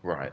Right.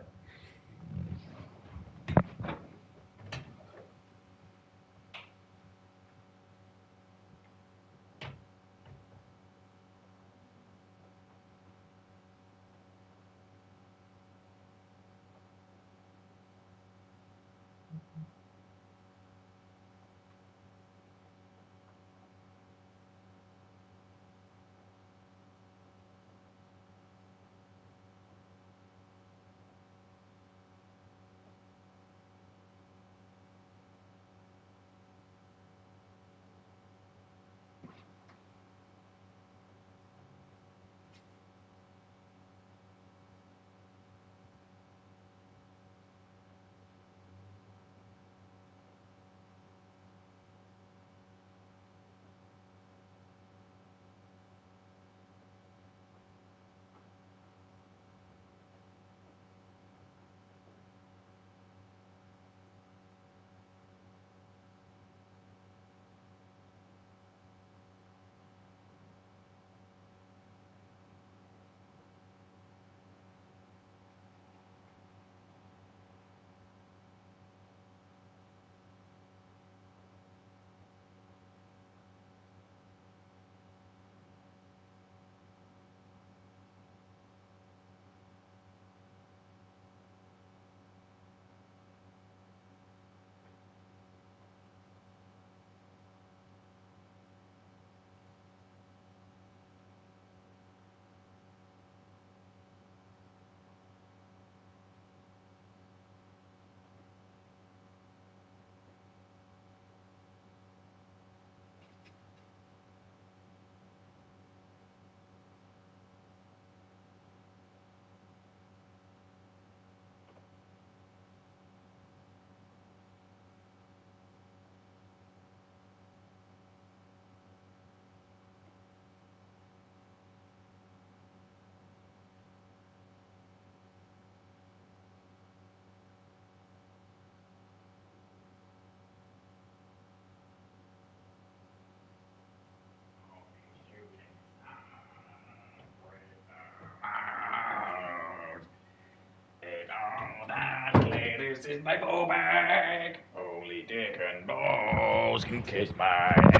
And all that glitters is my ball bag. Only dick and balls can kiss my ass.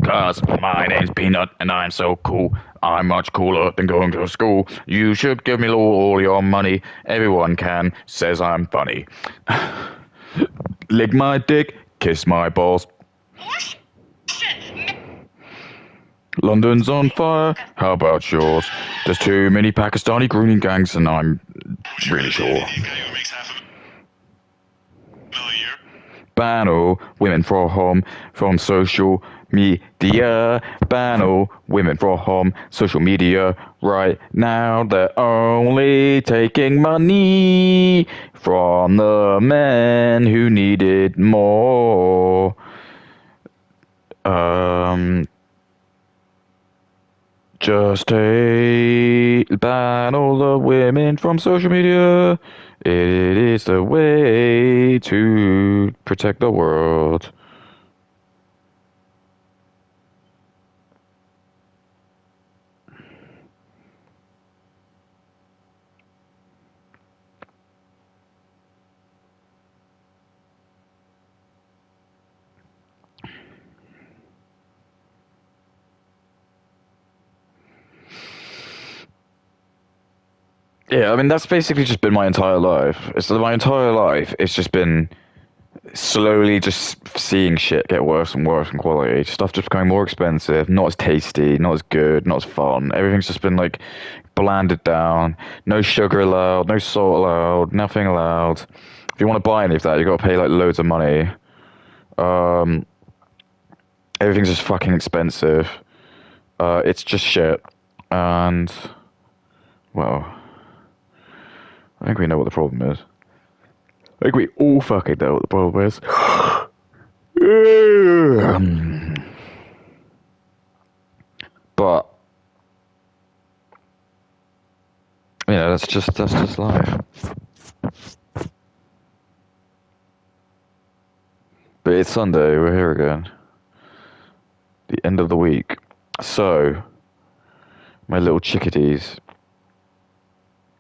Cause my name's Peanut and I'm so cool. I'm much cooler than going to school. You should give me all your money. Everyone can, says I'm funny. Lick my dick, kiss my balls. London's on fire, how about yours? There's too many Pakistani grooming gangs and I'm really sure. Ban all women from social media. Ban all women from social media. Right now they're only taking money from the men who need it more. Just ban all the women from social media. It is the way to protect the world. Yeah, I mean that's basically just been my entire life. My entire life. It's just been slowly just seeing shit get worse and worse in quality. Stuff just becoming more expensive, not as tasty, not as good, not as fun. Everything's just been like blanded down. No sugar allowed, no salt allowed, nothing allowed. If you want to buy any of that, you got to pay like loads of money. Um, Everything's just fucking expensive. It's just shit. And well, I think we know what the problem is. I think we all fucking know what the problem is. But you know, that's just life. But it's Sunday, we're here again. The end of the week. So, my little chickadees,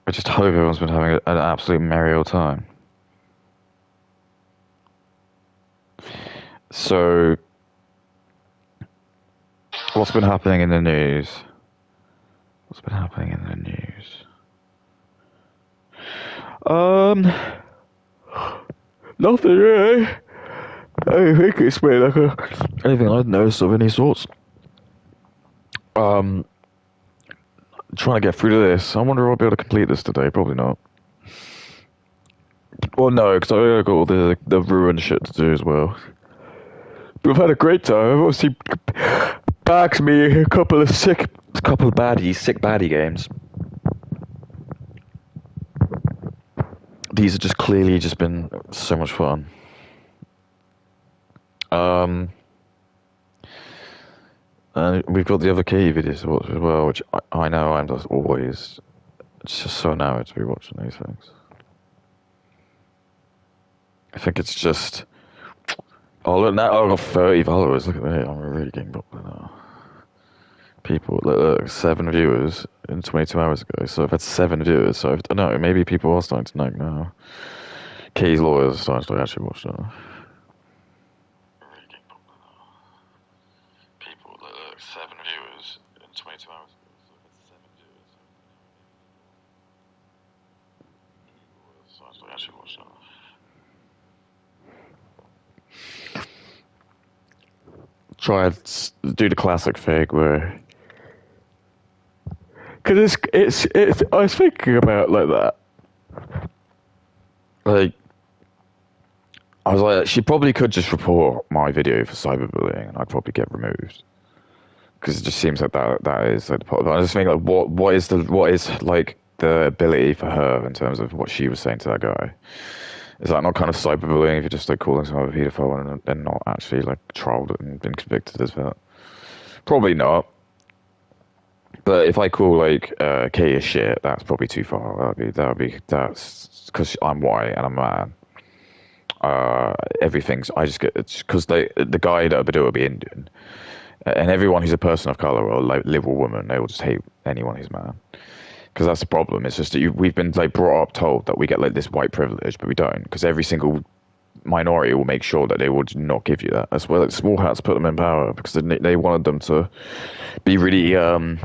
I just hope everyone's been having an absolute merry old time. So, what's been happening in the news? What's been happening in the news? Um, Nothing really. I don't think it's been like anything I've noticed of any sorts. Um, Trying to get through to this. I wonder if I'll be able to complete this today. Probably not. Well, no, because I got all the ruined shit to do as well. But I've had a great time. I've obviously bagged me a couple of sick baddie games. These have just clearly just been so much fun. Um, and we've got the other key videos to watch as well, which I know I'm just always. It's just so annoying to be watching these things. I think it's just. Oh, look now, I've got 30 followers. Look at me, I'm really getting popular now. People, look, 7 viewers in 22 hours ago. So I've had 7 viewers. So I don't know, maybe people are starting to know now. Key's lawyers are starting to actually watch that. Really getting popular now. People, look, 7 viewers in 22 hours ago. So I've had 7 viewers. People are starting to actually watch that. Try and do the classic thing where, because it's I was thinking about like that, like I was like, she probably could just report my video for cyberbullying and I'd probably get removed, because it just seems like that is like the part. I just think like what is like the ability for her in terms of what she was saying to that guy. Is that not kind of cyberbullying if you're just like calling someone a paedophile and not actually like trialed and been convicted as that? Probably not. But if I call like Kay a shit, that's probably too far. That's because I'm white and I'm a man. Everything's I just get it's because the guy that will be Indian, and everyone who's a person of color or like liberal woman, they will just hate anyone who's man. Because that's the problem. It's just that we've been like brought up told that we get like this white privilege, but we don't. Because every single minority will make sure that they will not give you that. That's where like small hats put them in power, because they wanted them to be really very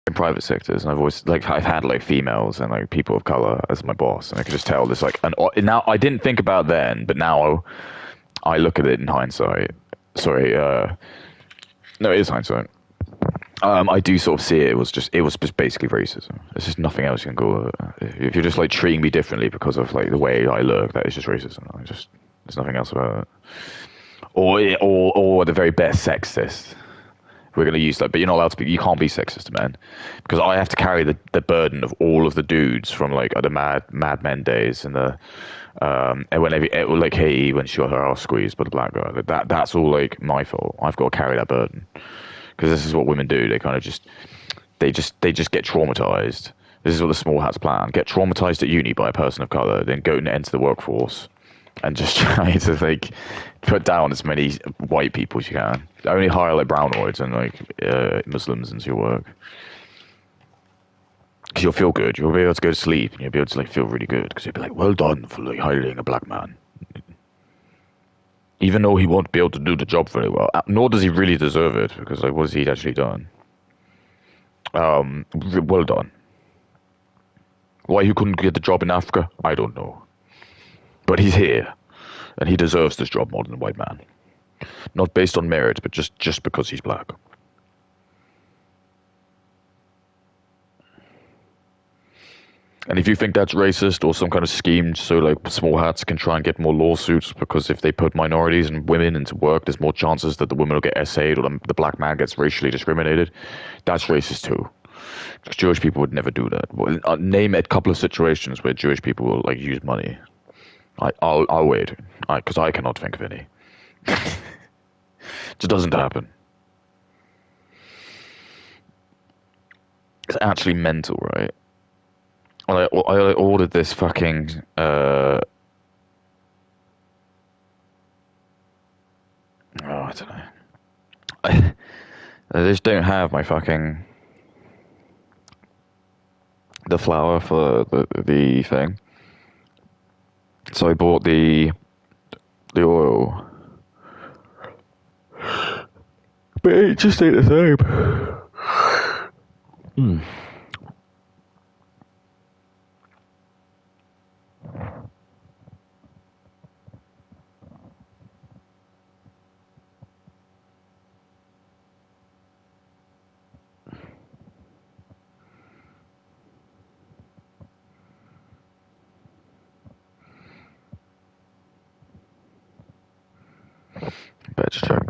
in private sectors, and I've always like I've had like females and like people of color as my boss, and I could just tell this like, and now I didn't think about then, but now I look at it in hindsight. Sorry, no, it is hindsight. I do sort of see it was just basically racism. There's just nothing else you can call it. If you're just like treating me differently because of like the way I look, that is just racism. There's nothing else about it. Or at the very best, sexist. We're going to use that, but you're not allowed to be. You can't be sexist to men, because I have to carry the burden of all of the dudes from like the Mad Men days and the and like Katie when she got her ass squeezed by the black guy. That's all like my fault. I've got to carry that burden, because this is what women do. They kind of they just get traumatized. This is what the small hats plan: get traumatized at uni by a person of color, then go and enter the workforce, and just try to like put down as many white people as you can. Only hire like brownoids and like Muslims into your work, because you'll feel good. You'll be able to go to sleep and you'll be able to like feel really good, because you'll be like, well done for like hiring a black man, even though he won't be able to do the job very well. Nor does he really deserve it, because like what has he actually done? Well done. Why he couldn't get the job in Africa, I don't know. But he's here, and he deserves this job more than a white man. Not based on merit, but just because he's black. And if you think that's racist or some kind of scheme so like small hats can try and get more lawsuits, because if they put minorities and women into work, there's more chances that the women will get essayed or the black man gets racially discriminated, that's racist too. Because Jewish people would never do that. Name a couple of situations where Jewish people will like use money. I'll wait, because I cannot think of any. It just doesn't happen. It's actually mental, right? I ordered this fucking oh, I don't know. They just don't have my fucking the flour for the thing. So I bought the oil, but it just ain't the same. Mm. Better check.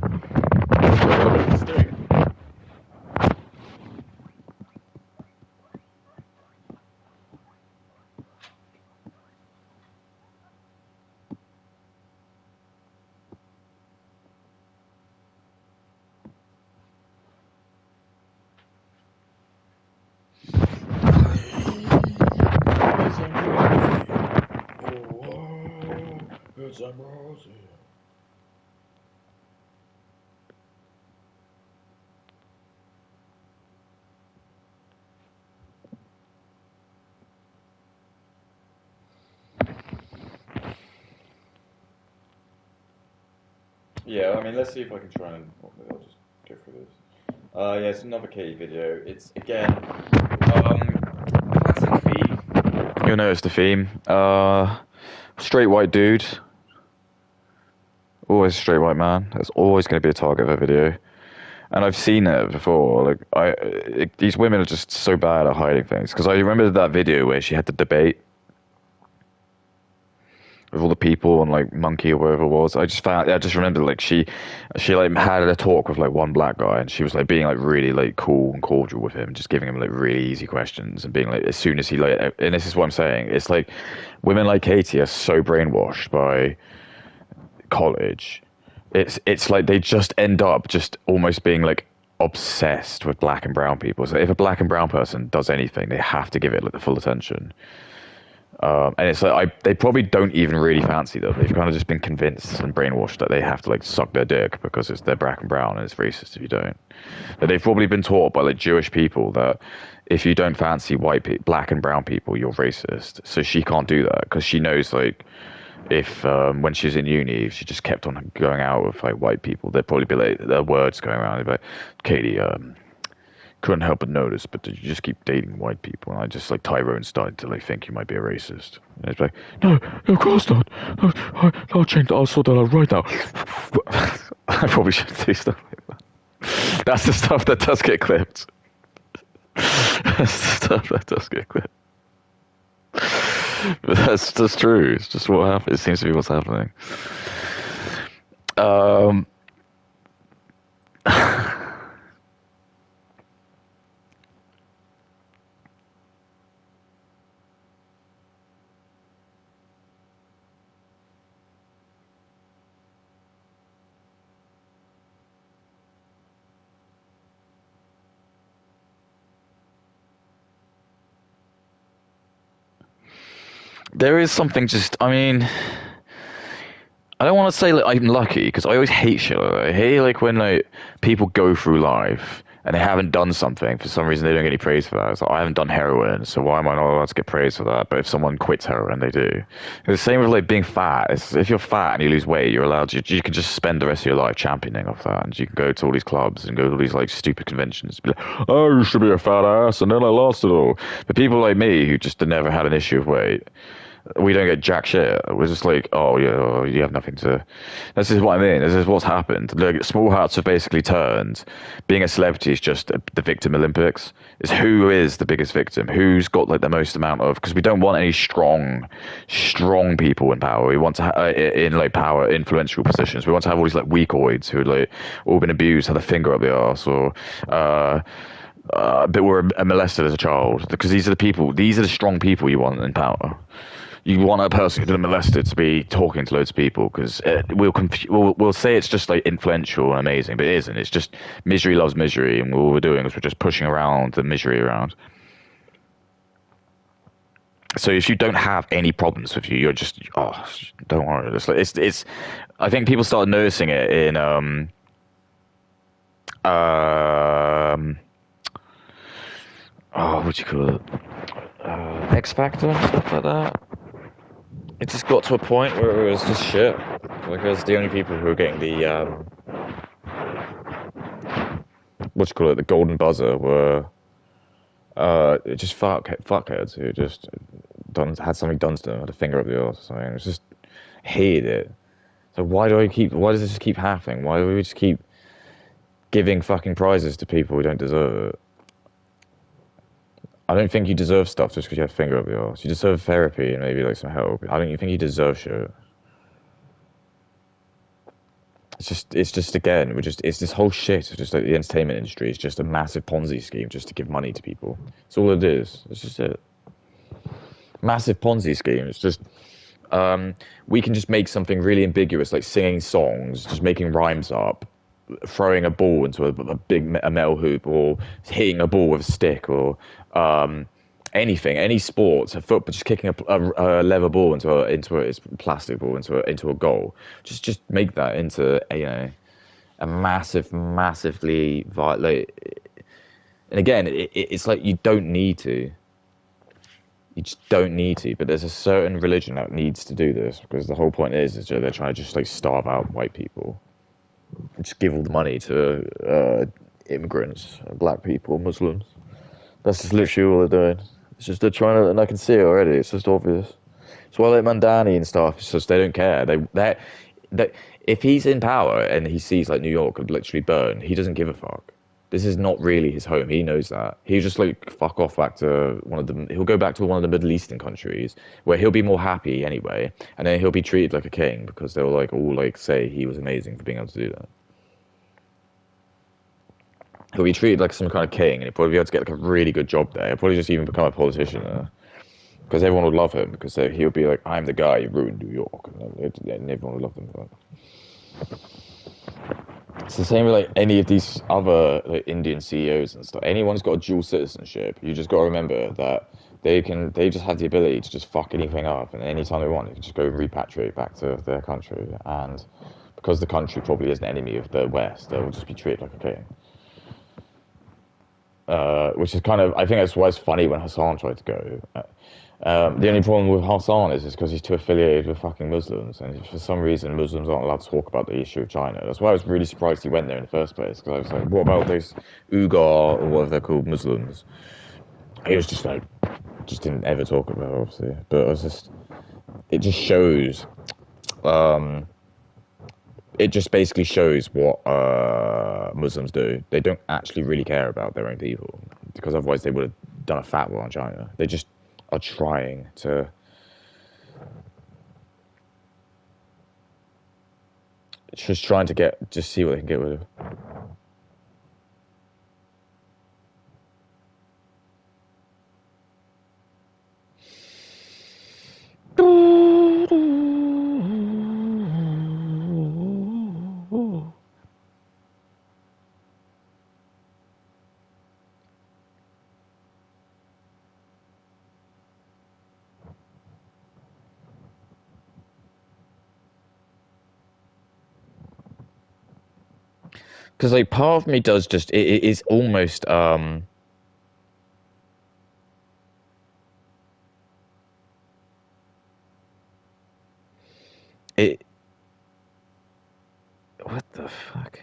Yeah, I mean, let's see if I can try and. I'll just go through this. Yeah, it's another Katie video. It's again, classic theme. You'll notice the theme. Straight white dude. Always a straight white man. That's always going to be a target of a video. And I've seen it before. Like, these women are just so bad at hiding things. Because I remember that video where she had the debate with all the people on like Monkey or wherever it was. I just remember like she like had a talk with like one black guy, and she was like being like really like cool and cordial with him, just giving him like really easy questions, and being like as soon as he like, and this is what I'm saying, it's like women like Katie are so brainwashed by college. It's like they just end up just almost being like obsessed with black and brown people. So if a black and brown person does anything, they have to give it like the full attention. And it's like they probably don't even really fancy them. They've kind of just been convinced and brainwashed that they have to like suck their dick because they're black and brown and it's racist if you don't. But they've probably been taught by like Jewish people that if you don't fancy black and brown people, you're racist. So she can't do that because she knows like if when she was in uni, if she just kept on going out with like white people, there'd probably be like their words going around. They'd be like, Katie, couldn't help but notice, but did you just keep dating white people? And I just like Tyrone started to like think you might be a racist. And it's like, no, of course not. No, I'll change that. I'll sort that out right now. I probably shouldn't do stuff like that. That's the stuff that does get clipped. That's the stuff that does get clipped. But that's just true. It's just what happens. It seems to be what's happening. Um, there is something just, I mean, I don't want to say like I'm lucky because I always hate shit like that. I hate like when like people go through life and they haven't done something for some reason they don't get any praise for that. It's like I haven't done heroin, so why am I not allowed to get praise for that? But if someone quits heroin, they do. It's the same with like being fat. If you're fat and you lose weight, you're allowed to. You can just spend the rest of your life championing off that, and you can go to all these clubs and go to all these like stupid conventions. Be like, oh, you should be a fat ass, and then I lost it all. But people like me who just never had an issue with weight, we don't get jack shit. We're just like, oh yeah, oh, you have nothing to. This is what I mean. This is what's happened. Like, small hats have basically turned. Being a celebrity is just the victim Olympics. It's who is the biggest victim, who's got like the most amount of. Because we don't want any strong people in power. We want to in like power, influential positions. We want to have all these like weakoids who like all been abused, had a finger up the arse, or. But were molested as a child, because these are the people. These are the strong people you want in power. You want a person who's been molested to be talking to loads of people because we'll say it's just like influential and amazing, but it isn't. It's just misery loves misery, and all we're doing is we're just pushing around the misery around. So if you don't have any problems with you, you're just don't worry. It's. I think people started noticing it in what do you call it? X Factor and stuff like that. It just got to a point where it was just shit. Like, it was the only people who were getting the what do you call it? The golden buzzer were just fuckheads who just had something done to them, had a finger up the arse or something. It was just hated it. So why does this just keep happening? Why do we just keep giving fucking prizes to people who don't deserve it? I don't think you deserve stuff just because you have a finger up your arse. You deserve therapy and maybe like some help. I don't even think you deserve shit. It's just again, it's this whole shit. It's just like the entertainment industry is just a massive Ponzi scheme just to give money to people. That's all it is. It's just it. Massive Ponzi scheme. It's just we can just make something really ambiguous, like singing songs, just making rhymes up, throwing a ball into a metal hoop, or hitting a ball with a stick, or anything, any sport, a football, just kicking a leather ball into a plastic ball into a goal. Just make that into a massively violent. And again, it's like you don't need to. You just don't need to, but there's a certain religion that needs to do this because the whole point is that they're trying to just like starve out white people, and just give all the money to immigrants, black people, Muslims. That's just literally all they're doing. It's just they're trying to, and I can see it already. It's just obvious. It's why like Mandani and stuff. It's just they don't care. They if he's in power and he sees like New York could literally burn, he doesn't give a fuck. This is not really his home. He knows that. He'll just like fuck off back to one of the. He'll go back to one of the Middle Eastern countries where he'll be more happy anyway, and then he'll be treated like a king because they'll like all like say he was amazing for being able to do that. He'll be treated like some kind of king, and he'll probably be able to get like a really good job there. He'll probably just even become a politician there because everyone would love him because he'll be like, "I'm the guy who ruined New York," and everyone would love him for that. It's the same with like any of these other like Indian CEOs and stuff. Anyone's got a dual citizenship. You just got to remember that they just have the ability to just fuck anything up, and anytime they want, they can just go repatriate back to their country. And because the country probably is an enemy of the West, they'll just be treated like a king. Which is kind of, I think that's why it's funny when Hassan tried to go. The only problem with Hassan is because he's too affiliated with fucking Muslims, and for some reason Muslims aren't allowed to talk about the issue of China. That's why I was really surprised he went there in the first place, because I was like, what about those Uyghur, or whatever they're called, Muslims? He was just like, just didn't ever talk about it, obviously. But it just shows, it just basically shows what Muslims do. They don't actually really care about their own people, because otherwise they would have done a fatwa on China. They just are trying to just see what they can get rid of. Because like part of me does just it is almost it what the fuck.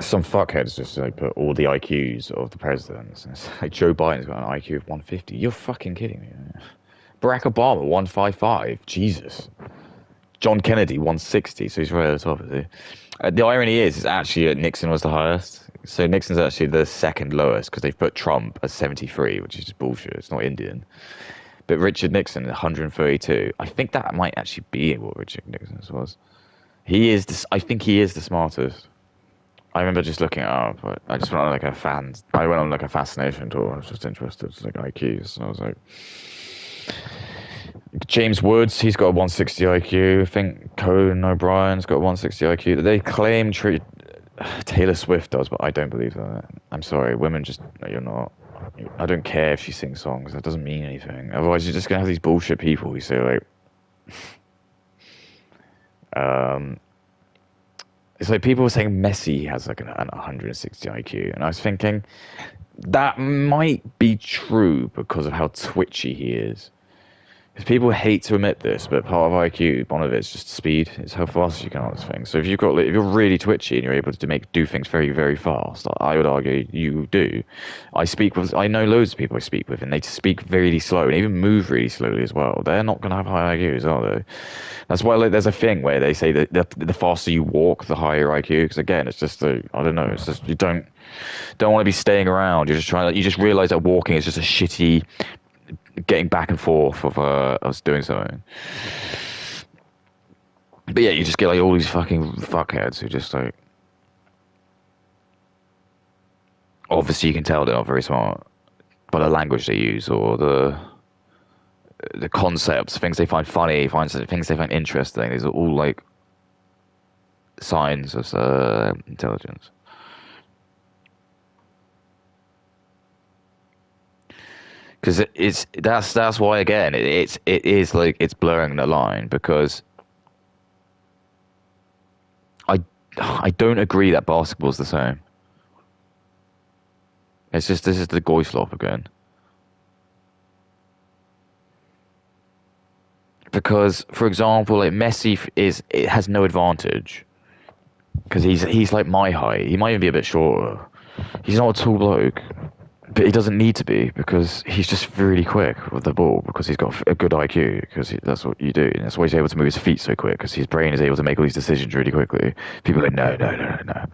Some fuckheads just like put all the IQs of the presidents. And it's like Joe Biden's got an IQ of 150. You're fucking kidding me. Man. Barack Obama 155. Jesus. John Kennedy 160. So he's right at the top, is he? The irony is actually Nixon was the highest. So Nixon's actually the second lowest because they've put Trump as 73, which is just bullshit. It's not Indian. But Richard Nixon 132. I think that might actually be what Richard Nixon's was. He is. I think he is the smartest. I remember just looking it up. But I just went on like a fan. I went on like a fascination tour. I was just interested, like IQs, and I was like, James Woods, he's got a 160 IQ. I think Conan O'Brien's got a 160 IQ. They claim Taylor Swift does, but I don't believe that. I'm sorry, women just no, you're not. I don't care if she sings songs. That doesn't mean anything. Otherwise, you're just gonna have these bullshit people who say like, it's like people were saying Messi has like an 160 IQ, and I was thinking that might be true because of how twitchy he is. Because people hate to admit this, but part of IQ, one of it is just speed. It's how fast you can answer things. So if you've got, like, if you're really twitchy and you're able to do things very, very fast, I would argue you do. I know loads of people I speak with, and they speak really slow and even move really slowly as well. They're not going to have high IQs, are they? That's why, like, there's a thing where they say that the faster you walk, the higher IQ. Because again, it's just I don't know. It's just you don't want to be staying around. You're just trying. You just realize that walking is just a shitty getting back and forth of us doing something. But yeah, you just get like all these fucking fuckheads who just like obviously you can tell they're not very smart by the language they use or the concepts, things they find funny, things they find interesting. These are all like signs of intelligence. Because that's why again it is like it's blurring the line because I don't agree that basketball's the same. It's just this is the goy slop again. Because for example, like Messi it has no advantage because he's like my height. He might even be a bit shorter. He's not a tall bloke. But he doesn't need to be because he's just really quick with the ball because he's got a good IQ because that's what you do. And that's why he's able to move his feet so quick because his brain is able to make all these decisions really quickly. People are like, no.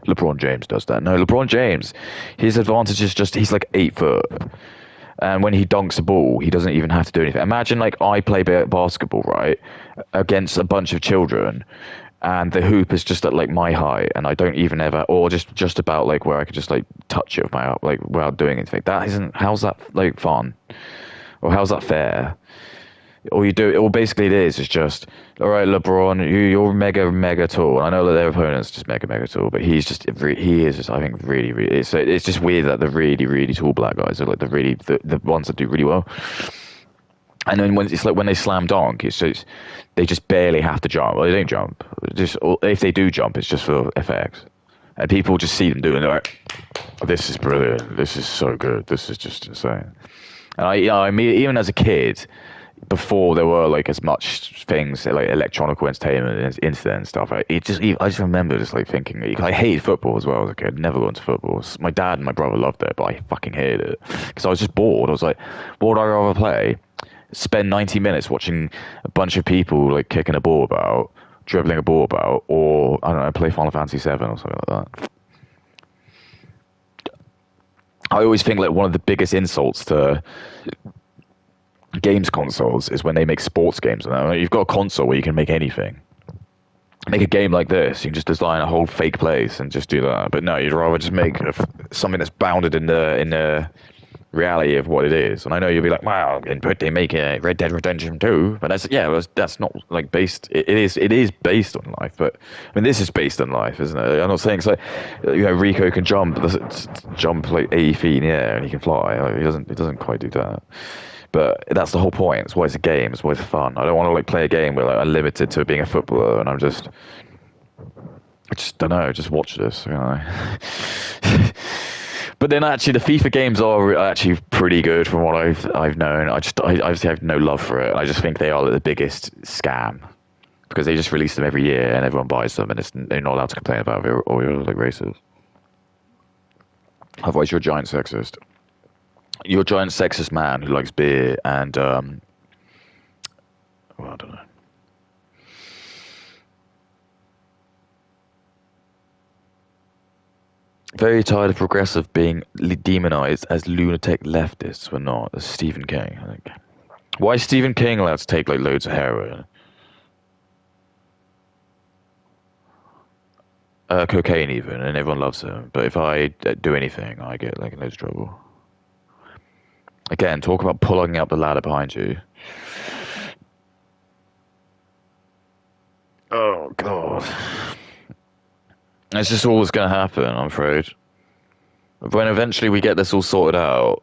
LeBron James does that. No, LeBron James, his advantage is just he's like 8 foot. And when he dunks a ball, he doesn't even have to do anything. Imagine like I play basketball, right, against a bunch of children and the hoop is just at like my height and I don't even ever or just about like where I could just like touch it with my like without doing anything. That isn't how's that like fun? Or how's that fair? All you do or basically it is just all right, LeBron, you're mega tall. And I know that their opponent's just mega tall, but he is just I think really it's just weird that the really tall black guys are like the ones that do really well. And then when it's like when they slam dunk, it's just they just barely have to jump. Well, they don't jump. Just if they do jump, it's just for effects. And people just see them doing it. They're like, oh, "This is brilliant. This is so good. This is just insane." And I mean, even as a kid, before there were like as much things like electronic entertainment and internet and stuff, I just remember just like thinking I hated football as well as a kid. Never got into football. My dad and my brother loved it, but I fucking hated it because I was just bored. I was like, what would I rather play? Spend 90 minutes watching a bunch of people like kicking a ball about, dribbling a ball about, or I don't know, play Final Fantasy 7 or something like that. I always think like one of the biggest insults to games consoles is when they make sports games. You've got a console where you can make anything. Make a game like this, you can just design a whole fake place and just do that. But no, you'd rather just make something that's bounded in the reality of what it is. And I know you'll be like, wow, but they make a Red Dead Redemption 2, but that's not like based. It is based on life, but I mean this is based on life, isn't it? I'm not saying so. Rico can jump like 80 feet in the air and he can fly. Like, he doesn't quite do that. But that's the whole point. It's why it's a game. It's why it's fun. I don't want to like play a game where like I'm limited to being a footballer and I just don't know. Just watch this, you know. But then actually, the FIFA games are actually pretty good from what I've known. I obviously have no love for it. I just think they are the biggest scam because they just release them every year and everyone buys them, and they're not allowed to complain about it or you're like racist. Otherwise, you're a giant sexist. You're a giant sexist man who likes beer and Very tired of progressive being demonized as lunatic leftists when not, as Stephen King, I think. Why is Stephen King allowed to take like loads of heroin? Cocaine even, and everyone loves him. But if I do anything, I get like in loads of trouble. Again, talk about pulling up the ladder behind you. Oh god. It's just always going to happen, I'm afraid. When eventually we get this all sorted out,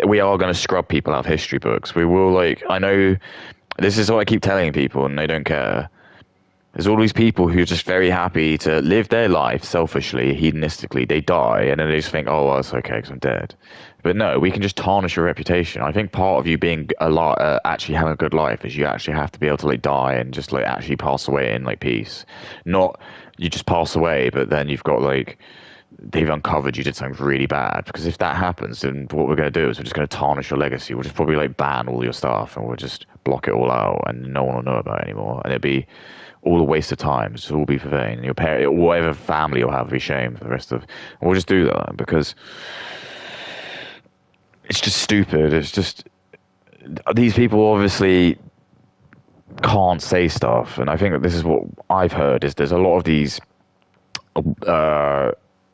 we are going to scrub people out of history books. We will, like, I know this is what I keep telling people, and they don't care. There's all these people who are just very happy to live their life selfishly, hedonistically. They die, and then they just think, oh, well, it's okay because I'm dead. But no, we can just tarnish your reputation. I think part of you being actually having a good life is you actually have to be able to like die and just like actually pass away in like peace. Not you just pass away, but then you've got like they've uncovered you did something really bad. Because if that happens, then what we're going to do is we're just going to tarnish your legacy. We'll just probably like ban all your stuff and we'll just block it all out, and no one will know about it anymore. And it'd be all a waste of time. It's all be for vain. Your parent, whatever family you'll have, will be shame for the rest of. And we'll just do that because it's just stupid. It's just these people obviously can't say stuff, and I think that this is what I've heard is there's a lot of these uh,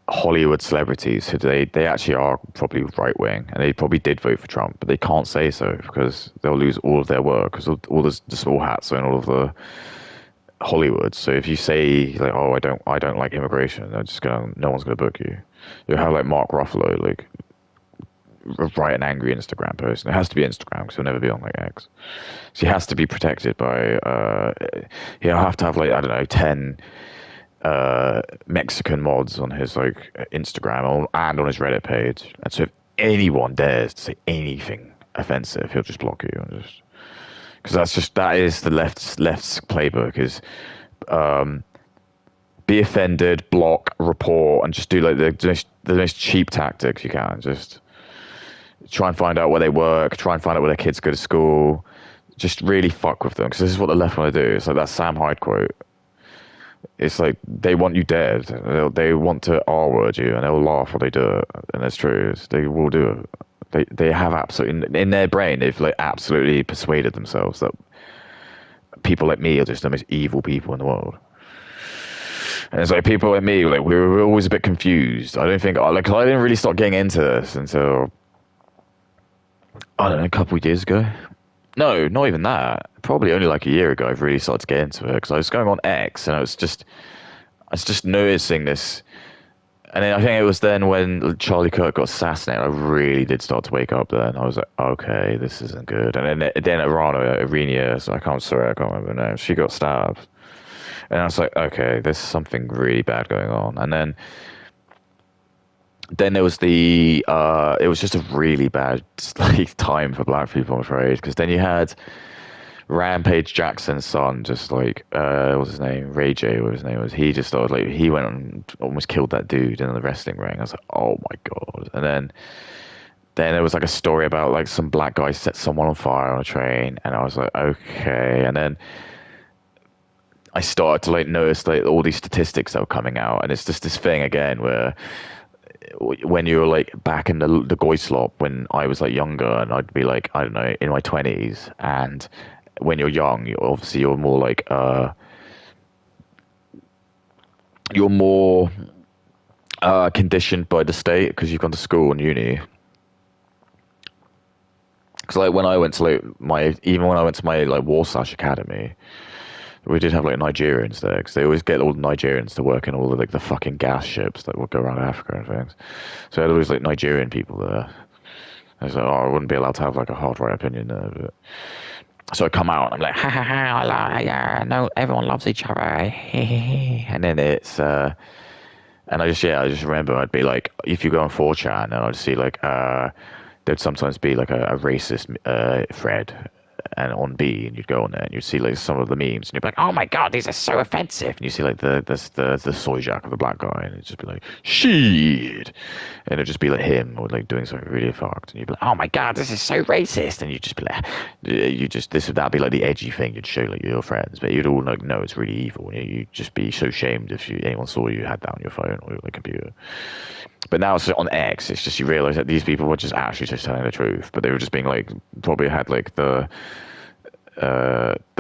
Hollywood celebrities who they actually are probably right wing, and they probably did vote for Trump, but they can't say so because they'll lose all of their work because all the small hats and all of the Hollywood. So if you say like, "Oh, I don't like immigration," they're just gonna, no one's gonna book you. You'll have like Mark Ruffalo like write an angry Instagram post, and it has to be Instagram because he'll never be on like X. So he has to be protected by. He'll have to have like I don't know 10 Mexican mods on his like Instagram and on his Reddit page. And so if anyone dares to say anything offensive, he'll just block you and just because that is the left's playbook is be offended, block, report, and just do like the most cheap tactics you can. Just try and find out where they work, try and find out where their kids go to school. Just really fuck with them because this is what the left want to do. It's like that Sam Hyde quote. It's like they want you dead. They want to R-word you, and they'll laugh while they do it. And it's true. They will do it. They have absolutely in their brain. They've like absolutely persuaded themselves that people like me are just the most evil people in the world. And it's like people like me, like we were always a bit confused. I don't think like I didn't really start getting into this until I don't know a couple of years ago. No, not even that. Probably only like a year ago. I've really started to get into it because I was going on X and I was just noticing this. And then I think it was then when Charlie Kirk got assassinated, I really did start to wake up then. I was like, okay, this isn't good. And then Irina, so I can't remember her name. She got stabbed. And I was like, okay, there's something really bad going on. And then there was it was just a really bad like time for black people, I'm afraid, because then you had Rampage Jackson's son, just like what was his name, Ray J, what his name was. He just started like he went and almost killed that dude in the wrestling ring. I was like, oh my god. And then there was like a story about like some black guy set someone on fire on a train, and I was like, okay. And then I started to like notice like all these statistics that were coming out, and it's just this thing again where when you were like back in the Goislop when I was like younger, and I'd be like I don't know in my 20s, and when you're young, you're more like you're more conditioned by the state because you've gone to school and uni. Because like when I went to like even when I went to my like Warsaw Academy, we did have like Nigerians there because they always get all the Nigerians to work in all the like the fucking gas ships that would go around Africa and things. So I had always like Nigerian people there. I was like, oh, I wouldn't be allowed to have like a hard right opinion there. But so I come out and I'm like, ha ha ha, yeah, no, everyone loves each other. And then and I just remember I'd be like, if you go on 4chan and I'd see like, there'd sometimes be like a racist thread. and on B, and you'd go on there and you'd see like some of the memes, and you'd be like, "Oh my god, these are so offensive!" And you see like the soy jack of the black guy, and it'd just be like, "Shit," and it'd just be like him or like doing something really fucked, and you'd be like, "Oh my god, this is so racist," and you'd just be like, "You just that'd be like the edgy thing you'd show like your friends, but you'd all like know it's really evil, and you'd just be so shamed if anyone saw you had that on your phone or your computer." But now it's on X. It's just you realize that these people were just actually just telling the truth, but they were just being like probably had like the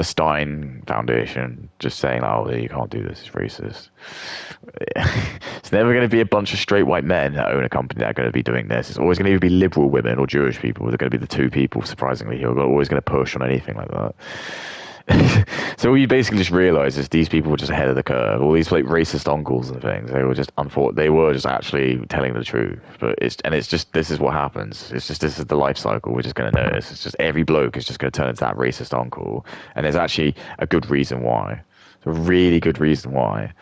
Stein Foundation just saying, "Oh, you can't do this. It's racist." It's never going to be a bunch of straight white men that own a company that are going to be doing this. It's always going to either be liberal women or Jewish people. They're going to be the two people, surprisingly, who are always going to push on anything like that. So what you basically just realize is these people were just ahead of the curve. All these like racist uncles and things, they were just they were just actually telling the truth. But it's just this is what happens. It's just this is the life cycle. We're just going to notice. It's just every bloke is just going to turn into that racist uncle, and there's actually a good reason why. A really good reason why.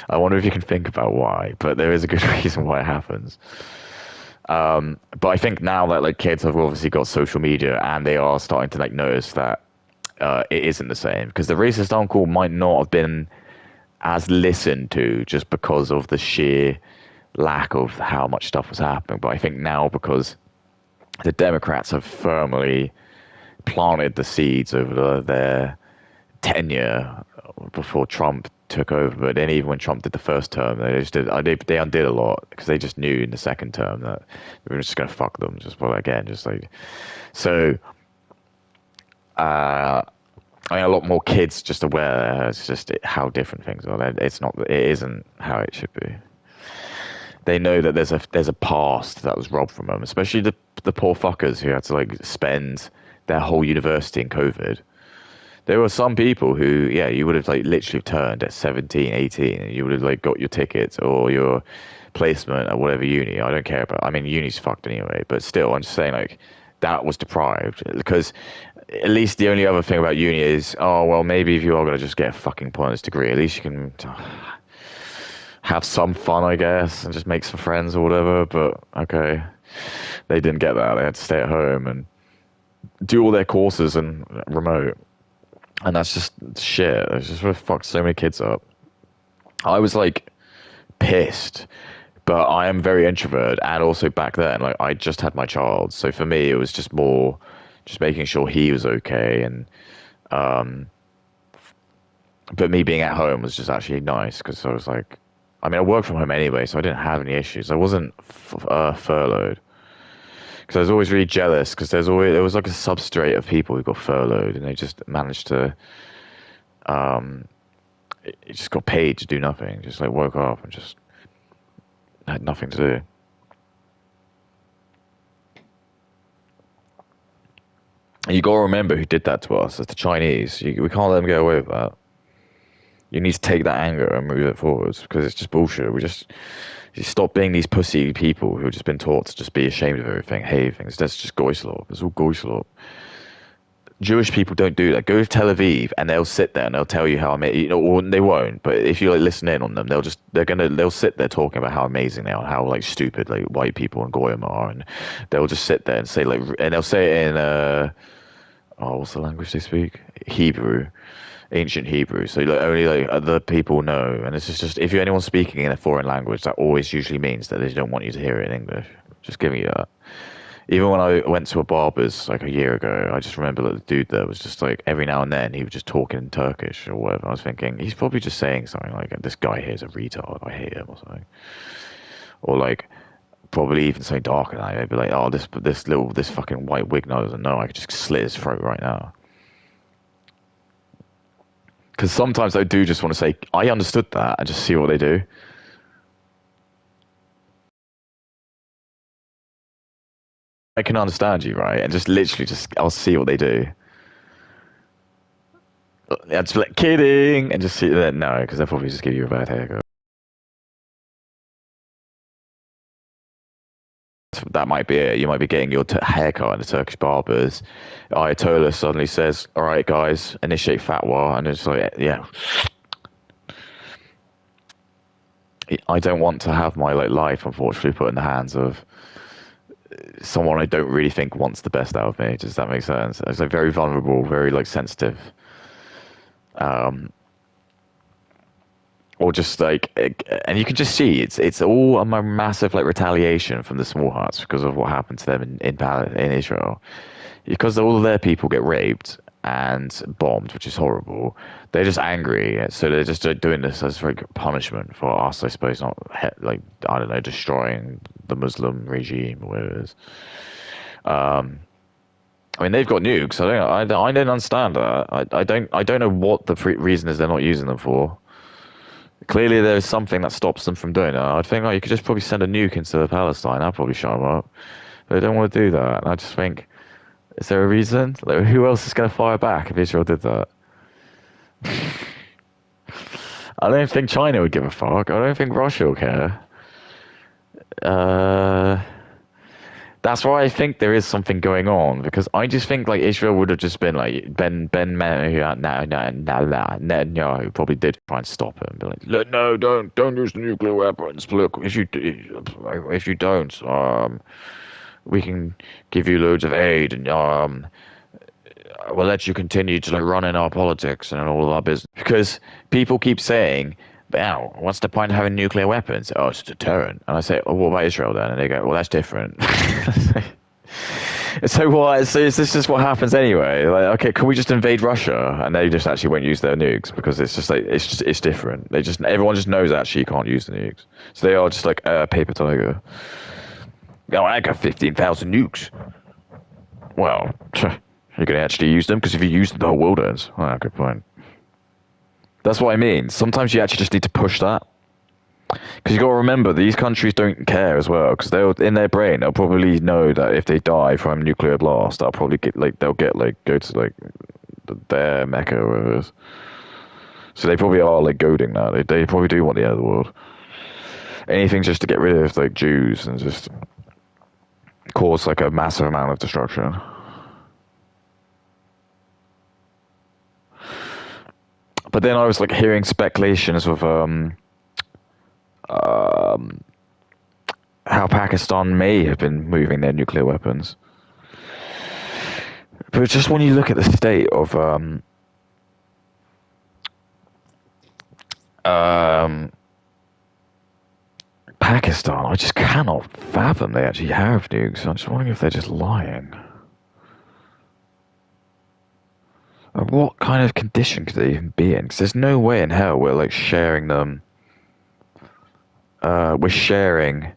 I wonder if you can think about why, but there is a good reason why it happens. But I think now that like kids have obviously got social media and they are starting to like notice that it isn't the same, because the racist uncle might not have been as listened to just because of the sheer lack of how much stuff was happening. But I think now, because the Democrats have firmly planted the seeds over their tenure before Trump took over, but then even when Trump did the first term, they undid a lot, because they just knew in the second term that they were just going to fuck them. Just well, again, just like so. I mean, a lot more kids just aware. It's just how different things are. It's not. It isn't how it should be. They know that there's a past that was robbed from them, especially the poor fuckers who had to like spend their whole university in COVID. There were some people who, yeah, you would have like literally turned at 17, 18, and you would have like got your tickets or your placement at whatever uni. I don't care about. I mean, uni's fucked anyway, but still, I'm just saying like that was deprived, because at least the only other thing about uni is, oh well, maybe if you are gonna just get a fucking pointless degree, at least you can have some fun, I guess, and just make some friends or whatever. But okay, they didn't get that. They had to stay at home and do all their courses and remote. And that's just shit. It's just really fucked so many kids up. I was like pissed, but I am very introverted, and also back then, like I just had my child, so for me it was just more just making sure he was okay, and but me being at home was just actually nice, because I was like, I mean, I worked from home anyway, so I didn't have any issues. I wasn't furloughed. Because I was always really jealous, because there was like a substrate of people who got furloughed, and they just managed to it just got paid to do nothing, just like woke up and just had nothing to do. And you gotta remember who did that to us. It's the Chinese. We can't let them get away with that. You need to take that anger and move it forwards, because it's just bullshit. You stop being these pussy people who have just been taught to just be ashamed of everything, hate things. That's just Goyslop. It's all Goyslop. Jewish people don't do that. Go to Tel Aviv and they'll sit there and they'll tell you how amazing, or they won't. But if you like listen in on them, they'll sit there talking about how amazing they are, and how like stupid like white people in Goyim are, and they'll just sit there and say like, and they'll say it in what's the language they speak? Hebrew, ancient Hebrew. So like only like other people know, and it's just if you're anyone speaking in a foreign language, that always usually means that they don't want you to hear it in English. Just giving you that. Even when I went to a barber's like a year ago, I just remember that the dude there was just like every now and then he was just talking in Turkish or whatever. I was thinking he's probably just saying something like, "This guy here is a retard. I hate him," or something. Or like probably even something darker than that. They'd be like, "Oh, this fucking white wig nut doesn't know. I could just slit his throat right now." Because sometimes I do just want to say, "I understood that," and just see what they do. I can understand you, right? And just literally just I'll see what they do. I'd just be like, "Kidding," and just see that no, because they'll probably just give you a bad haircut. That might be it. You might be getting your haircut in the Turkish barbers. Ayatollah suddenly says, "All right, guys, initiate fatwa," and it's like, yeah, I don't want to have my like life unfortunately put in the hands of someone I don't really think wants the best out of me. Does that make sense? It's like very vulnerable, very like sensitive, um, or just like, and you can just see it's all a massive like retaliation from the small huts because of what happened to them in Israel. Because all of their people get raped and bombed, which is horrible. They're just angry, so they're just doing this as like punishment for us, I suppose. Not like, I don't know, destroying the Muslim regime or whatever it is. I mean, they've got nukes. I don't understand that. I don't know what the reason is they're not using them for. Clearly, there's something that stops them from doing it. I think like, you could just probably send a nuke into Palestine. That'd probably shut them up. But they don't want to do that. And I just think, is there a reason? Like, who else is going to fire back if Israel did that? I don't think China would give a fuck. I don't think Russia will care. Uh, that's why I think there is something going on, because I just think like Israel would have just been like Netanyahu probably did try and stop him, be like, no, don't use the nuclear weapons. Look, if you don't, we can give you loads of aid, and we'll let you continue to like run in our politics and all of our business. Because people keep saying, "Well, what's the point of having nuclear weapons? Oh, it's a deterrent." And I say, "Oh, what about Israel then?" And they go, "Well, that's different." So what? So is this just what happens anyway? Like, okay, can we just invade Russia? And they just actually won't use their nukes because it's just like it's different. Everyone just knows actually you can't use the nukes. So they are just like a paper tiger. Oh, I got 15,000 nukes. Well, you're going to actually use them because if you use them, the whole world ends. Oh, good point. That's what I mean. Sometimes you actually just need to push that. Because you got to remember, these countries don't care as well. Because they'll, in their brain, they'll probably know that if they die from a nuclear blast, they'll probably get like go to like their Mecca or whatever it is. So they probably are like goading that. They probably do want the end of the world. Anything just to get rid of like Jews and just cause like a massive amount of destruction. But then I was like hearing speculations of um, how Pakistan may have been moving their nuclear weapons. But just when you look at the state of um, Pakistan, I just cannot fathom they actually have nukes. I'm just wondering if they're just lying. And what kind of condition could they even be in? Because there's no way in hell we're like sharing them. We're sharing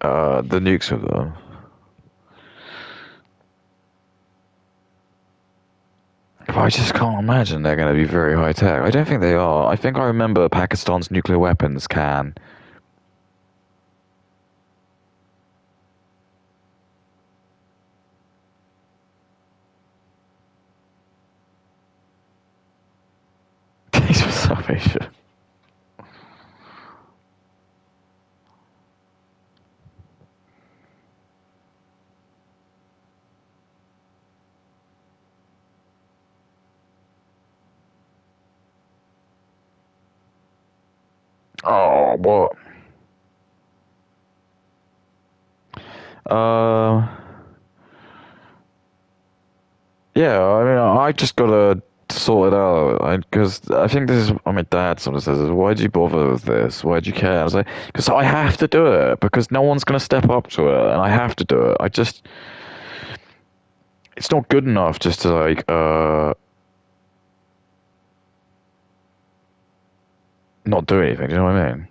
the nukes with them. But I just can't imagine they're going to be very high tech. I don't think they are. I think I remember Pakistan's nuclear weapons can. Thanks for salvation. Oh, what? Uh, yeah, I mean, I just gotta sort it out. Because I think this is, my dad sort of says, why'd you bother with this? Why'd you care? I was like, because I have to do it, because no one's gonna step up to it, and I have to do it. It's not good enough just to like, not do anything. Do you know what I mean?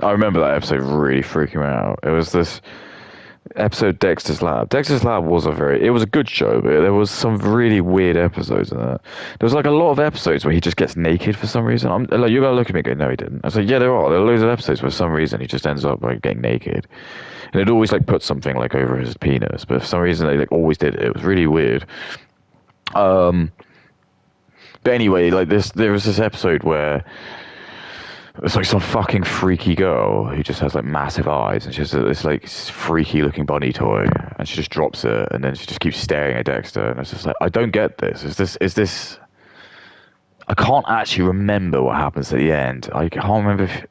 I remember that episode really freaking me out. It was this episode Dexter's Lab. Dexter's Lab was it was a good show, but there was some really weird episodes in it. There was like a lot of episodes where he just gets naked for some reason. I'm like, you gotta look at me and go, no, he didn't. I was like, yeah, there are. There are loads of episodes where for some reason he just ends up like getting naked, and it always like put something like over his penis. But for some reason they like always did it. It was really weird. Um, but anyway, like there was this episode where it's like some fucking freaky girl who just has like massive eyes, and she has this like freaky looking bunny toy, and she just drops it, and then she just keeps staring at Dexter, and it's just like, I don't get this. Is this? I can't actually remember what happens at the end. I can't remember if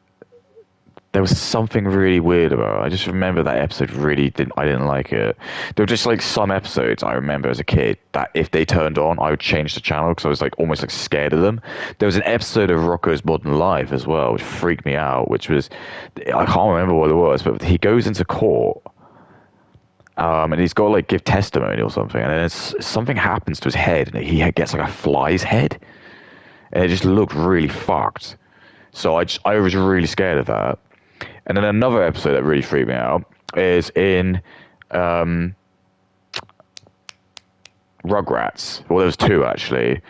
there was something really weird about it. I just remember that episode I didn't like it. There were just like some episodes I remember as a kid that if they turned on, I would change the channel because I was like almost like scared of them. There was an episode of Rocko's Modern Life as well, which freaked me out, which was, I can't remember what it was, but he goes into court, and he's got to like give testimony or something, and then something happens to his head, and he gets like a fly's head, and it just looked really fucked. So I was really scared of that. And then another episode that really freaked me out is in Rugrats. Well, there was two actually.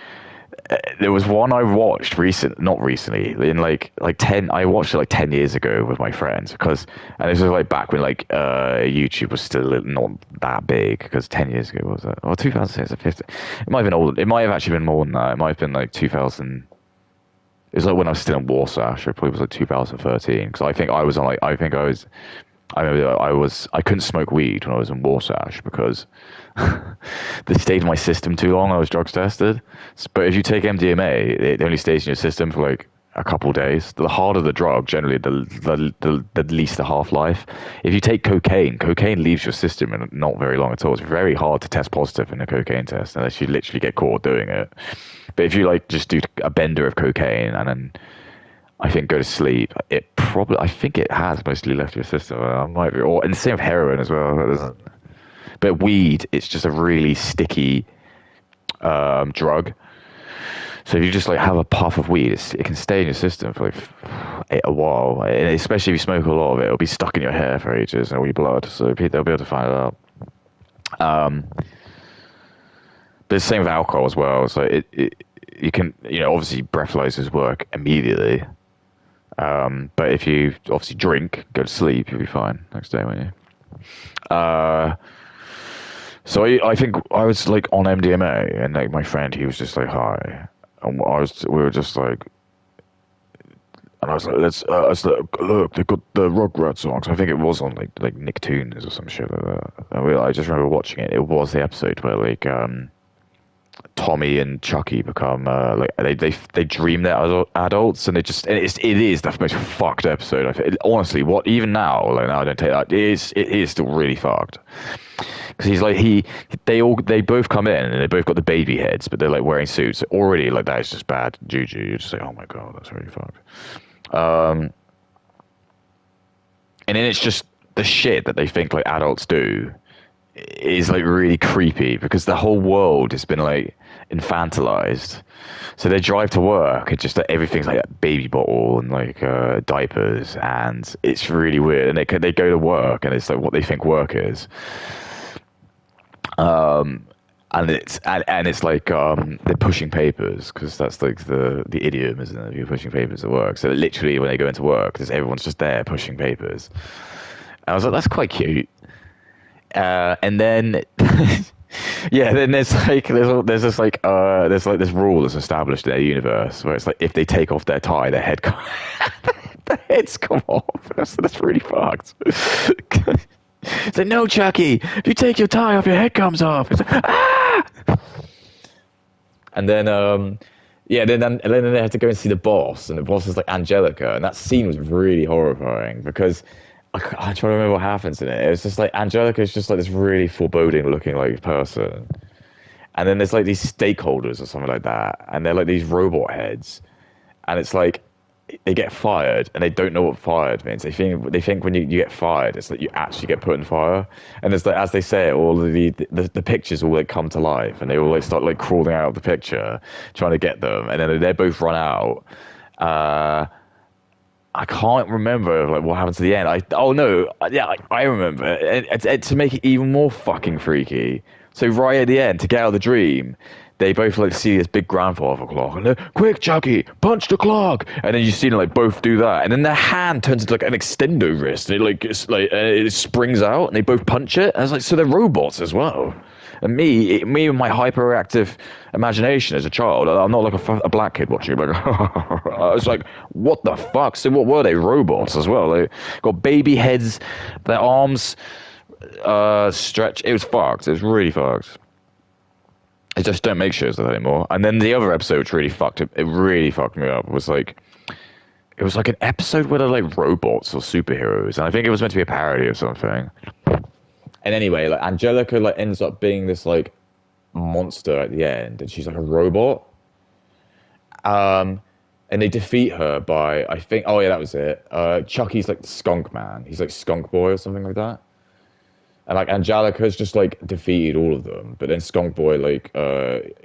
There was one I watched not recently, in like 10. I watched it like 10 years ago with my friends and this was like back when like YouTube was still not that big, because 10 years ago was it? Or 2006 or 15. It might have been older. It might have actually been more than that. It might have been like 2000. It was like when I was still in Warsaw. It probably was like 2013. Because I think I was on like, I remember I couldn't smoke weed when I was in Warsaw because they stayed in my system too long. I was drugs tested. But if you take MDMA, it only stays in your system for like a couple days. The harder the drug, generally, the least the half-life. If you take cocaine leaves your system in not very long at all. It's very hard to test positive in a cocaine test unless you literally get caught doing it. But if you like just do a bender of cocaine and then I think go to sleep, I think it has mostly left your system. I might be, and the same with heroin as well. But weed, it's just a really sticky drug. So if you just like have a puff of weed, it can stay in your system for like a while. And especially if you smoke a lot of it, it'll be stuck in your hair for ages and all your blood. So they'll be able to find it out. But the same with alcohol as well. So you can, obviously breathalyzers work immediately. But if you obviously drink, go to sleep, you'll be fine next day, won't you? So I think I was like on MDMA, and like my friend, he was just like high, and we were just like, and I was like, I was like, look, they got the Rugrats songs. I think it was on like Nicktoons or some shit like that. And I just remember watching it. It was the episode where like Tommy and Chucky become like they dream they're adults, and it is the most fucked episode. I think honestly, what even now, like now I don't take that, it is still really fucked. Because he's like they both come in and they both got the baby heads, but they're like wearing suits. Already like that is just bad juju. You're just like, oh my god, that's really fucked. And then it's just the shit that they think like adults do is like really creepy, because the whole world has been like infantilized. So they drive to work, it's just like everything's like a baby bottle and like diapers, and it's really weird. And they go to work and it's like what they think work is. And it's like they're pushing papers, because that's like the idiom, isn't it? You're pushing papers at work. So literally when they go into work, everyone's just there pushing papers. And I was like, that's quite cute. And then yeah, then there's this rule that's established in their universe where it's like if they take off their tie, their head their heads come off. That's really fucked. It's like, no, Chucky, if you take your tie off, your head comes off. It's like, ah! And then then they have to go and see the boss, and the boss is like Angelica, and that scene was really horrifying because I'm trying to remember what happens in it. It was just like Angelica is just like this really foreboding looking like person, and then there's like these stakeholders or something like that, and they're like these robot heads, and it's like they get fired and they don't know what fired means. They think when you get fired, it's like you actually get put in fire. And it's like, as they say it, all of the pictures all like come to life, and they all like start like crawling out of the picture, trying to get them. And then they both run out. I can't remember like what happens to the end. Oh no, yeah, I remember. To make it even more fucking freaky. So right at the end, to get out of the dream, they both like see this big grandfather clock, and they're quick, Chucky, punch the clock. And then you see them like both do that, and then their hand turns into like an extendo wrist. And it springs out, and they both punch it. And it's like so they're robots as well. And me with my hyperactive imagination as a child, I'm not like a black kid watching it. Like, I was like, what the fuck? So what were they? Robots as well. They got baby heads, their arms stretch. It was fucked. It was really fucked. I just don't make shows like that anymore. And then the other episode which really fucked it. It really fucked me up. Was like it was like an episode where they're like robots or superheroes, and I think it was meant to be a parody or something. And anyway, like Angelica like ends up being this like monster at the end, and she's like a robot. Um, and they defeat her by I think oh yeah that was it. Chucky's like the skunk man. He's like skunk boy or something like that. And like Angelica's just like defeated all of them, but then Skunk Boy like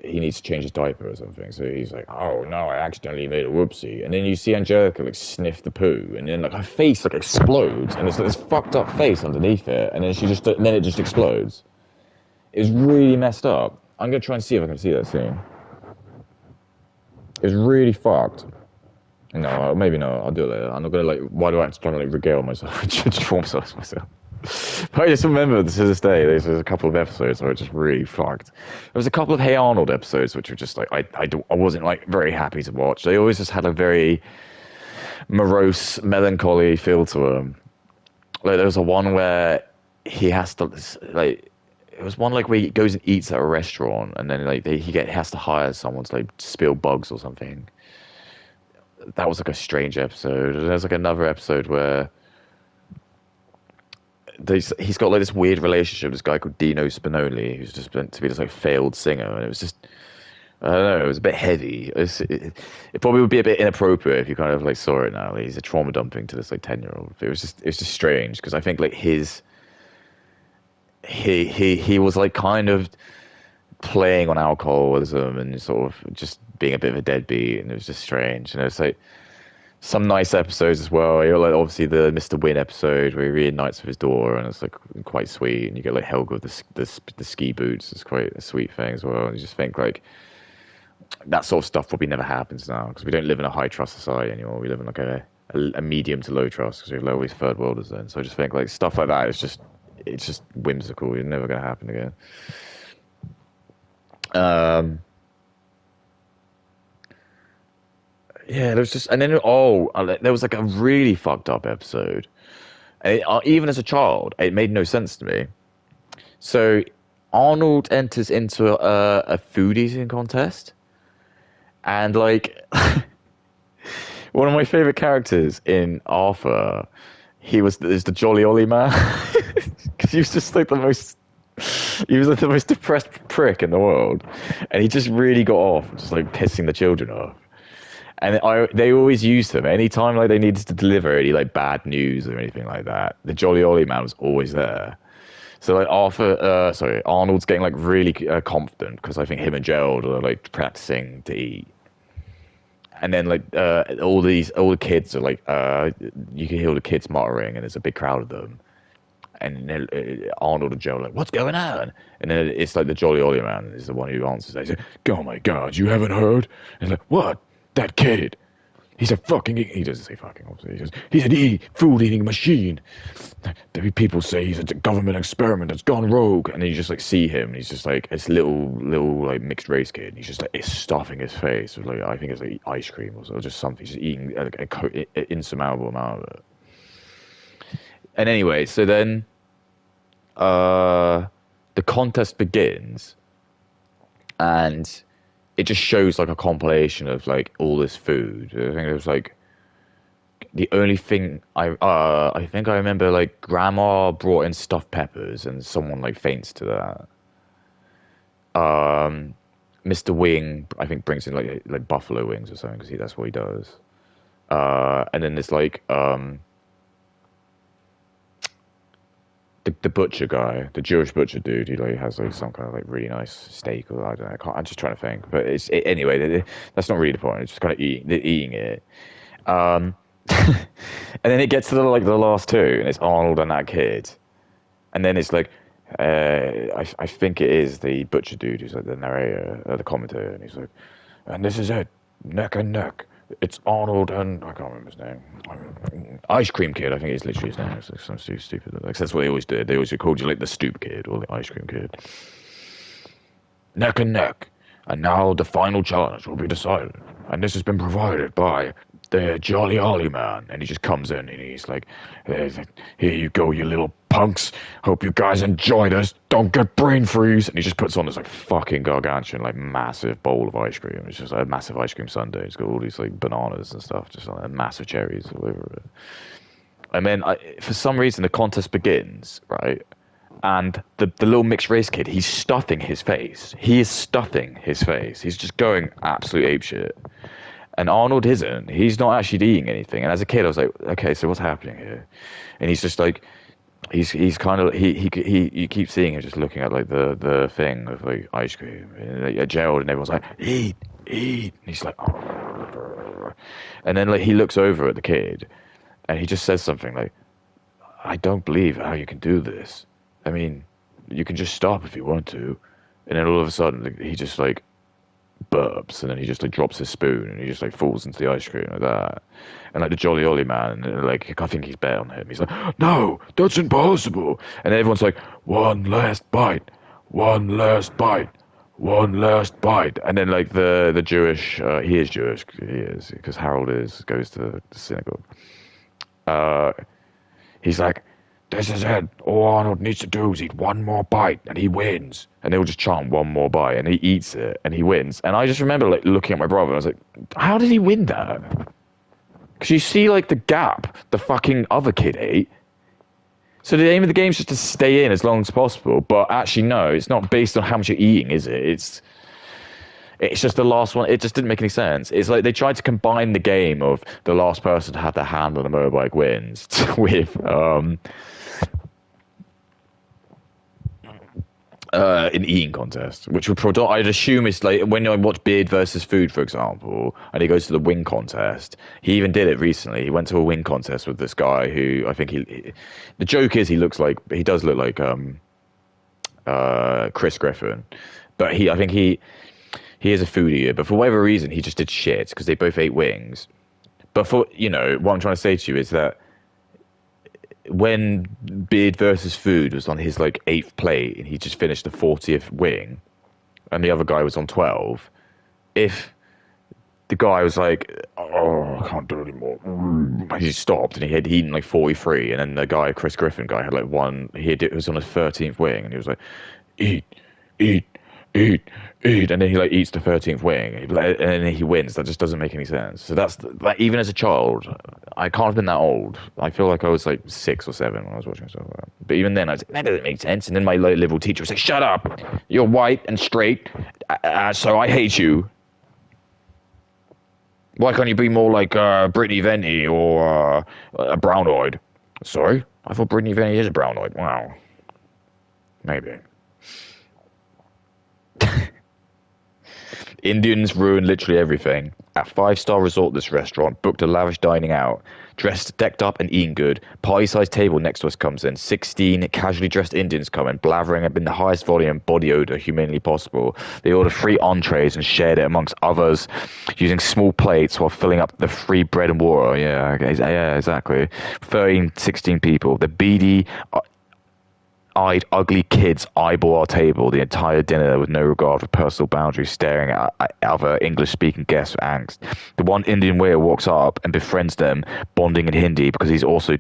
he needs to change his diaper or something, so he's like, oh no, I accidentally made a whoopsie. And then you see Angelica like sniff the poo, and then like her face like explodes, and it's like this fucked up face underneath it, and then then it just explodes. It was really messed up. I'm gonna try and see if I can see that scene. It was really fucked. No, maybe not. I'll do it later. I'm not gonna like. Why do I have to try to like regale myself and traumatize myself? But I just remember to this day, there's a couple of episodes where it just really fucked. There was a couple of Hey Arnold episodes which were just like I wasn't like very happy to watch. They always just had a very morose, melancholy feel to them. Like there was a one where he has to like. It was one like where he goes and eats at a restaurant, and then like has to hire someone to like spill bugs or something. That was like a strange episode. And there's like another episode where he's got like this weird relationship with this guy called Dino Spinoli, who's just meant to be this like failed singer, and it was just I don't know, it was a bit heavy. It probably would be a bit inappropriate if you kind of like saw it now. Like, he's a trauma dumping to this like 10-year-old. It was just strange because I think like he was like kind of playing on alcoholism and sort of just being a bit of a deadbeat, and it was just strange. And it's like some nice episodes as well. You know, like obviously the Mr. Win episode where he reunites with his daughter, and it's like quite sweet. And you get like Helga with the ski boots. It's quite a sweet thing as well. And you just think like that sort of stuff probably never happens now because we don't live in a high trust society anymore. We live in like a medium to low trust because we have always third worlders then. So I just think like stuff like that is just it's just whimsical. It's never going to happen again. Yeah, there was just, and then there was like a really fucked up episode. Even as a child, it made no sense to me. So Arnold enters into a food eating contest, and like one of my favorite characters in Arthur, is the Jolly Ollie man because he was just like he was like the most depressed prick in the world, and he just really got off, just like pissing the children off. And they always used him anytime like they needed to deliver any like bad news or anything like that. The Jolly Ollie man was always there. So like Arnold's getting like really confident because I think him and Gerald are like practicing to eat. And then like all the kids are like you can hear all the kids muttering, and there's a big crowd of them. And then, Arnold and Joe are like, what's going on? And then it's like the Jolly Ollie man is the one who answers. They say, oh my God, you haven't heard? And he's like, what? That kid, he's a fucking, he doesn't say fucking, obviously. He's an food eating machine. People say he's a government experiment that's gone rogue. And then you just like see him, and he's just like this little like mixed race kid. And he's just like, it's stuffing his face with like, I think it's like ice cream or just something. He's just eating like an insurmountable amount of it. And anyway, so then the contest begins, and it just shows like a compilation of like all this food. I think it was like the only thing I think I remember like grandma brought in stuffed peppers, and someone like faints to that. Mr. Wing I think brings in like buffalo wings or something because that's what he does. And then there's like the butcher guy, the Jewish butcher dude, he like has like some kind of like really nice steak, or I don't know. I'm just trying to think, but anyway. That's not really the point. It's just kind of they're eating it. and then it gets to the last two, and it's Arnold and that kid, and then it's like, I think it is the butcher dude who's like the narrator, the commentator, and he's like, and this is it, neck and neck. It's Arnold and I can't remember his name. Ice Cream Kid, I think it's literally his name. It's like some stupid. Like, that's what they always did. They always called you like the Stoop Kid or the Ice Cream Kid. Neck and neck, and now the final challenge will be decided. And this has been provided by the Jolly Ollie Man. And he just comes in and he's like, here you go, you little punks. Hope you guys enjoy this. Don't get brain freeze. And he just puts on this like fucking gargantuan, like massive bowl of ice cream. It's just like a massive ice cream sundae. It's got all these like bananas and stuff, just like massive cherries all over it. And then for some reason the contest begins, right? And the little mixed race kid, he's stuffing his face. He is stuffing his face. He's just going absolute apeshit. And Arnold isn't. He's not actually eating anything. And as a kid, I was like, okay, so what's happening here? And he's just like, he's kind of he you keep seeing him just looking at like the thing of like ice cream. And like, Gerald and everyone's like, eat, eat. And he's like, oh. And then like he looks over at the kid, and he just says something like, I don't believe how you can do this. I mean, you can just stop if you want to. And then all of a sudden, he just like burps, and then he just like drops his spoon, and he just like falls into the ice cream like that. And like the Jolly Ollie Man, and like I think he's bet on him. He's like, no, that's impossible. And then everyone's like, one last bite, one last bite, one last bite. And then like the Jewish, he is Jewish, he is, because Harold goes to the synagogue. He's like, this is it. All Arnold needs to do is eat one more bite, and he wins. And they'll just chant one more bite, and he eats it, and he wins. And I just remember like looking at my brother, and I was like, how did he win that? Because you see like the gap the fucking other kid ate. So the aim of the game is just to stay in as long as possible. But actually, no, it's not based on how much you're eating, is it? It's just the last one. It just didn't make any sense. It's like they tried to combine the game of the last person to have their hand on a motorbike wins with an eating contest, which would I'd assume it's like when I watch Beard versus Food, for example, and he goes to the wing contest. He even did it recently. He went to a wing contest with this guy who I think the joke is he does look like Chris Griffin, but I think he is a foodie, but for whatever reason he just did shit because they both ate wings. But for what I'm trying to say to you is that when Beard versus Food was on his like 8th plate and he just finished the 40th wing and the other guy was on 12, if the guy was like, oh, I can't do it anymore, he stopped and he had eaten like 43, and then the guy, Chris Griffin guy, had like it was on his 13th wing, and he was like, eat, eat, eat, eat, and then he like eats the 13th wing, and then he wins. That just doesn't make any sense. So that's like, even as a child, I can't have been that old. I feel like I was like 6 or 7 when I was watching stuff like that. But even then, I was like, that doesn't make sense. And then my like, liberal teacher would say, shut up, you're white and straight, so I hate you. Why can't you be more like Brittany Venti or a brownoid? Sorry, I thought Brittany Venti is a brownoid. Wow, maybe. Indians ruin literally everything. At 5-star resort, this restaurant booked a lavish dining out, dressed, decked up, and eating good. Party-sized table next to us comes in. 16 casually dressed Indians come in, blathering up in the highest volume body odor humanly possible. They ordered 3 entrees and shared it amongst others, using small plates while filling up the free bread and water. Yeah, exactly. 13, 16 people. The beady eyed ugly kids eyeball our table the entire dinner with no regard for personal boundaries, staring at other English-speaking guests with angst. The one Indian waiter walks up and befriends them, bonding in Hindi because he's also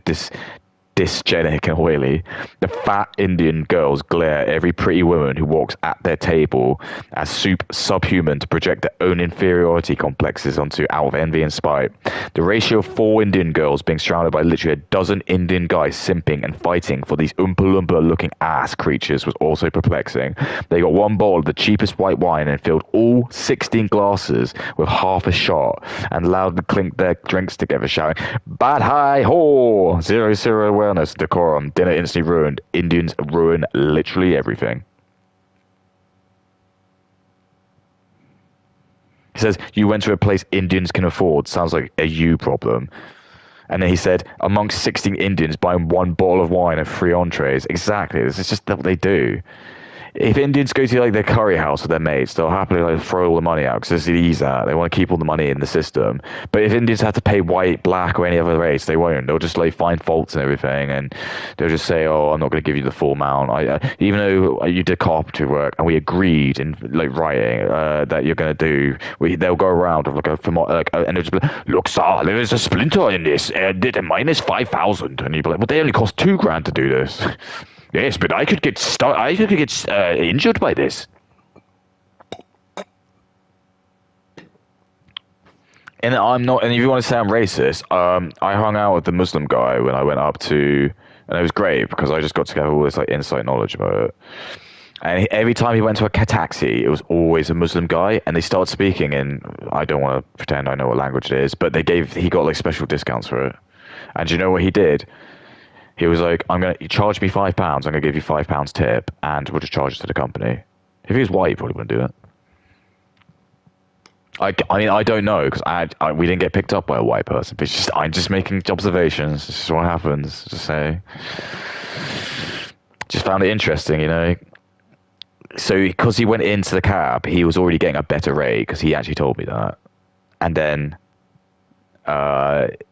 dysgenic and oily. The fat Indian girls glare at every pretty woman who walks at their table as subhuman to project their own inferiority complexes onto out of envy and spite. The ratio of 4 Indian girls being surrounded by literally a dozen Indian guys simping and fighting for these Oompa Loompa looking ass creatures was also perplexing. They got one bowl of the cheapest white wine and filled all 16 glasses with half a shot and loudly clinked their drinks together, shouting, "Bad hi ho! 0-0 awareness, decorum, dinner instantly ruined. Indians ruin literally everything." He says, you went to a place Indians can afford. Sounds like a you problem. And then he said, amongst 16 Indians buying one bottle of wine and 3 entrees. Exactly. This is just what they do. If Indians go to like their curry house with their mates, they'll happily like throw all the money out because it's easy. They want to keep all the money in the system. But if Indians have to pay white, black, or any other race, they won't. They'll just like find faults and everything, and they'll just say, "Oh, I'm not going to give you the full amount." Even though you did carpentry work and we agreed in like writing that you're going to do, they'll go around with and they'll just be like, "Look, sir, there is a splinter in this. Mine is 5,000," and you'd be like, "Well, they only cost 2 grand to do this." Yes, but I could get injured by this. And I'm not. And if you want to say I'm racist, I hung out with the Muslim guy when I went up to, and it was great because I just got to get all this like inside knowledge about it. And every time he went to a taxi, it was always a Muslim guy, and they started speaking in. I don't want to pretend I know what language it is, but he got like special discounts for it. And do you know what he did? He was like, "I'm gonna you charge me £5. I'm gonna give you £5 tip, and we'll just charge it to the company." If he was white, he probably wouldn't do that. I mean, I don't know because we didn't get picked up by a white person. But I'm just making observations. This is what happens. Just say, just found it interesting, you know. So because he went into the cab, he was already getting a better rate because he actually told me that, and then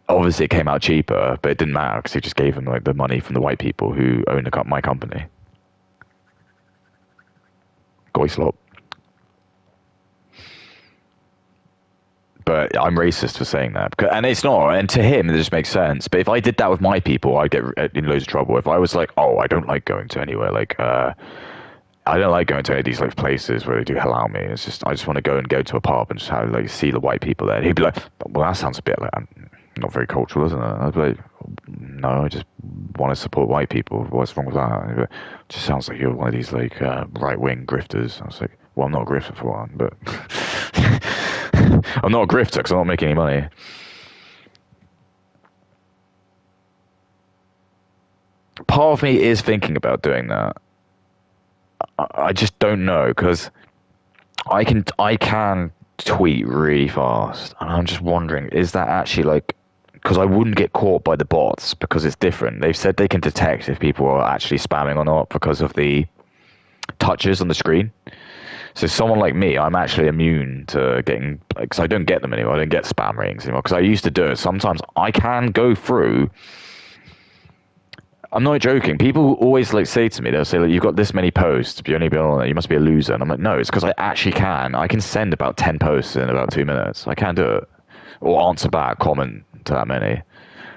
obviously it came out cheaper, but it didn't matter because he just gave him like the money from the white people who own my company. Goislop. But I'm racist for saying that, and it's not. And to him, it just makes sense. But if I did that with my people, I'd get in loads of trouble. If I was like, "Oh, I don't like going to anywhere like I don't like going to any of these like places where they do halal meat. It's just I just want to go to a pub and just have like see the white people there." And he'd be like, "Well, that sounds a bit like not very cultural, isn't it?" I'd be like, "No, I just want to support white people. What's wrong with that?" It just sounds like you're one of these like right wing grifters. I was like, "Well, I'm not a grifter for one, but I'm not a grifter because I'm not making any money." Part of me is thinking about doing that. I just don't know because I can tweet really fast, and I'm just wondering, is that actually like because I wouldn't get caught by the bots because it's different. They've said they can detect if people are actually spamming or not because of the touches on the screen. So someone like me, I'm actually immune to getting because I don't get them anymore. I don't get spam ratings anymore because I used to do it. Sometimes I can go through. I'm not joking. People always like say to me, they'll say like, "You've got this many posts, but you only be on it. You must be a loser." And I'm like, "No, it's because I actually can. I can send about 10 posts in about 2 minutes. I can do it, or answer back, comment to that many."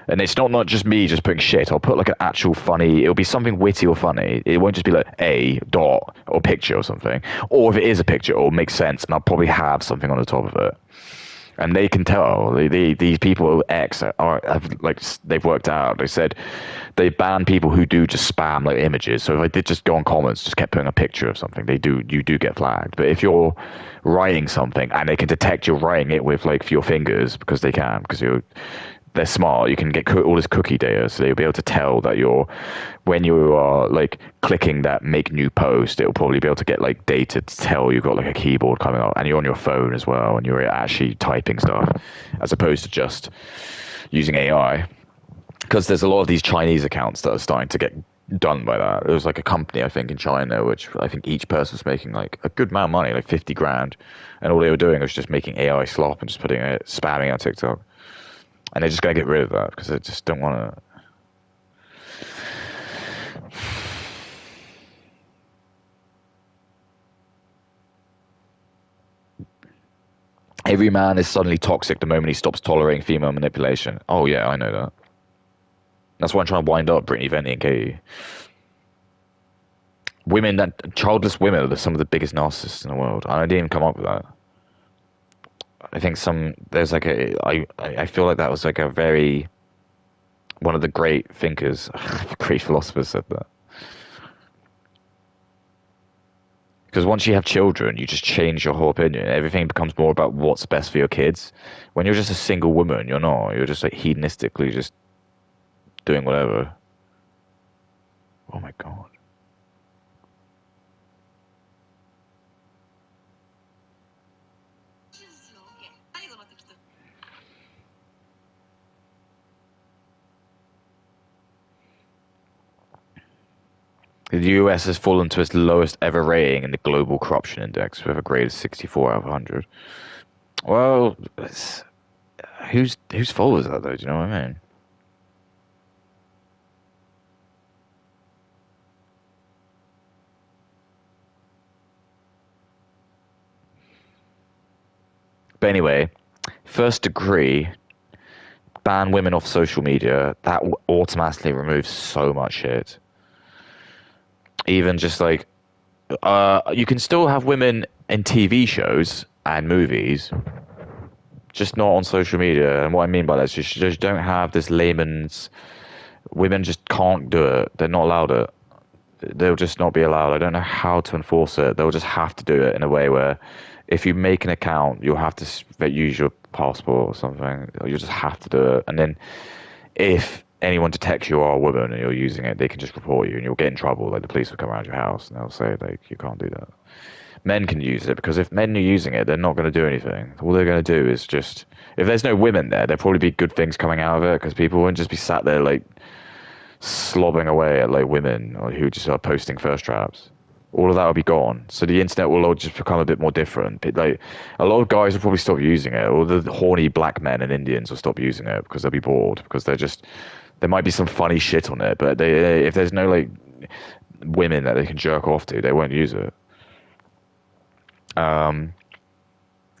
And it's not just me just putting shit. I'll put like an actual funny. It'll be something witty or funny. It won't just be like a dot or picture or something. Or if it is a picture, it'll make sense, and I'll probably have something on the top of it. And they can tell these people X have like they've worked out. They said they ban people who do just spam like images. So if I did just go on comments, just kept putting a picture of something, you do get flagged. But if you're writing something and they can detect you're writing it with like your fingers because they can because they're smart. You can get all this cookie data, so they'll be able to tell that when you are like clicking that make new post, it'll probably be able to get like data to tell you've got like a keyboard coming up, and you're on your phone as well, and you're actually typing stuff, as opposed to just using AI. Because there's a lot of these Chinese accounts that are starting to get done by that. There was like a company I think in China, which I think each person's making like a good amount of money, like 50 grand, and all they were doing was just making AI slop and just putting it spamming on TikTok. And they're just going to get rid of that because they just don't want to. Every man is suddenly toxic the moment he stops tolerating female manipulation. Oh, yeah, I know that. That's why I'm trying to wind up Brittany, Venti, and Katie. Childless women are some of the biggest narcissists in the world. I didn't even come up with that. I think there's like I feel like that was like a very, one of the great thinkers, great philosophers said that. Because once you have children, you just change your whole opinion. Everything becomes more about what's best for your kids. When you're just a single woman, you're not. You're just like hedonistically just doing whatever. Oh my god. The US has fallen to its lowest ever rating in the Global Corruption Index with a grade of 64 out of 100. Well, whose fault is that though? Do you know what I mean? But anyway, first degree, ban women off social media. That automatically removes so much shit. Even just like, you can still have women in TV shows and movies, just not on social media. And what I mean by that is just don't have this layman's. Women just can't do it. They're not allowed it. They'll just not be allowed. I don't know how to enforce it. They'll just have to do it in a way where if you make an account, you'll have to use your passport or something. You'll just have to do it. And then if anyone detects you are a woman and you're using it, they can just report you and you'll get in trouble. Like the police will come around your house and they'll say like you can't do that. Men can use it because if men are using it, they're not going to do anything. All they're going to do is just if there's no women there, there'll probably be good things coming out of it because people won't just be sat there like slobbing away at like women who just are posting thirst traps. All of that will be gone. So the internet will all just become a bit more different. Like a lot of guys will probably stop using it, or the horny black men and Indians will stop using it because they'll be bored because they're just there might be some funny shit on it, but if there's no like women that they can jerk off to, they won't use it. Um,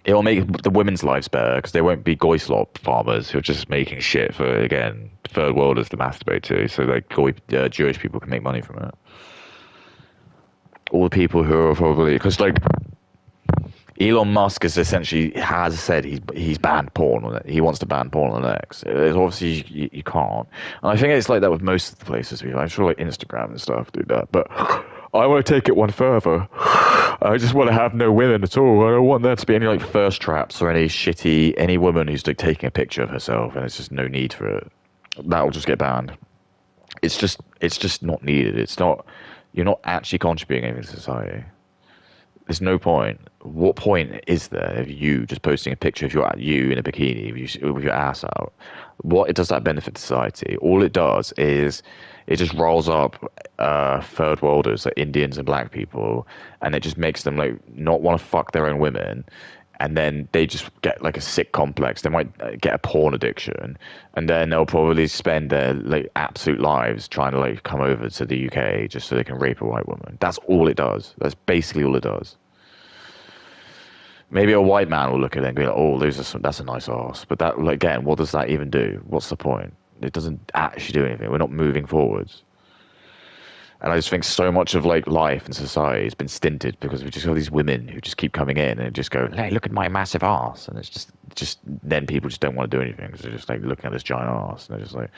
it will make the women's lives better because they won't be goy slop farmers who are just making shit for again third worlders to masturbate to. So like Jewish people can make money from it. All the people who are probably because like Elon Musk has essentially has said he's banned porn on it. He wants to ban porn on X. It's obviously you can't, and I think it's like that with most of the places. I'm sure like Instagram and stuff do that, but I want to take it one further. I just want to have no women at all. I don't want there to be any like thirst traps or any woman who's like taking a picture of herself, and it's just no need for it. That will just get banned. It's just not needed. It's not. You're not actually contributing anything to society. There's no point. What point is there of you just posting a picture of you in a bikini with your ass out? What does that benefit society? All it does is it just rolls up third worlders, like Indians and black people, and it just makes them like not want to fuck their own women, and then they just get like a sick complex. They might get a porn addiction, and then they'll probably spend their like absolute lives trying to like come over to the UK just so they can rape a white woman. That's all it does. That's basically all it does. Maybe a white man will look at it and be like, "Oh, that's a nice ass." But that, like, again, what does that even do? What's the point? It doesn't actually do anything. We're not moving forwards. And I just think so much of like life and society has been stinted because we just got these women who just keep coming in and just go, "Hey, look at my massive ass," and it's just then people just don't want to do anything because they're just like looking at this giant ass and they're just like.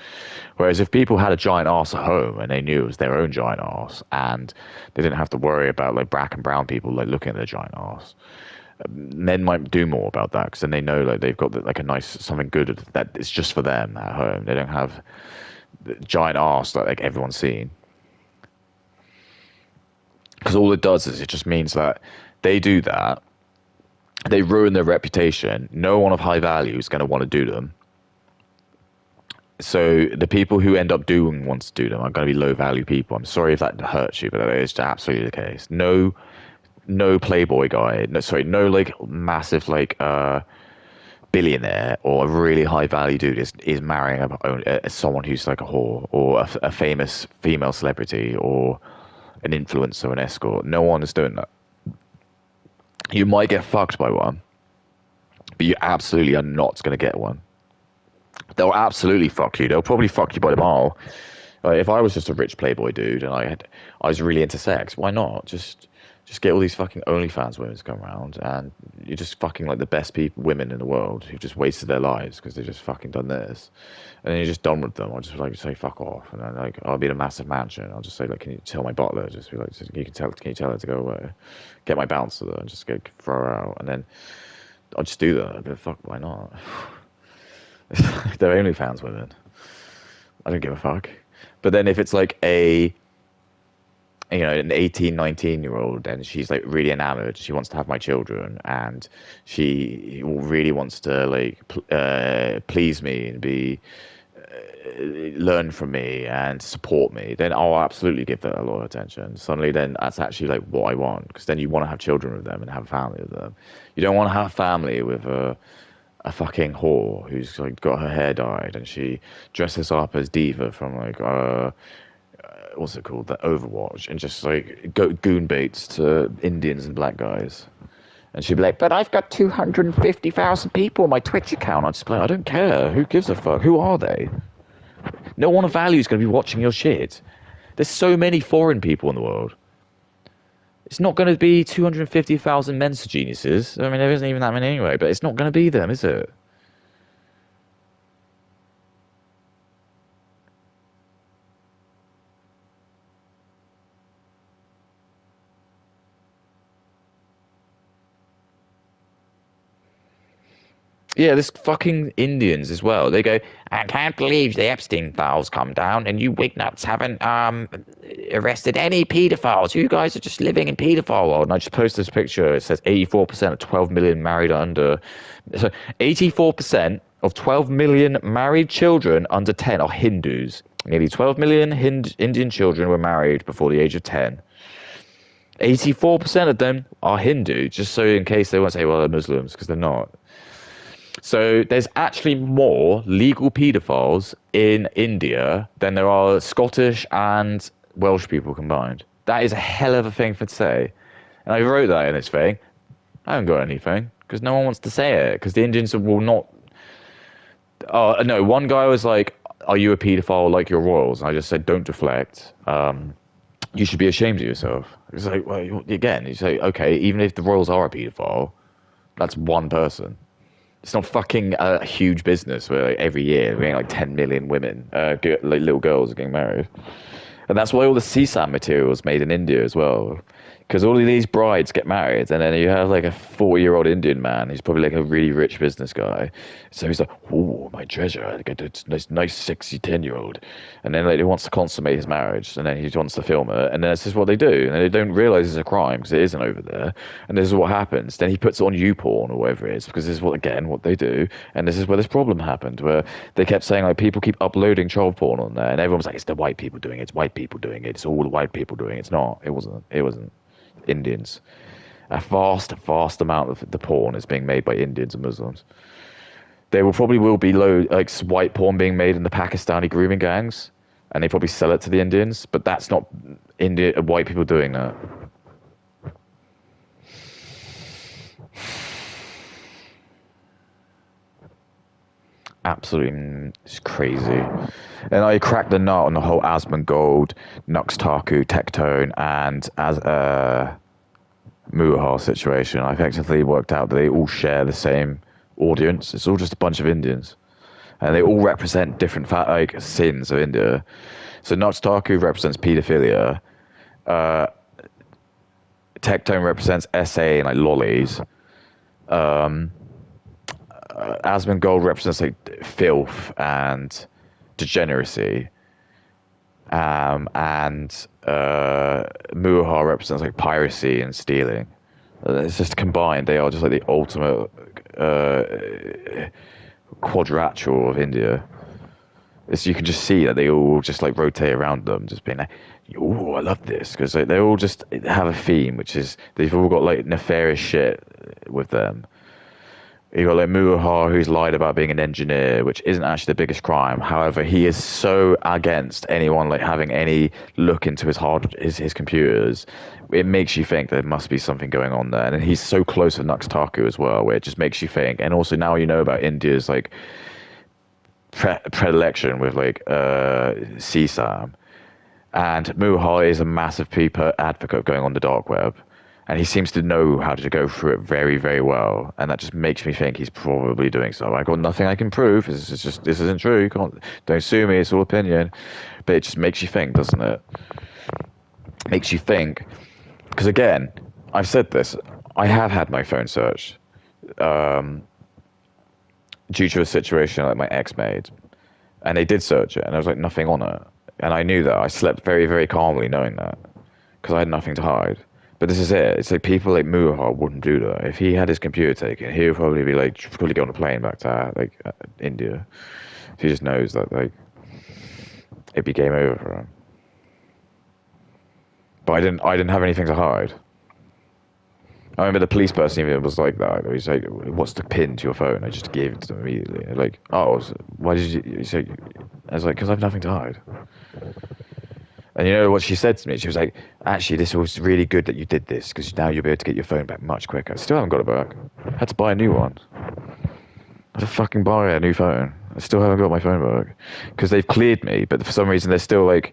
Whereas if people had a giant ass at home and they knew it was their own giant ass and they didn't have to worry about like black and brown people like looking at their giant ass, men might do more about that because then they know like they've got like a nice something good that it's just for them at home. They don't have the giant ass like everyone's seen. Because all it does is it just means that they do that, they ruin their reputation. No one of high value is going to want to do them. So the people who end up doing want to do them are going to be low value people. I'm sorry if that hurts you, but that is absolutely the case. No Playboy guy. No, sorry, no like massive like billionaire or a really high value dude is marrying someone who's like a whore or a famous female celebrity or an influencer, an escort. No one is doing that. You might get fucked by one, but you absolutely are not going to get one. They'll absolutely fuck you. They'll probably fuck you by the mile. Like, if I was just a rich playboy dude and I was really into sex, why not just get all these fucking OnlyFans women to come around and you're just fucking like the best women in the world who've just wasted their lives because they've just fucking done this, and then you're just done with them. I'll just like say fuck off, and then like I'll be in a massive mansion. I'll just say like, can you tell my butler? Just be like, can you tell her to go away? Get my bouncer and just go throw her out, and then I'll just do that. But fuck, why not? They're OnlyFans women. I don't give a fuck. But then if it's like an 18, 19-year-old and she's like really enamored, she wants to have my children and she really wants to like please me and be learn from me and support me, then I'll absolutely give that a lot of attention. Suddenly, then that's actually like what I want, because then you want to have children with them and have a family with them. You don't want to have a family with a fucking whore who's like got her hair dyed and she dresses up as Diva from like what's it called, the Overwatch, and just like go goon baits to Indians and black guys. And she'd be like, but I've got 250,000 people on my Twitch account. I'd just be like, I don't care. Who gives a fuck? Who are they? No one of value is going to be watching your shit. There's so many foreign people in the world. It's not going to be 250,000 men's geniuses. I mean, there isn't even that many anyway, but it's not going to be them, is it? Yeah, this fucking Indians as well. They go, I can't believe the Epstein files come down and you wignuts haven't arrested any paedophiles. You guys are just living in paedophile world. And I just posted this picture. It says 84% of 12 million married under. So 84% of 12 million married children under 10 are Hindus. Nearly 12 million Indian children were married before the age of 10. 84% of them are Hindu, just so in case they won't say, well, they're Muslims, because they're not. So there's actually more legal paedophiles in India than there are Scottish and Welsh people combined. That is a hell of a thing for to say. And I wrote that in this thing. I haven't got anything because no one wants to say it because the Indians will not. Oh, no, one guy was like, are you a paedophile like your royals? And I just said, don't deflect. You should be ashamed of yourself. It's like, well, again, you say, okay, even if the royals are a paedophile, that's one person. It's not fucking a huge business where like, every year we're getting like 10 million women, like little girls are getting married. And that's why all the CSAM material is made in India as well. Because all of these brides get married, and then you have like a 40-year-old Indian man who's probably like a really rich business guy. So he's like, oh, my treasure, I get this nice, sexy 10-year-old. And then like, he wants to consummate his marriage, and then he wants to film it. And then this is what they do. And they don't realize it's a crime because it isn't over there. And this is what happens. Then he puts it on YouPorn or whatever it is, because this is what, again, what they do. And this is where this problem happened, where they kept saying like people keep uploading child porn on there. And everyone was like, it's the white people doing it. It's white people doing it. It's all the white people doing it. It's not. It wasn't. It wasn't. Indians. A vast amount of the porn is being made by Indians and Muslims. There will be like white porn being made in the Pakistani grooming gangs, and they probably sell it to the Indians. But that's not white people doing that. Absolutely, it's crazy. And I cracked the nut on the whole Asmongold, Nux Taku, Tectone, and as Muhar situation. I effectively worked out that they all share the same audience. It's all just a bunch of Indians, and they all represent different like sins of India. So Nux Taku represents paedophilia. Uh, Tectone represents SA and like lollies. Asmongold represents like filth and degeneracy. And Muhar represents like piracy and stealing. It's just combined. They are just like the ultimate quadrilateral of India. You can just see that they all just like rotate around them, just being like, "Oh, I love this," because they all just have a theme, which is they've all got like nefarious shit with them. You got like Muhar, who's lied about being an engineer, which isn't actually the biggest crime. However, he is so against anyone like having any look into his computers. It makes you think there must be something going on there. And he's so close with Nux Taku as well, where it just makes you think. And also now you know about India's like predilection with like CSAM. And Muhar is a massive people advocate going on the dark web. And he seems to know how to go through it very, very well, and that just makes me think he's probably doing so. I got nothing I can prove. This isn't true. You can't, don't sue me. It's all opinion, but it just makes you think, doesn't it? Makes you think, because again, I've said this. I have had my phone searched due to a situation like my ex made, and they did search it, and there was like nothing on it, and I knew that. I slept very, very calmly knowing that, because I had nothing to hide. But this is it. It's like people like Muhar wouldn't do that. If he had his computer taken, he would probably be like, probably get on a plane back to India. He just knows that like it'd be game over for him. But I didn't have anything to hide. I remember the police person even was like that. He was like, "What's the pin to your phone?" I just gave it to them immediately. They're like, "Oh, why did you say?" I was like, "Because I have nothing to hide." And you know what she said to me? She was like, "Actually, this was really good that you did this because now you'll be able to get your phone back much quicker." I still haven't got it back. I had to buy a new one. I had to fucking buy a new phone. I still haven't got my phone back because they've cleared me, but for some reason they're still like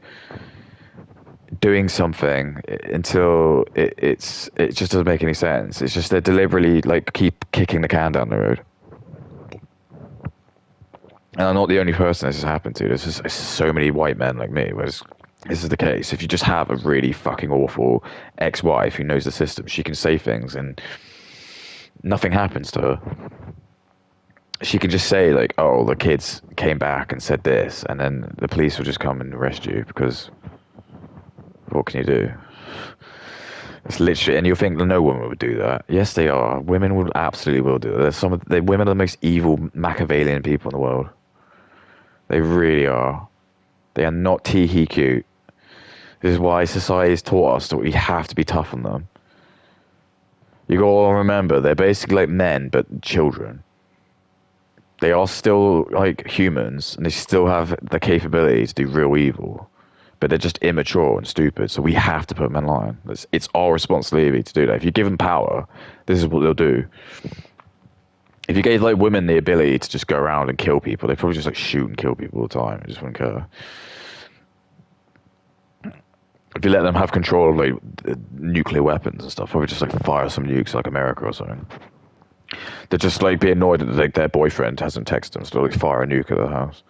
doing something until it just doesn't make any sense. It's just they're deliberately like keep kicking the can down the road. And I'm not the only person this has happened to. There's just so many white men like me where this is the case. If you just have a really fucking awful ex-wife who knows the system, she can say things and nothing happens to her. She can just say like, "Oh, the kids came back and said this," and then the police will just come and arrest you because what can you do? It's literally, and you'll think that no woman would do that. Yes, they are. Women would absolutely will do that. Women are the most evil Machiavellian people in the world. They really are. They are not tee-hee cute. This is why society has taught us that we have to be tough on them. You gotta remember, they're basically like men, but children. They are still like humans, and they still have the capability to do real evil. But they're just immature and stupid, so we have to put them in line. It's our responsibility to do that. If you give them power, this is what they'll do. If you gave like women the ability to just go around and kill people, they'd probably just like shoot and kill people all the time. They just wouldn't care. If you let them have control of like nuclear weapons and stuff, probably just like fire some nukes like America or something. They'd just like be annoyed that like their boyfriend hasn't texted them, so they'll like fire a nuke at their house.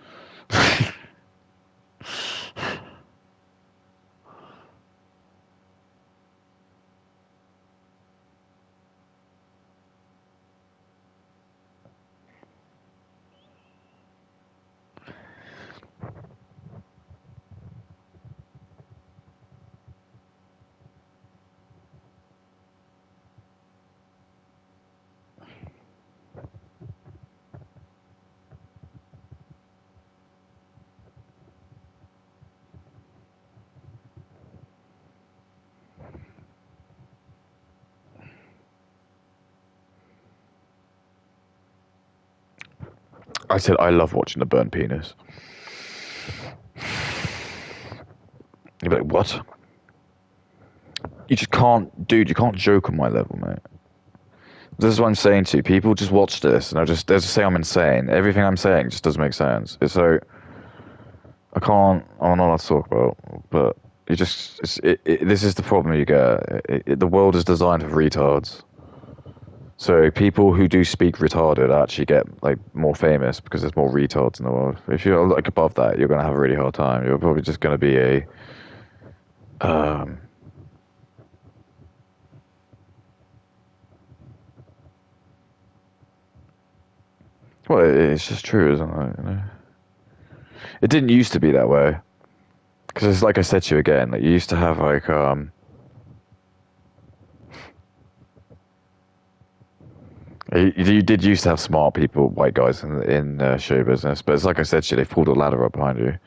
I said I love watching the burnt penis. You'd be like, what? You just can't, dude. You can't joke on my level, mate. This is what I'm saying to you. People just watch this and they'll just say I'm insane. Everything I'm saying just doesn't make sense. It's so I can't. I'm not allowed to talk about, but it just this is the problem you get. The world is designed for retards. So people who do speak retarded actually get like more famous because there's more retards in the world. If you're like above that, you're gonna have a really hard time. You're probably just gonna be a um, well, it's just true, isn't it? You know? It didn't used to be that way because it's like I said to you again. Like you used to have like you did used to have smart people, white guys in show business, but it's like I said to you, they pulled a ladder up behind you.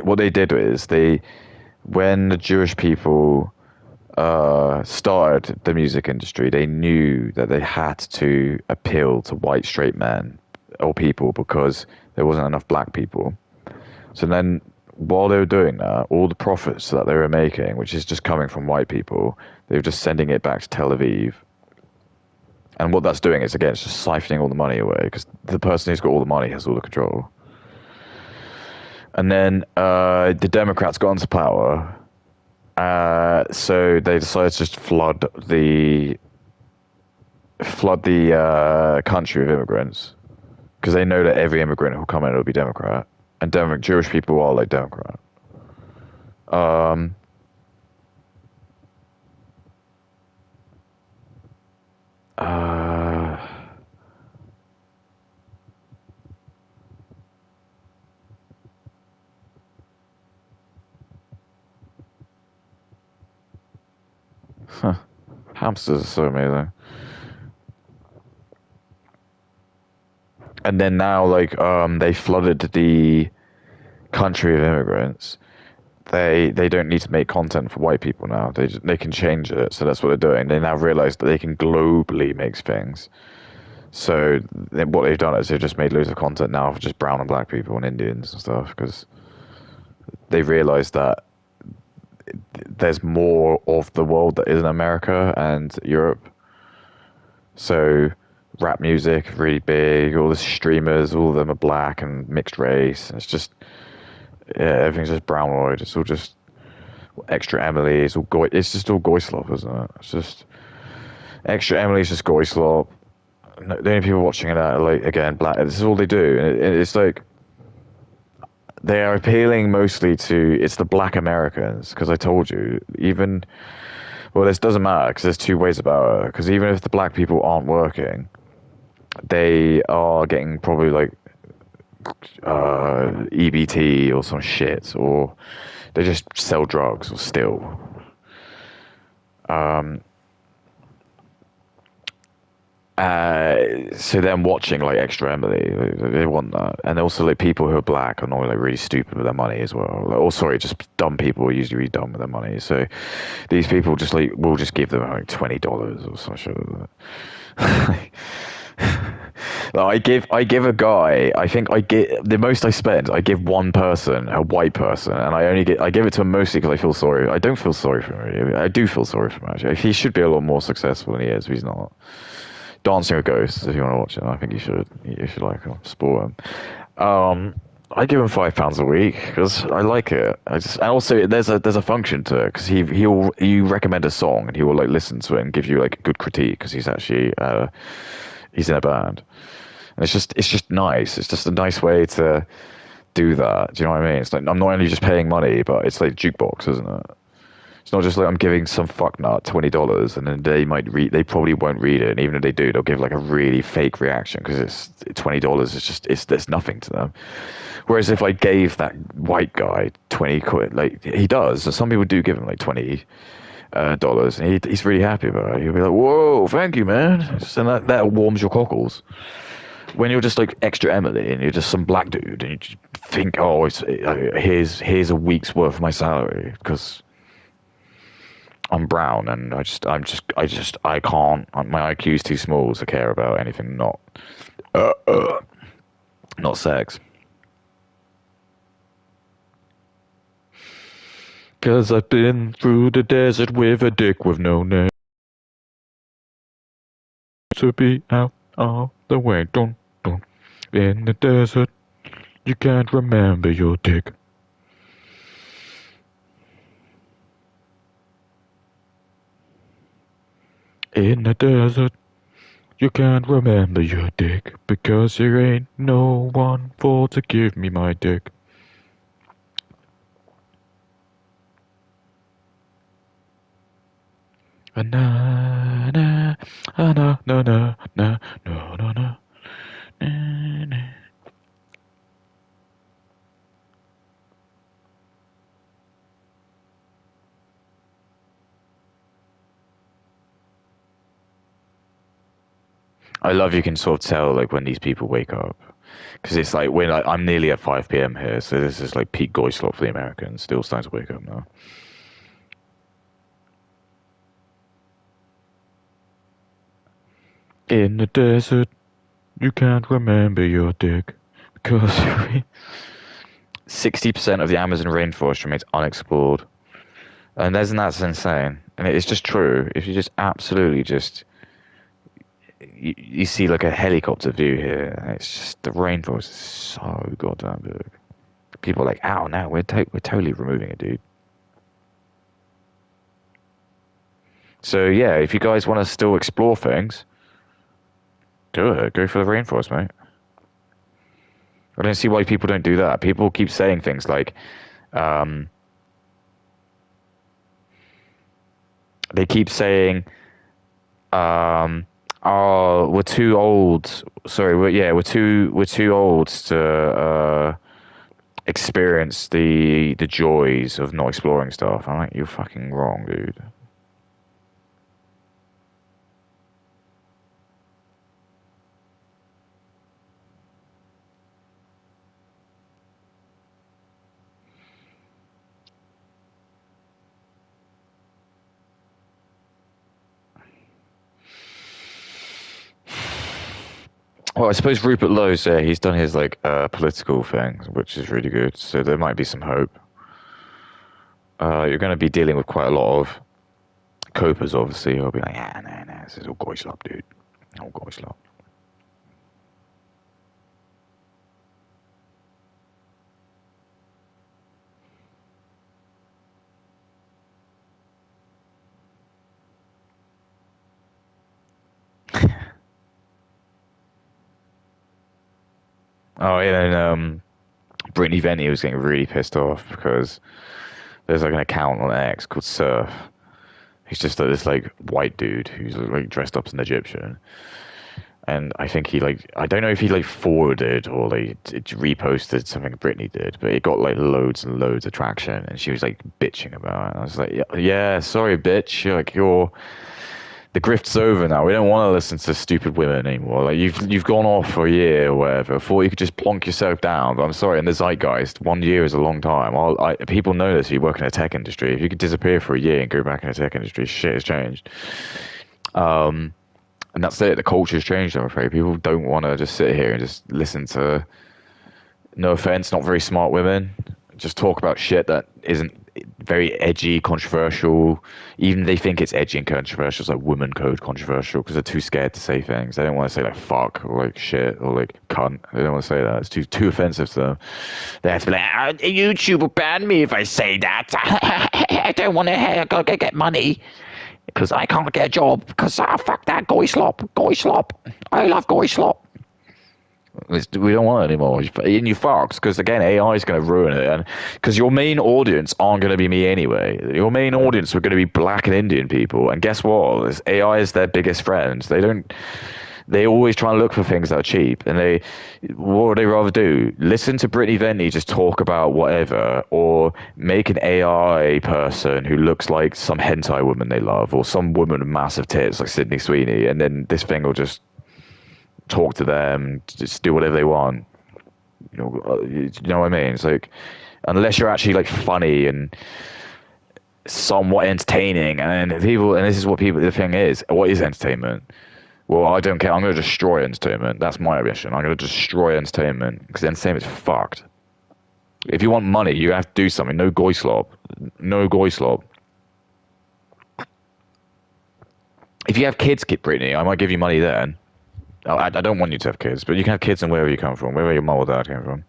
What they did is when the Jewish people started the music industry, they knew that they had to appeal to white straight men or people because there wasn't enough black people. So then, while they were doing that, all the profits that they were making, which is just coming from white people, they were just sending it back to Tel Aviv. And what that's doing is, again, it's just siphoning all the money away because the person who's got all the money has all the control. And then the Democrats got into power, so they decided to just flood the country with immigrants because they know that every immigrant who'll come in will be Democrat, and Jewish people are like Democrat. Um, uh, huh. Hamsters are so amazing. And then now, like, they flooded the country of immigrants, they don't need to make content for white people now. They can change it. So that's what they're doing. They now realize that they can globally make things. So what they've done is they've just made loads of content now for just brown and black people and Indians and stuff because they realize that there's more of the world that is in America and Europe. So rap music really big. All the streamers, all of them are black and mixed race. And it's just everything's just brown white. It's all just extra Emily. It's just all goy slop, isn't it? It's just extra Emily's just goy slop. No, the only people watching it are like again black. This is all they do, and it's like they are appealing mostly to it's the black Americans because I told you even well this doesn't matter because there's two ways about it because even if the black people aren't working, they are getting probably like EBT or some shit or they just sell drugs or steal. Um, so them watching like Extra Emily, they want that, and also like people who are black are normally like really stupid with their money as well. Like, or sorry, just dumb people are usually really dumb with their money. So these people just like will just give them like $20 or some shit like that. Like, I give a guy. I think I get the most I spend. I give one person, a white person, and I give it to him mostly because I feel sorry. I don't feel sorry for him. I do feel sorry for him actually. He should be a lot more successful than he is, but he's not. Dancing with Ghosts, if you want to watch it, I think you should. You should like him, support him. I give him £5 a week because I like it. And also there's a function to it because you recommend a song and he will like listen to it and give you like a good critique because he's actually he's in a band and it's just nice. It's just a nice way to do that. Do you know what I mean? It's like I'm not only just paying money, but it's like jukebox, isn't it? It's not just like I'm giving some fucknut $20 and then they might read. They probably won't read it, and even if they do, they'll give like a really fake reaction because it's $20. It's just there's nothing to them. Whereas if I gave that white guy 20 quid, like he does, and some people do give him like $20 and he's really happy about it. He'll be like, "Whoa, thank you, man," and that warms your cockles. When you're just like extra Emily and you're just some black dude and you just think, "Oh, here's a week's worth of my salary," because I'm brown and I can't. My IQ is too small to care about anything uh, uh, not sex. Cause I've been through the desert with a dick with no name to be out all the way. Dun, dun. In the desert, you can't remember your dick. In the desert, you can't remember your dick because there ain't no one for to give me my dick. Na na na na na na na na na na. I love you can sort of tell like when these people wake up because it's like when I'm nearly at 5 p.m. here, so this is like peak goy slot for the Americans. Still starting to wake up now. In the desert, you can't remember your dick because 60% of the Amazon rainforest remains unexplored, and isn't that insane? And it's just true. If you just absolutely just you see like a helicopter view here, and it's just the rainforest is so goddamn big. People are like, "Ow, no, we're totally removing it, dude." So yeah, if you guys want to still explore things, do it. Go for the rainforest, mate. I don't see why people don't do that. People keep saying things like, um, they keep saying, um, "Oh, we're too old." Sorry, we're too old to experience the joys of not exploring stuff. I'm like, you're fucking wrong, dude. Well, I suppose Rupert Lowe's, yeah, he's done his like political thing, which is really good. So there might be some hope. You're going to be dealing with quite a lot of copers, obviously. Who'll be like, ah, nah, this is all goy slop, dude. All goy slop. Oh, yeah, and Brittany Venti was getting really pissed off because there's like an account on X called Surf. He's just like, this like white dude who's like dressed up as an Egyptian, and I think he like I don't know if he like forwarded or like reposted something Britney did, but it got like loads and loads of traction, and she was like bitching about it. And I was like, yeah, yeah, sorry, bitch, like you're the grift's over now. We don't want to listen to stupid women anymore. Like you've gone off for a year or whatever. Thought you could just plonk yourself down. But I'm sorry, in the zeitgeist, 1 year is a long time. People know this if you work in the tech industry. If you could disappear for a year and go back in the tech industry, shit has changed. And that's it. The culture's changed, I'm afraid. People don't want to just sit here and just listen to, no offense, not very smart women. Just talk about shit that isn't very edgy, controversial. Even they think it's edgy and controversial. It's like woman code controversial because they're too scared to say things. They don't want to say like fuck or like shit or like cunt. They don't want to say that. It's too offensive to them. They have to be like, YouTube will ban me if I say that. I don't want to hear. I gotta get money because I can't get a job because fuck that goy slop. Goy slop. I love goy slop. We don't want it anymore. In you fucks, because again, AI is going to ruin it, and because your main audience aren't going to be me anyway. Your main audience are going to be black and Indian people, and guess what? AI is their biggest friend. They don't. They always try and look for things that are cheap, and what would they rather do? Listen to Brittany Venti just talk about whatever, or make an AI person who looks like some hentai woman they love, or some woman with massive tits like Sydney Sweeney, and then this thing will just talk to them, just do whatever they want. You know what I mean? It's like, unless you're actually like funny and somewhat entertaining, and then people, and this is what people, the thing is, what is entertainment? Well, I don't care. I'm going to destroy entertainment. That's my mission. I'm going to destroy entertainment because entertainment's fucked. If you want money, you have to do something. No goy slop. No goy slop. If you have kids, Kid Brittany, I might give you money then. I don't want you to have kids, but you can have kids in wherever you come from, wherever your mom or dad came from.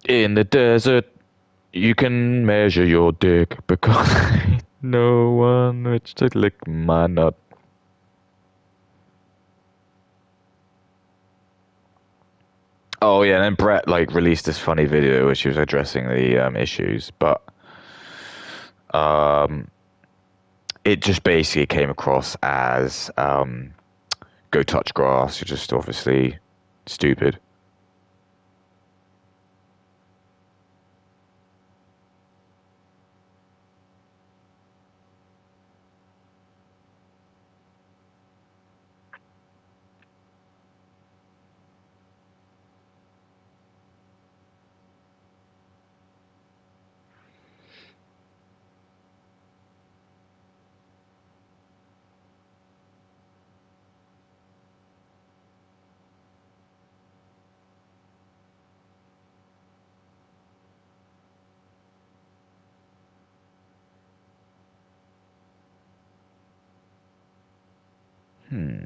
In the desert, you can measure your dick because no one which to lick my nut. Oh yeah, and then Brett like released this funny video where she was addressing the issues, but um, it just basically came across as go touch grass. You're just obviously stupid. Hmm.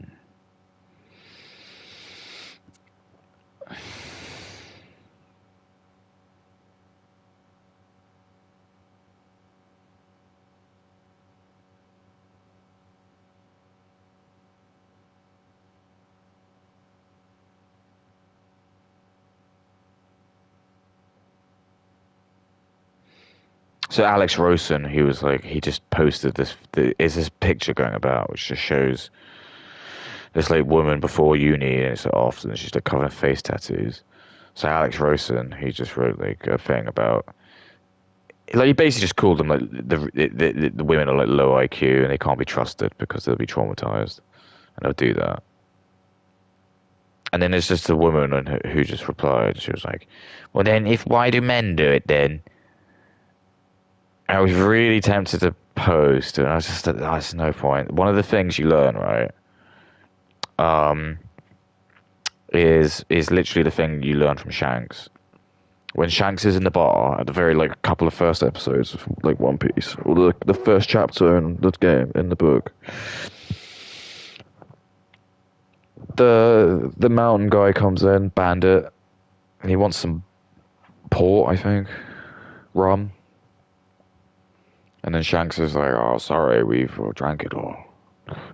So Alex Rosen, he was like, he just posted this. Is this picture going about, which just shows this like woman before uni, and it's after, and she's like covered in face tattoos. So Alex Rosen, he just wrote like a thing about, like he basically just called them like the women are like low IQ and they can't be trusted because they'll be traumatized, and they'll do that. And then there's just a woman who just replied. She was like, "Well, then, if why do men do it then?" I was really tempted to post, and I was just, there's no point. One of the things you learn, right, um, is literally the thing you learn from Shanks. When Shanks is in the bar at the very like couple of first episodes of like One Piece, or the first chapter in the game in the book, the mountain guy comes in, bandit, and he wants some port, I think, rum, and then Shanks is like, "Oh, sorry, we've drank it all.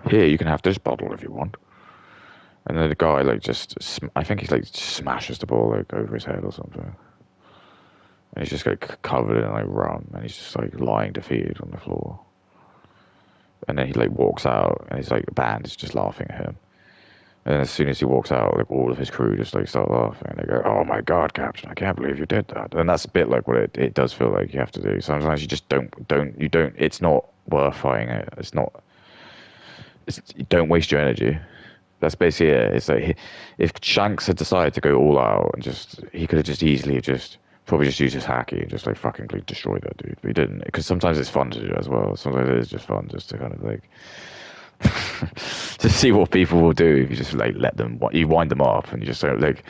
Here, you can have this bottle if you want." And then the guy like just, I think he's like smashes the ball like over his head or something, and he's just like covered in like rum, and he's just like lying defeated on the floor. And then he like walks out, and he's like the band is just laughing at him. And then as soon as he walks out, like all of his crew just like start laughing, and they go, "Oh my God, Captain, I can't believe you did that." And that's a bit like what it does feel like you have to do. Sometimes you just don't. It's not worth fighting it. It's not. You don't waste your energy. That's basically it. It's like if Shanks had decided to go all out and just, he could have just easily just probably just used his hacky and just like fucking like destroy that dude. But he didn't, because sometimes it's fun to do as well. Sometimes it is just fun just to kind of like to see what people will do if you just like let them, you wind them up and you just don't like,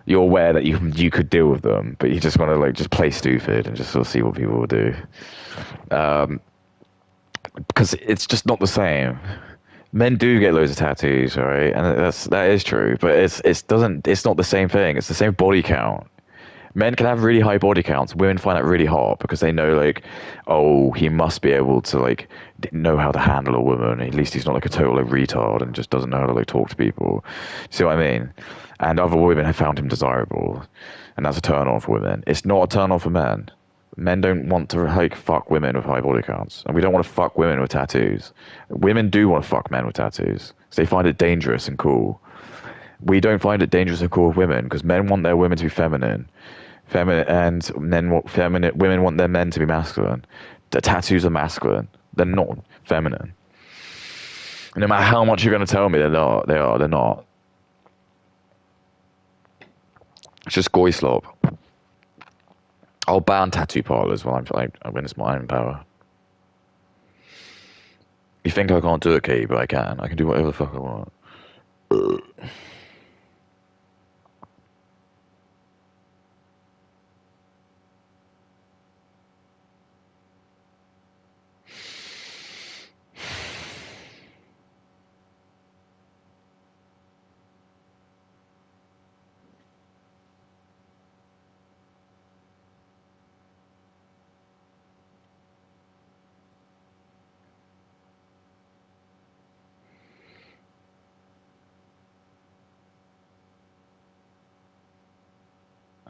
you're aware that you could deal with them, but you just want to like just play stupid and just sort of see what people will do. Because it's just not the same. Men do get loads of tattoos, right? And that is true, but it's not the same thing. It's the same body count. Men can have really high body counts. Women find that really hot because they know like, oh, he must be able to like know how to handle a woman. At least he's not like a total like, retard and just doesn't know how to like talk to people. See what I mean? And other women have found him desirable, and that's a turn on for women. It's not a turn on for men. Men don't want to like fuck women with high body counts, and we don't want to fuck women with tattoos. Women do want to fuck men with tattoos because they find it dangerous and cool. We don't find it dangerous and cool with women because men want their women to be feminine, and men want feminine. Women want their men to be masculine. The tattoos are masculine. They're not feminine. No matter how much you're going to tell me they're not, they are. They're not. It's just goy slob. I'll ban tattoo parlors while I'm like when it's my own power. You think I can't do it, Katie, but I can. I can do whatever the fuck I want.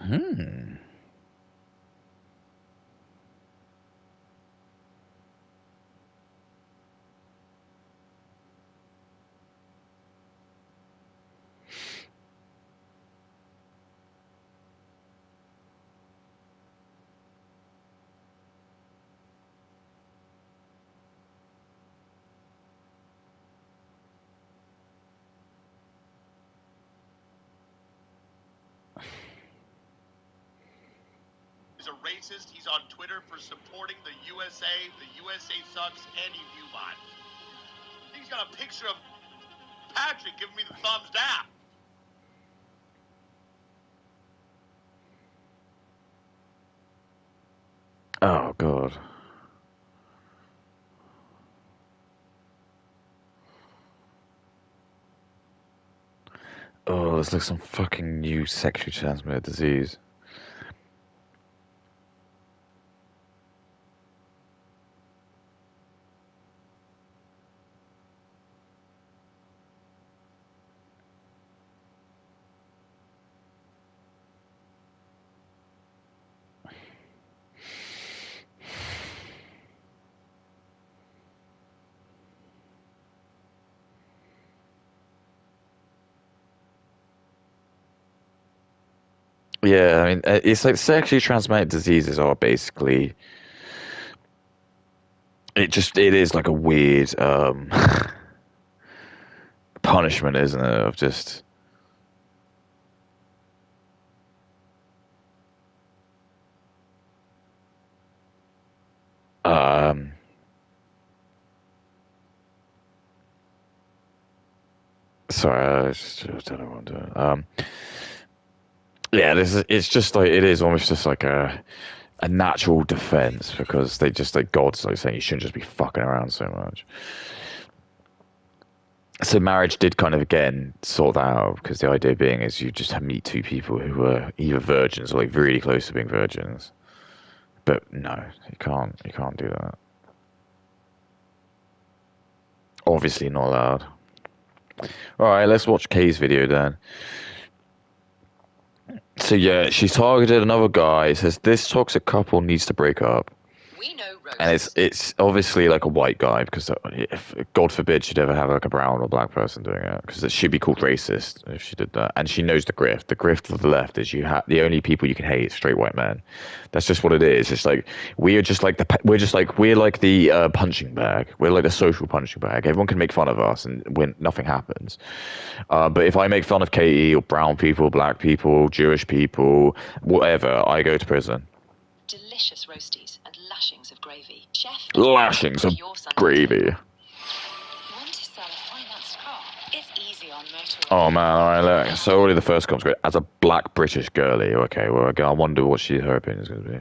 Hmm. He's a racist. He's on Twitter for supporting the USA. The USA sucks, and he view bots. He's got a picture of Patrick giving me the thumbs down. Oh god. Oh, this looks like some fucking new sexually transmitted disease. Yeah, I mean, it's like sexually transmitted diseases are basically, it is like a weird punishment, isn't it? Of just, um, Sorry, I don't know what I'm doing. Yeah, it's just like it is almost just like a natural defense because they just like God's like saying you shouldn't just be fucking around so much. So marriage did kind of again sort that out because the idea being is you just meet two people who were either virgins or like really close to being virgins. But no, you can't do that. Obviously not allowed. All right, let's watch Kay's video then. So yeah, she's targeted another guy. It says this toxic couple needs to break up. We know And roses. it's obviously like a white guy because if God forbid she'd ever have like a brown or black person doing it because it should be called racist if she did that. And she knows the grift. The grift of the left is you have the only people you can hate is straight white men. That's just what it is. It's like we're just like the punching bag. We're like the social punching bag. Everyone can make fun of us and when nothing happens. But if I make fun of Katie or brown people, black people, Jewish people, whatever, I go to prison. Delicious roasties and lashings of gravy. Chef Lashings of your Sunday gravy. Want to sell a finance car? It's easy on motorway. Oh man, alright, look. So already the first comes great. As a black British girlie, okay, well, I wonder what her opinion is going to be.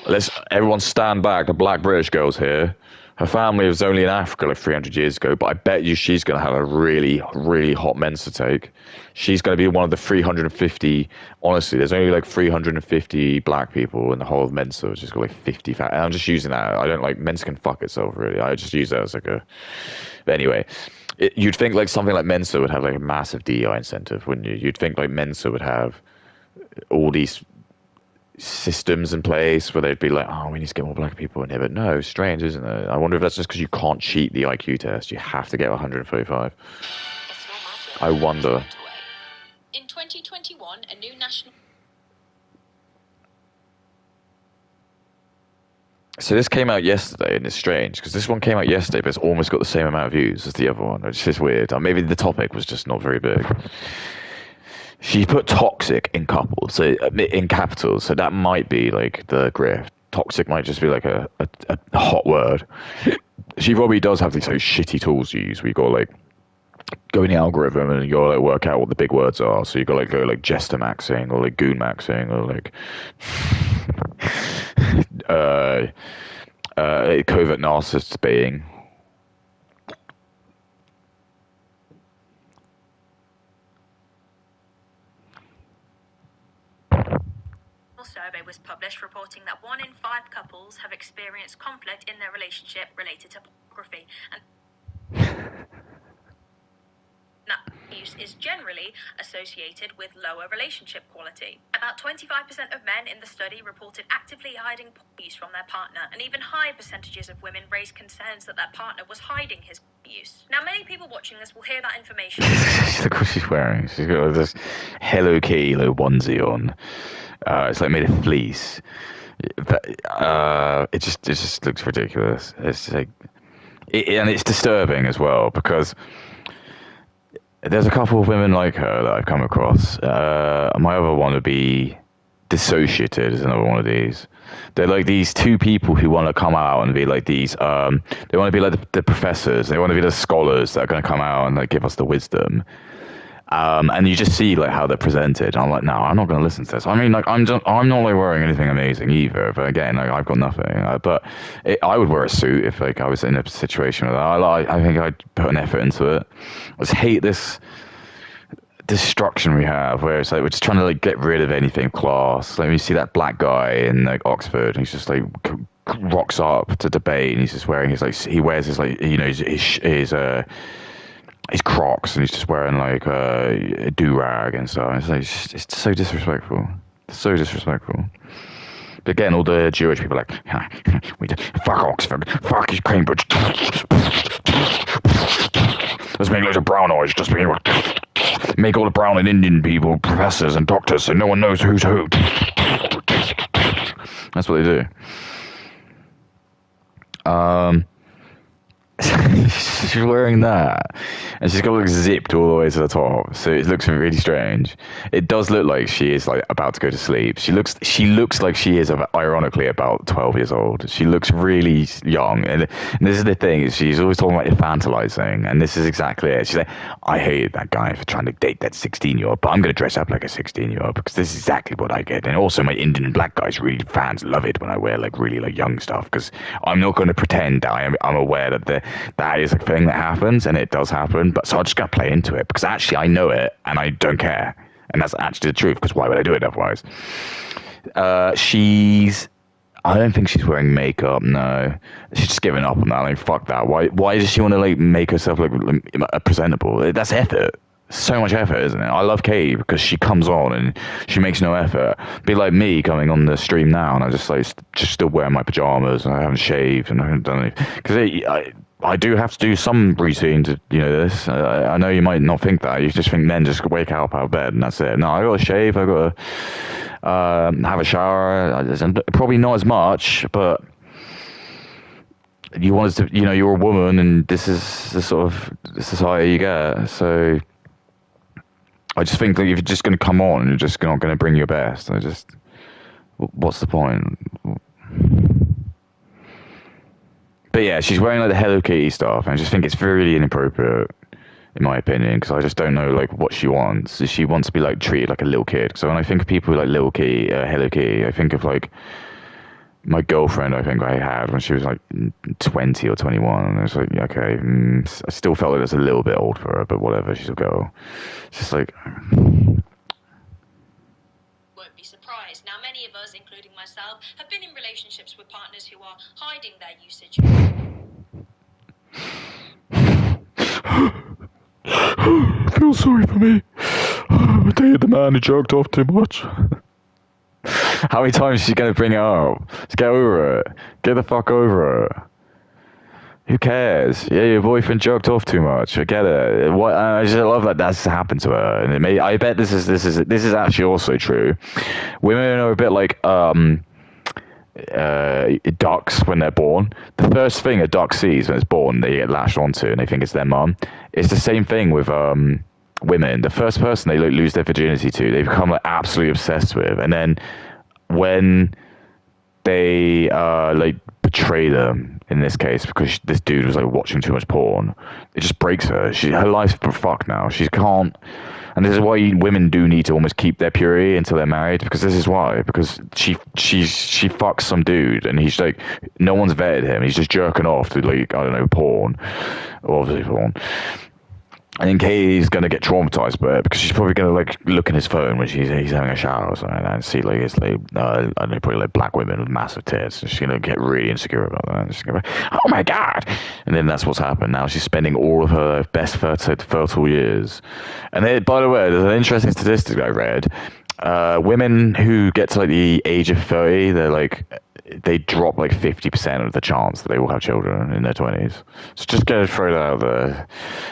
Let's everyone stand back. The black British girl's here. Her family was only in Africa like 300 years ago, but I bet you she's going to have a really, really hot Mensa take. She's going to be one of the 350. Honestly, there's only like 350 black people in the whole of Mensa, which is got like 50. And I'm just using that. I don't like Mensa can fuck itself really. I just use that as like a. But anyway, you'd think like something like Mensa would have like a massive DEI incentive, wouldn't you? You'd think like Mensa would have all these systems in place where they'd be like, oh, we need to get more black people in here. But no, strange, isn't it? I wonder if that's just because you can't cheat the IQ test. You have to get 135. I wonder. In 2021, a new national. So this came out yesterday, and it's strange because this one came out yesterday, but it's almost got the same amount of views as the other one. It's just weird. Maybe the topic was just not very big. She put toxic in couples, so in capitals, so that might be like the grift. Toxic might just be like a hot word. She probably does have these like shitty tools to use. We got like go in the algorithm and you gotta like work out what the big words are. So you gotta like go like jester maxing or like goon maxing or like covert narcissist baiting. Survey was published reporting that 1 in 5 couples have experienced conflict in their relationship related to pornography, and that use is generally associated with lower relationship quality. About 25% of men in the study reported actively hiding porn use from their partner, and even higher percentages of women raised concerns that their partner was hiding his use. Now, many people watching this will hear that information. Look what she's wearing. She's got this Hello Kitty onesie on. It's like made of fleece. It just looks ridiculous. It's like, and it's disturbing as well because there's a couple of women like her that I've come across. My other one would be Dissociated is another one of these. They're like these two people who want to come out and be like these. They want to be like the professors. They want to be the scholars that are going to come out and like give us the wisdom. And you just see like how they're presented. I'm like, no, I'm not going to listen to this. I mean, like, I'm not like wearing anything amazing either. But again, like, I've got nothing. I would wear a suit if like I was in a situation with that. I think I'd put an effort into it. I just hate this destruction we have, where it's like we're just trying to like get rid of anything class. Like you see that black guy in like Oxford, and he's just like rocks up to debate, and he's just wearing his like he wears his like his Crocs, and he's just wearing like a do-rag and stuff. It's like it's so disrespectful, so disrespectful. But again, all the Jewish people are like, fuck Oxford, fuck Cambridge. Let's make loads of brown eyes, just make all the brown and Indian people professors and doctors, so no one knows who's who. That's what they do. she's wearing that, and she's got like zipped all the way to the top, so it looks really strange. It does look like she is like about to go to sleep. She looks like she is ironically about 12 years old. She looks really young, and this is the thing: is she's always talking about infantilizing, and this is exactly it. She's like, I hated that guy for trying to date that 16-year-old, but I'm gonna dress up like a 16-year-old because this is exactly what I get. And also, my Indian black guys fans love it when I wear like really like young stuff because I'm not going to pretend that I'm aware that that is a thing that happens, and it does happen. But so I just got to play into it because actually I know it and I don't care, and that's actually the truth. Because why would I do it otherwise? I don't think she's wearing makeup. No, she's just giving up on that. Like fuck that. Why does she want to like make herself look presentable? That's effort. So much effort, isn't it? I love Katie because she comes on and she makes no effort. Be like me coming on the stream now, and I just like just still wearing my pajamas and I haven't shaved and I haven't done anything because I do have to do some routine to this. I know you might not think that. You just think men just wake up out of bed and that's it. No, I got to shave. I got to have a shower. Probably not as much, but you want to. You're a woman, and this is the sort of society you get. So. I just think that if you're just going to come on, you're just not going to bring your best. What's the point? But yeah, she's wearing like the Hello Kitty stuff, and I just think it's really inappropriate, in my opinion, because I just don't know like what she wants. She wants to be like treated like a little kid. So when I think of people like Little Kitty, Hello Kitty, I think of like my girlfriend. I think I had when she was like 20 or 21, and I was like, okay, I still felt like it was a little bit old for her, but whatever, she's a girl. It's just like. Won't be surprised. Now, many of us, including myself, have been in relationships with partners who are hiding their usage. Feel sorry for me. I dated the man who jerked off too much. How many times is she going to bring it up? Just get over it. Get the fuck over it. Who cares? Yeah, your boyfriend jerked off too much. I get it. I just love that that's happened to her, and I bet this is actually also true. Women are a bit like ducks when they're born. The first thing a duck sees when it's born, they get latched onto, and they think it's their mum. It's the same thing with women. The first person they lose their virginity to, they become like absolutely obsessed with, and then when they like betray them in this case because this dude was like watching too much porn, it just breaks her. Her life's fucked now. She can't, and this is why women do need to almost keep their purity until they're married, because this is why, because she fucks some dude and he's like, no one's vetted him, he's just jerking off to like, I don't know, porn, obviously porn. And then Katie's gonna get traumatized by it because she's probably gonna like look in his phone when he's having a shower or something like that and see like it's like I don't know, probably like black women with massive tits. And she's gonna get really insecure about that. And she's gonna be, oh my god! And then that's what's happened. Now she's spending all of her best fertile years. And then, by the way, there's an interesting statistic I read. Women who get to like the age of 30, they drop like 50% of the chance that they will have children in their 20s. So just gonna throw that out there.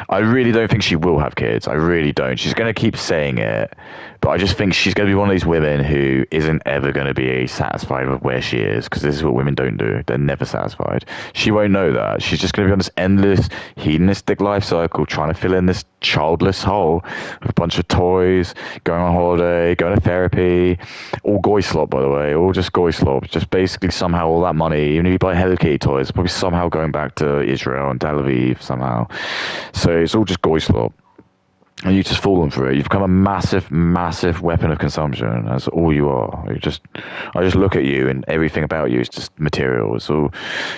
I really don't think she will have kids. I really don't. She's gonna keep saying it, but I just think she's gonna be one of these women who isn't ever gonna be satisfied with where she is, because this is what women don't do. They're never satisfied. She won't know that. She's just gonna be on this endless hedonistic life cycle, trying to fill in this childless hole with a bunch of toys, going on holiday, going to therapy, all goy slop, by the way, all just goy slop. Just basically somehow all that money, even if you buy Hello Kitty toys, probably somehow going back to Israel and Tel Aviv somehow. So it's all just goy slop. And you just fallen for it. You've become a massive, massive weapon of consumption. That's all you are. I just look at you, and everything about you is just material. So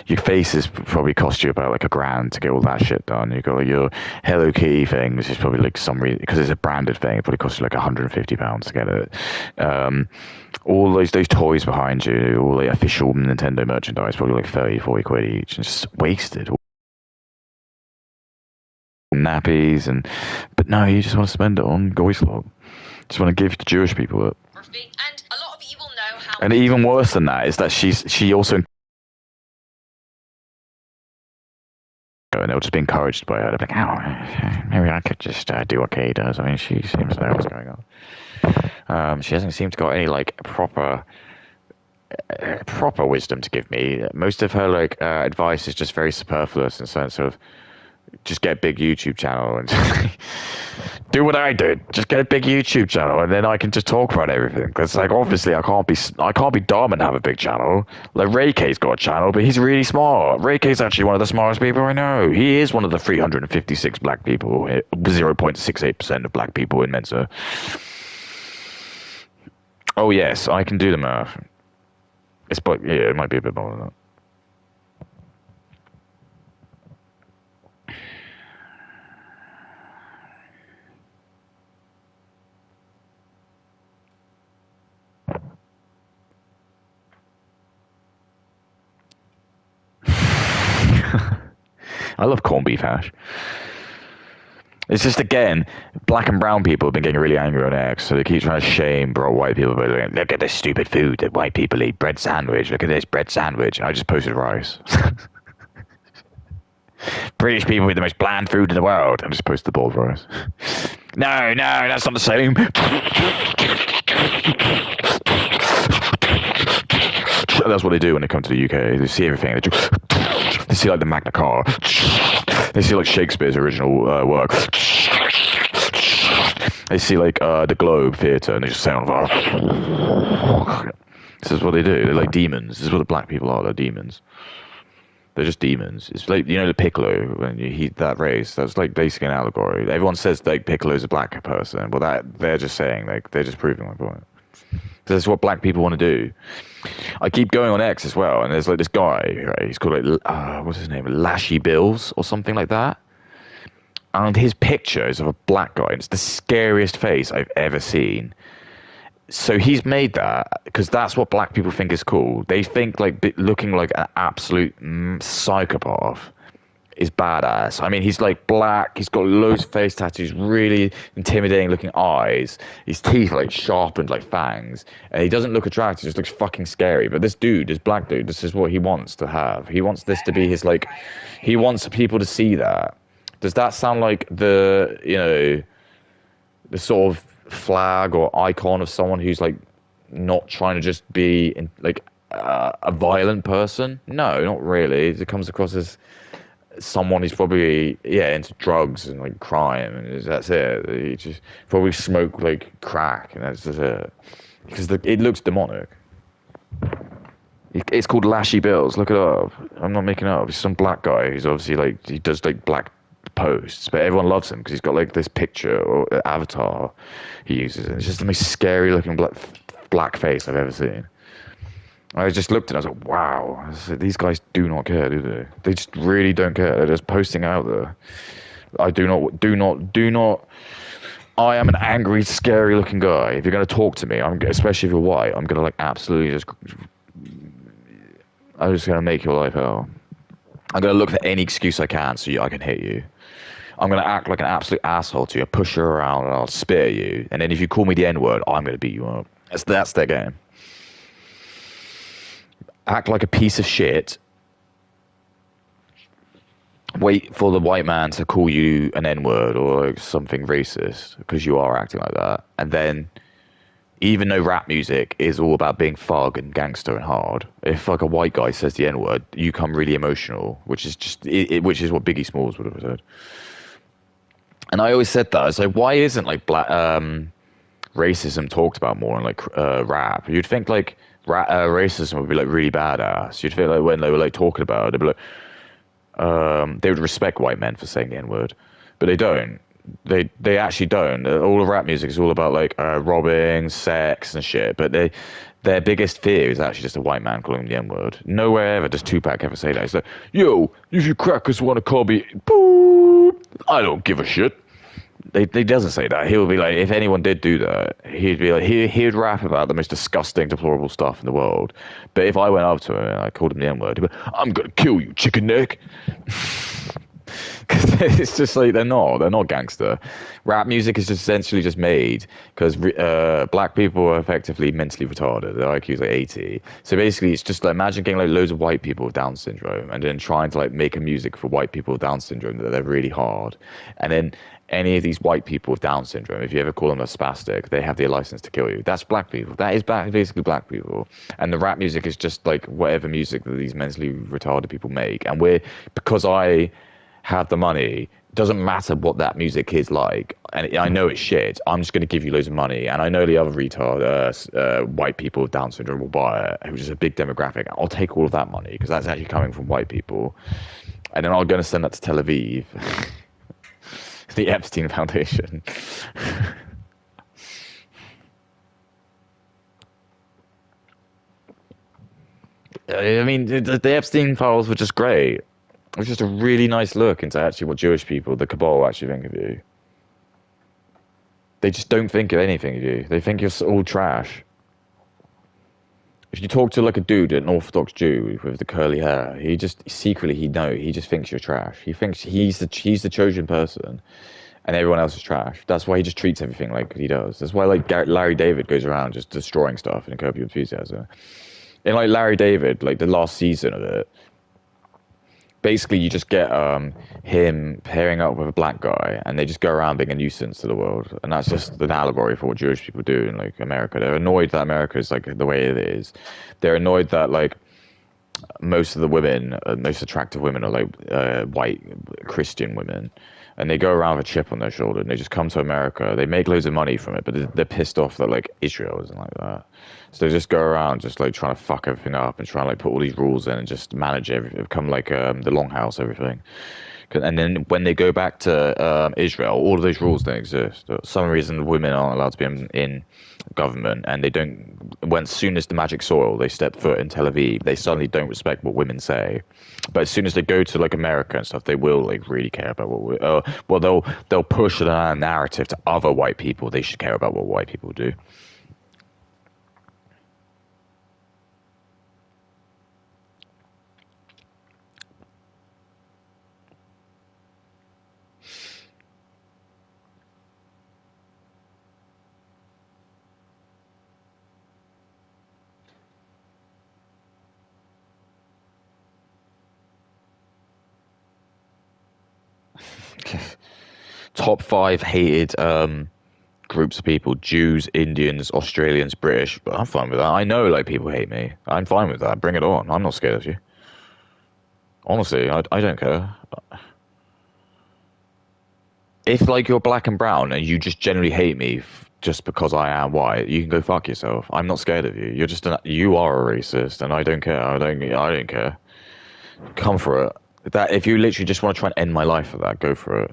your faces probably cost you about like $1,000 to get all that shit done. You got like your Hello Kitty thing, which is probably like some reason, because it's a branded thing, it probably costs you like £150 to get it. All those toys behind you, all the official Nintendo merchandise, probably like 30-40 quid each, and just wasted. Nappies, but no, you just want to spend it on goy slop. Just want to give to Jewish people it. And a lot of you will know how. And even worse than that is that she also, and they'll just be encouraged by her. They're like, oh, maybe I could just do what Kay does. I mean, she seems to know what's going on. She doesn't seem to got any like proper wisdom to give me. Most of her like advice is just very superfluous and sort of just get a big YouTube channel and do what I did. Just get a big YouTube channel, and then I can just talk about everything. Because like obviously I can't be dumb and have a big channel. Like Ray K's got a channel, but he's really smart. Ray K's actually one of the smartest people I know. He is one of the 356 black people, 0.68% of black people in Mensa. Oh yes, I can do the math. It might be a bit more than that. I love corned beef hash. It's just, again, black and brown people have been getting really angry on X, so they keep trying to shame white people by going, look at this stupid food that white people eat, bread sandwich, look at this bread sandwich. And I just posted rice. British people eat the most bland food in the world. I just posted the boiled rice. No, that's not the same. That's what they do when they come to the UK. They see everything. They see like the Magna Carta. They see like Shakespeare's original work. They see like the Globe Theatre, and they just sound like. This is what they do. They're like demons. This is what the black people are. They're demons. They're just demons. It's like, the Piccolo, when you heat that race, that's like basically an allegory. Everyone says like Piccolo's a black person, but that they're just saying, like, they're just proving my point. That's what black people want to do. I keep going on X as well, and there's like this guy, right? He's called like what's his name, Lashy Bills or something like that. And his picture is of a black guy, and it's the scariest face I've ever seen. So he's made that because that's what black people think is cool. They think like looking like an absolute psychopath is badass. I mean, he's like black. He's got loads of face tattoos, really intimidating looking eyes. His teeth like sharpened like fangs, and he doesn't look attractive. He just looks fucking scary. But this black dude, this is what he wants to have. He wants this to be his like. He wants people to see that. Does that sound like the the sort of flag or icon of someone who's like not trying to just be a violent person? No, not really. It comes across as someone who's probably into drugs and like crime, and that's it. He just probably smoke like crack, and that's just it. Because it looks demonic. It's called Lashy Bills. Look it up. I'm not making it up. He's some black guy who's obviously like he does like black posts, but everyone loves him because he's got like this picture or avatar he uses, and it's just the most scary looking black face I've ever seen. I just looked and I was like, wow, these guys do not care, do they? They just really don't care. They're just posting out there. I do not. I am an angry, scary looking guy. If you're going to talk to me, especially if you're white, I'm going to like absolutely I'm just going to make your life hell. I'm going to look for any excuse I can so I can hit you. I'm going to act like an absolute asshole to you, push you around, and I'll spit at you. And then if you call me the N-word, I'm going to beat you up. That's their game. Act like a piece of shit. Wait for the white man to call you an N-word or like something racist because you are acting like that. And then, even though rap music is all about being thug and gangster and hard, if like a white guy says the N-word, you come really emotional, which is just which is what Biggie Smalls would have said. And I always said that. I was like, why isn't like black racism talked about more in like rap? You'd think like racism would be like really badass. You'd feel like when they were like talking about it, they'd be like, they would respect white men for saying the N-word, but they don't. They actually don't. All of rap music is all about like robbing, sex, and shit. But their biggest fear is actually just a white man calling them the N-word. Nowhere ever does Tupac ever say that. He's like, yo, if you crackers want to call me, boop, I don't give a shit. He doesn't say that. He would be like, if anyone did do that, he'd be like, he'd rap about the most disgusting, deplorable stuff in the world. But if I went up to him and I called him the N-word, he'd be like, I'm gonna kill you, chicken neck. Because it's just like they're not gangster. Rap music is just essentially just made because black people are effectively mentally retarded. Their IQ is like 80. So basically, it's just like imagine getting like loads of white people with Down syndrome and then trying to like make a music for white people with Down syndrome that they're really hard, and then any of these white people with Down syndrome, if you ever call them a spastic, they have the license to kill you. That's black people. That is basically black people. And the rap music is just like whatever music that these mentally retarded people make. And because I have the money. Doesn't matter what that music is like, and I know it's shit. I'm just going to give you loads of money, and I know the other retard white people with Down syndrome will buy it, which is a big demographic. I'll take all of that money because that's actually coming from white people, and then I'm going to send that to Tel Aviv, the Epstein Foundation. I mean, the Epstein files were just great. It was just a really nice look into actually what Jewish people, the cabal, actually think of you. They just don't think of anything of you. They think you're all trash. If you talk to like a dude, an Orthodox Jew with the curly hair, he just secretly he just thinks you're trash. He thinks he's the chosen person, and everyone else is trash. That's why he just treats everything like he does. That's why like Larry David goes around just destroying stuff in Curb Your Enthusiasm. In like Larry David, like the last season of it, basically you just get him pairing up with a black guy, and they just go around being a nuisance to the world, and that's just an allegory for what Jewish people do in like America. They're annoyed that America is like the way it is. They're annoyed that like most of the women, most attractive women, are like white Christian women, and they go around with a chip on their shoulder, and they just come to America. They make loads of money from it, but they're pissed off that like Israel isn't like that. So they just go around just like trying to fuck everything up and trying to like put all these rules in and just manage everything, become like the longhouse, everything. And then when they go back to Israel, all of those rules don't exist. For some reason, women aren't allowed to be in government, and they don't. When as soon as the magic soil, they step foot in Tel Aviv, they suddenly don't respect what women say. But as soon as they go to like America and stuff, they will like really care about what. Well, they'll push a narrative to other white people. They should care about what white people do. Top 5 hated groups of people: Jews, Indians, Australians, British. But I'm fine with that. I know like people hate me. I'm fine with that. Bring it on. I'm not scared of you. Honestly, I don't care. If like you're black and brown and you just generally hate me just because I am white, you can go fuck yourself. I'm not scared of you. You are a racist, and I don't care. I don't care. Come for it. That if you literally just want to try and end my life for that, go for it.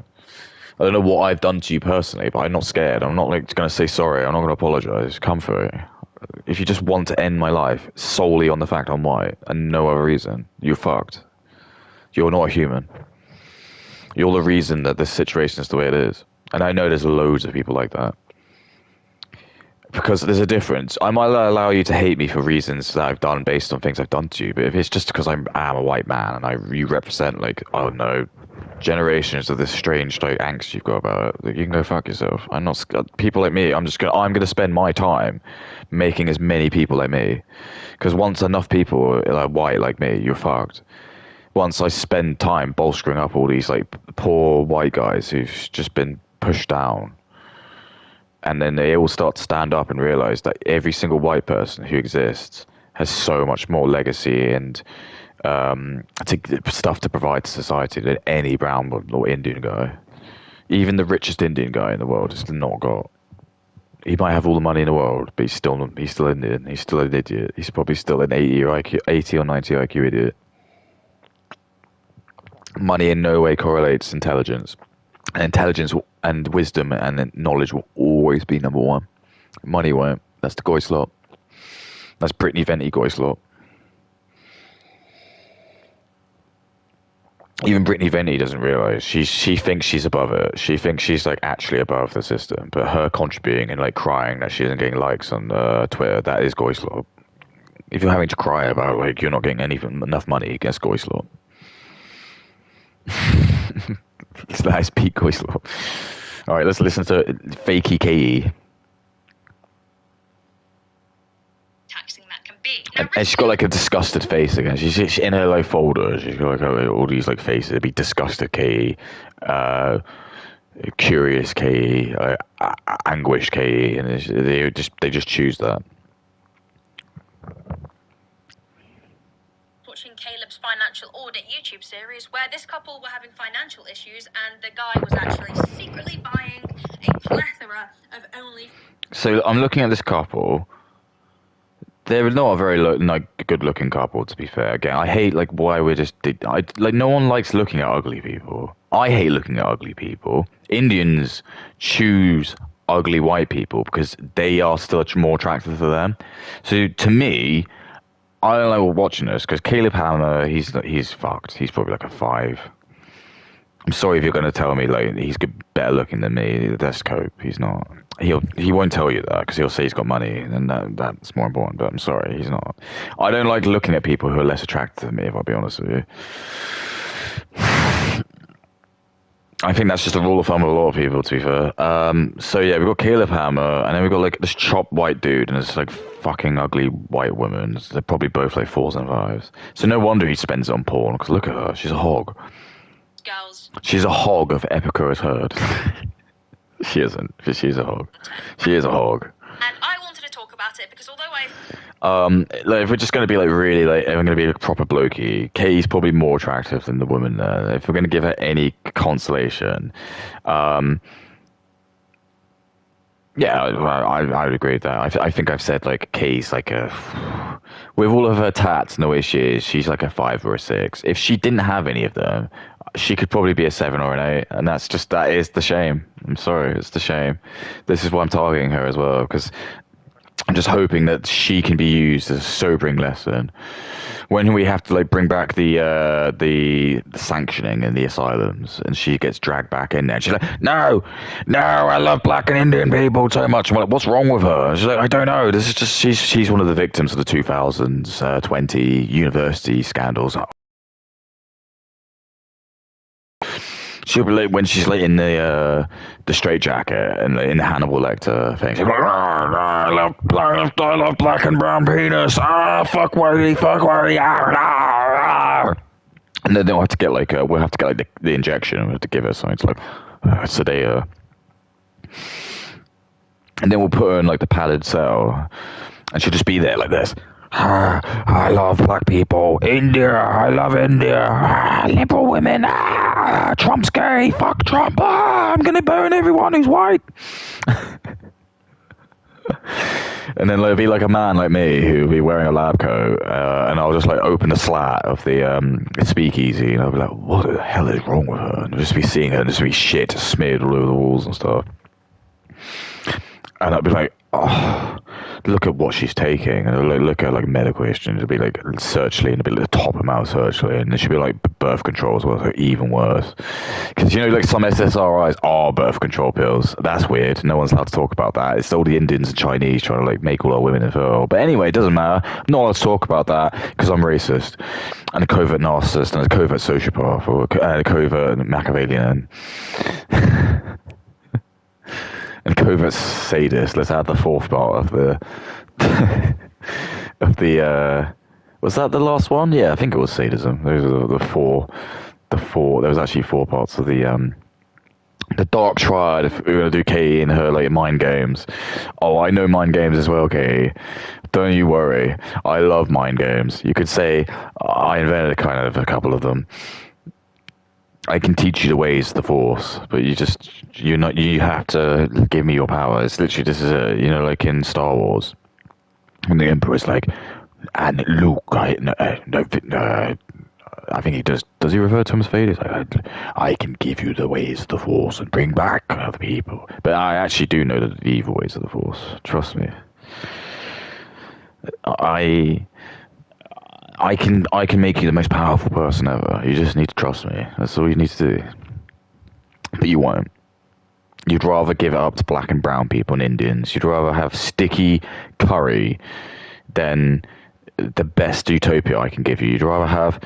I don't know what I've done to you personally, but I'm not scared. I'm not like going to say sorry. I'm not going to apologize. Come for it. If you just want to end my life solely on the fact I'm white and no other reason, you're fucked. You're not a human. You're the reason that this situation is the way it is. And I know there's loads of people like that. Because there's a difference. I might allow you to hate me for reasons that I've done based on things I've done to you, but if it's just because I am a white man and you represent like, I don't know, generations of this strange like angst you've got about it, like, you can go fuck yourself. I'm not people like me. I'm gonna spend my time making as many people like me, because once enough people are white like me, you're fucked. Once I spend time bolstering up all these like poor white guys who've just been pushed down, and then they all start to stand up and realize that every single white person who exists has so much more legacy and stuff to provide to society than any brown or Indian guy. Even the richest Indian guy in the world has not got. He might have all the money in the world, but he's still Indian. He's still an idiot. He's probably still an 80 or 90 IQ idiot. Money in no way correlates intelligence. And intelligence and wisdom and knowledge will always be number one. Money won't. That's the Goy slot. That's Brittany Venti Goy slot. Even Brittany Venti doesn't realize she thinks she's above it. She thinks she's like actually above the system. But her contributing and like crying that she isn't getting likes on Twitter, that is Goy slot. If you're having to cry about like you're not getting enough money, guess Goy slot. That is peak Goy slot. All right, let's listen to Fakey KE. Taxing that can be. And she's got like a disgusted face again. She's in her like folder. She's got like all these like faces. It'd be disgusted KE, curious KE, anguish KE, and they just choose that. Watching Caleb's financial Financial Audit YouTube series where this couple were having financial issues and the guy was actually secretly buying a plethora of only... So I'm looking at this couple. They're not a very good-looking couple, to be fair. Again, I hate why we're just. No one likes looking at ugly people. I hate looking at ugly people. Indians choose ugly white people because they are still more attractive to them. So to me, I don't like watching this because Caleb Hammer, he's fucked. He's probably like a 5. I'm sorry if you're going to tell me he's better looking than me. That's cope. He's not. He won't tell you that because he'll say he's got money, and that's more important. But I'm sorry, he's not. I don't like looking at people who are less attractive than me. If I'll be honest with you, I think that's just a rule of thumb of a lot of people. To be fair. So yeah, we've got Caleb Hammer, and then we've got this chopped white dude, and this fucking ugly white woman. They're probably both 4s and 5s. So no wonder he spends it on porn. Because look at her, she's a hog. girls. She's a hog of Epicurus herd. She isn't. She's a hog. She is a hog. And I wanted to talk about it because although I... if we're just going to be really if I'm going to be a proper blokey, Katie's probably more attractive than the woman there. If we're going to give her any consolation, yeah, I would agree with that. I think I've said Katie's with all of her tats and the way she is, she's a 5 or a 6. If she didn't have any of them, she could probably be a 7 or an 8, and that is the shame. I'm sorry, it's the shame. This is why I'm targeting her as well, because I'm just hoping that she can be used as a sobering lesson when we have to bring back the sanctioning in the asylums, and she gets dragged back in there. She's like, no, I love black and Indian people so much. I'm like, what's wrong with her? She's like, I don't know. This is just she's one of the victims of the 2020 university scandals. She'll be when she's in the straitjacket and in the Hannibal Lecter thing. She's like, I love black and brown penis. Fuck whitey. And then they'll have to get we'll have to get the injection. We'll have to give her something to sedate her. And then we'll put her in the padded cell, and she'll just be there like this. I love black people. India, I love India. Liberal women. Trump's gay. Fuck Trump. I'm gonna burn everyone who's white. And then there'll be a man like me who'll be wearing a lab coat, and I'll just open the slat of the speakeasy, and I'll be like, what the hell is wrong with her? And I'll just be seeing her, and just be shit smeared all over the walls and stuff. And I'd be like, oh, look at what she's taking. And I'd look at medical history, and it'd be Searchly, and it'd be the top amount of Searchly, and there should be birth control as well, so even worse. Because some SSRIs are birth control pills. That's weird. No one's allowed to talk about that. It's all the Indians and Chinese trying to make all our women infertile. But anyway, it doesn't matter. I'm not allowed to talk about that because I'm racist and a covert narcissist and a covert sociopath or a covert Machiavellian. And covert sadist. Let's add the 4th part of the was that the last one? Yeah, I think it was sadism. Those are the four. There was actually 4 parts of the dark triad. If we're gonna do Katie and her mind games. Oh, I know mind games as well, Katie. Don't you worry. I love mind games. You could say I invented a couple of them. I can teach you the ways of the Force, but you have to give me your power. It's literally, this is in Star Wars, when the Emperor's and Luke, I think he does he refer to him as Vader? He's I can give you the ways of the Force and bring back other people. But I actually do know the evil ways of the Force. Trust me. I can make you the most powerful person ever. You just need to trust me. That's all you need to do. But you won't. You'd rather give it up to black and brown people and Indians. You'd rather have sticky curry than the best utopia I can give you. You'd rather have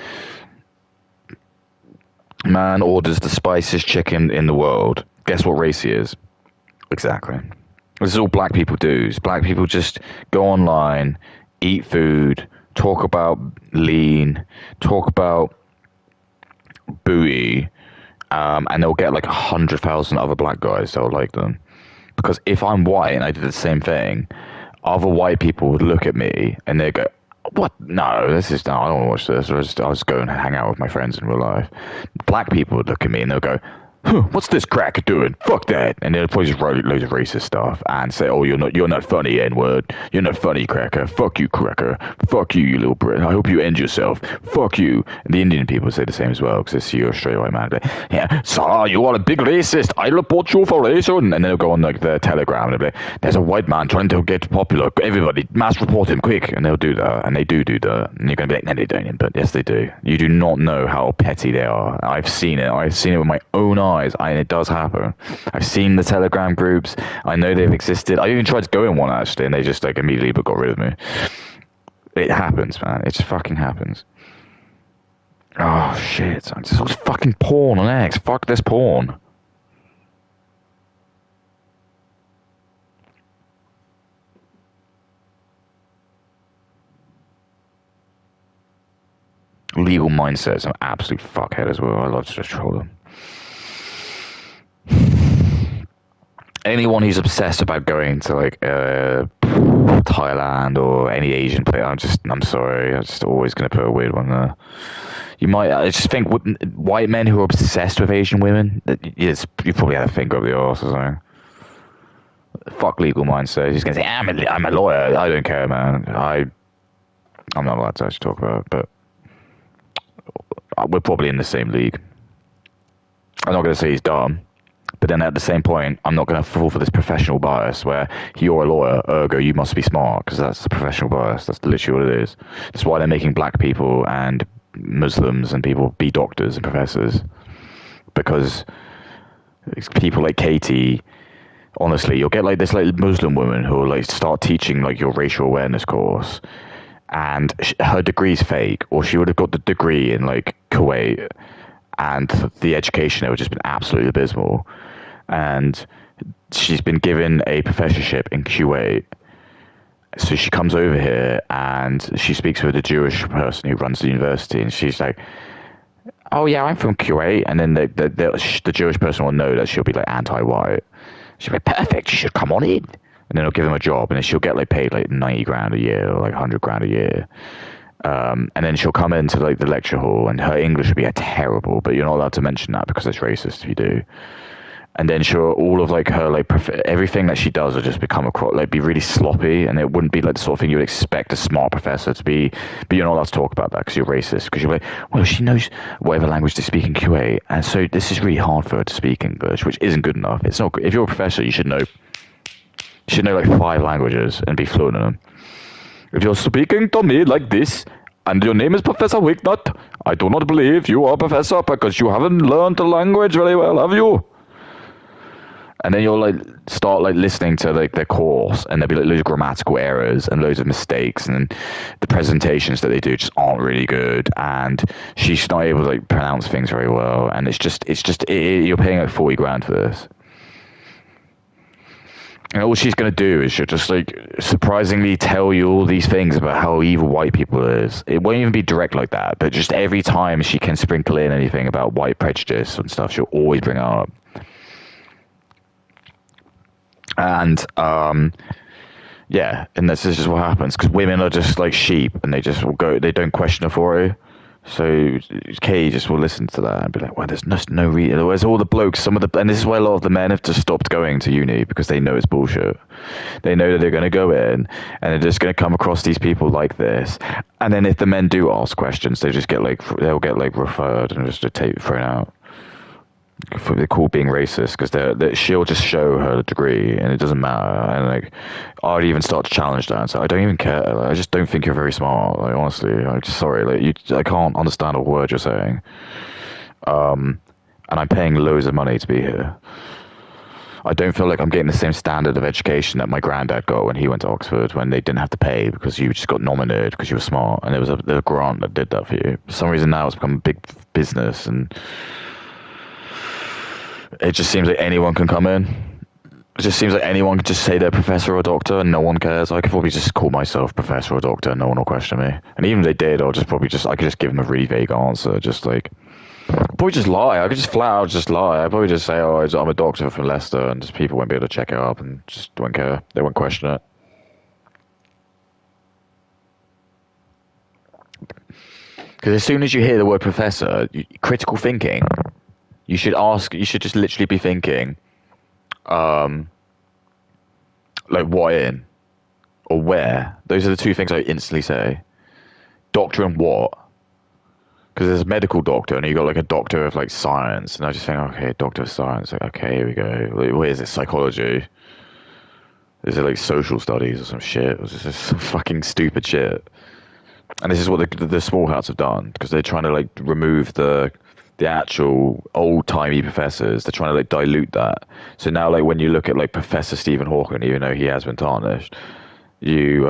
man orders the spiciest chicken in the world. Guess what race he is? Exactly. This is all black people do. Black people just go online, eat food, talk about lean, talk about booty, and they'll get 100,000 other black guys that'll like them. Because if I'm white and I did the same thing, other white people would look at me and they go, What? No, this is no. I don't want to watch this. I'll just go and hang out with my friends in real life. Black people would look at me and they'll go, huh, "What's this cracker doing? Fuck that!" And they'll probably just write loads of racist stuff and say, "Oh, you're not funny, N-word. You're not funny, cracker. Fuck you, cracker. Fuck you, you little Brit. I hope you end yourself. Fuck you." And the Indian people say the same as well because they see you're a straight white man. Like, yeah, so you are a big racist. I report you for racism. And they'll go on like their Telegram and they'll be like, "There's a white man trying to get popular. Everybody, mass report him quick." And they'll do that, and they do that. And you're gonna be like, "No, they don't." But yes, they do. You do not know how petty they are. I've seen it. I've seen it with my own eyes, and it does happen. I've seen the Telegram groups. I know they've existed. I even tried to go in one actually, and they just like immediately got rid of me. It happens, man. It just fucking happens. Oh shit! This was fucking porn on X. Fuck this porn. Legal mindsets. I'm an absolute fuckhead as well. I love to just troll them. Anyone who's obsessed about going to like Thailand or any Asian place, I'm sorry, I'm just always gonna put a weird one there. I just think white men who are obsessed with Asian women, you probably had a finger up the arse or something. Fuck legal mindset. He's gonna say, I'm a lawyer. I don't care, man. I'm not allowed to actually talk about it, but we're probably in the same league. I'm not gonna say he's dumb. But then at the same point, I'm not going to fall for this professional bias where you're a lawyer, ergo you must be smart, because that's the professional bias. That's literally what it is. That's why they're making black people and Muslims and people be doctors and professors. Because people like Katie, honestly, you'll get like this like Muslim woman who will like start teaching like your racial awareness course, and her degree's fake, or she would have got the degree in like Kuwait, and the education there would just been absolutely abysmal. And she's been given a professorship in Kuwait. So she comes over here and she speaks with a Jewish person who runs the university, and she's like, "Oh yeah, I'm from Kuwait." And then the Jewish person will know that she'll be like anti-white. She'll be perfect. You should come on in. And then they'll give him a job, and then she'll get like paid like 90 grand a year or like 100 grand a year. And then she'll come into like the lecture hall, and her English will be terrible, but you're not allowed to mention that because it's racist if you do. And then she'll all of like her like everything that she does will just become be really sloppy, and it wouldn't be like the sort of thing you would expect a smart professor to be. But you're not allowed to talk about that because you're racist. Because you're like, well, she knows whatever language they speak in Kuwait, and so this is really hard for her to speak English, which isn't good enough. It's not. If you're a professor, you should know. You should know like 5 languages and be fluent in them. If you're speaking to me like this, and your name is Professor Wignut, I do not believe you are a professor because you haven't learned the language very well, have you? And then you'll like start like listening to like their course, and there'll be like loads of grammatical errors and loads of mistakes, and the presentations that they do just aren't really good, and she's not able to like pronounce things very well, and you're paying like 40 grand for this. And all she's going to do is she'll just like surprisingly tell you all these things about how evil white people is. It won't even be direct like that, but just every time she can sprinkle in anything about white prejudice and stuff, she'll always bring it up. And yeah, and this is just what happens because women are just like sheep, and they just will go. They don't question authority. So Kay just will listen to that and be like, "Well, there's just no reason." Whereas all the blokes, and this is why a lot of the men have just stopped going to uni because they know it's bullshit. They know that they're going to go in and they're just going to come across these people like this, and then if the men do ask questions, they'll get referred and just thrown out. They're called being racist because she'll just show her degree and it doesn't matter, and like I'd even start to challenge that and say I don't even care, like, I just don't think you're very smart, like honestly, I'm just sorry, like I can't understand a word you're saying, and I'm paying loads of money to be here. I don't feel like I'm getting the same standard of education that my granddad got when he went to Oxford, when they didn't have to pay because you just got nominated because you were smart, and there was a grant that did that for you. For some reason now it's become a big business, and it just seems like anyone can come in. It just seems like anyone can just say they're professor or doctor and no one cares. I could probably just call myself professor or doctor and no one will question me. And even if they did, I could just give them a really vague answer. Just like, I'd probably just lie. I could just flat out just lie. I'd probably just say, "Oh, I'm a doctor from Leicester," and just people won't be able to check it up and just won't care. They won't question it. Because as soon as you hear the word professor, critical thinking, you should just literally be thinking, like what in or where. Those are the two things I instantly say. Doctor and what? Because there's a medical doctor and you got like a doctor of like science, and I just think, okay, doctor of science. Like, okay, here we go. Like, what is it? Psychology? Is it like social studies or some shit? Or is this some fucking stupid shit? And this is what the small hats have done, because they're trying to like remove the actual old timey professors. They're trying to like dilute that. So now, like when you look at like Professor Stephen Hawking, even though he has been tarnished, you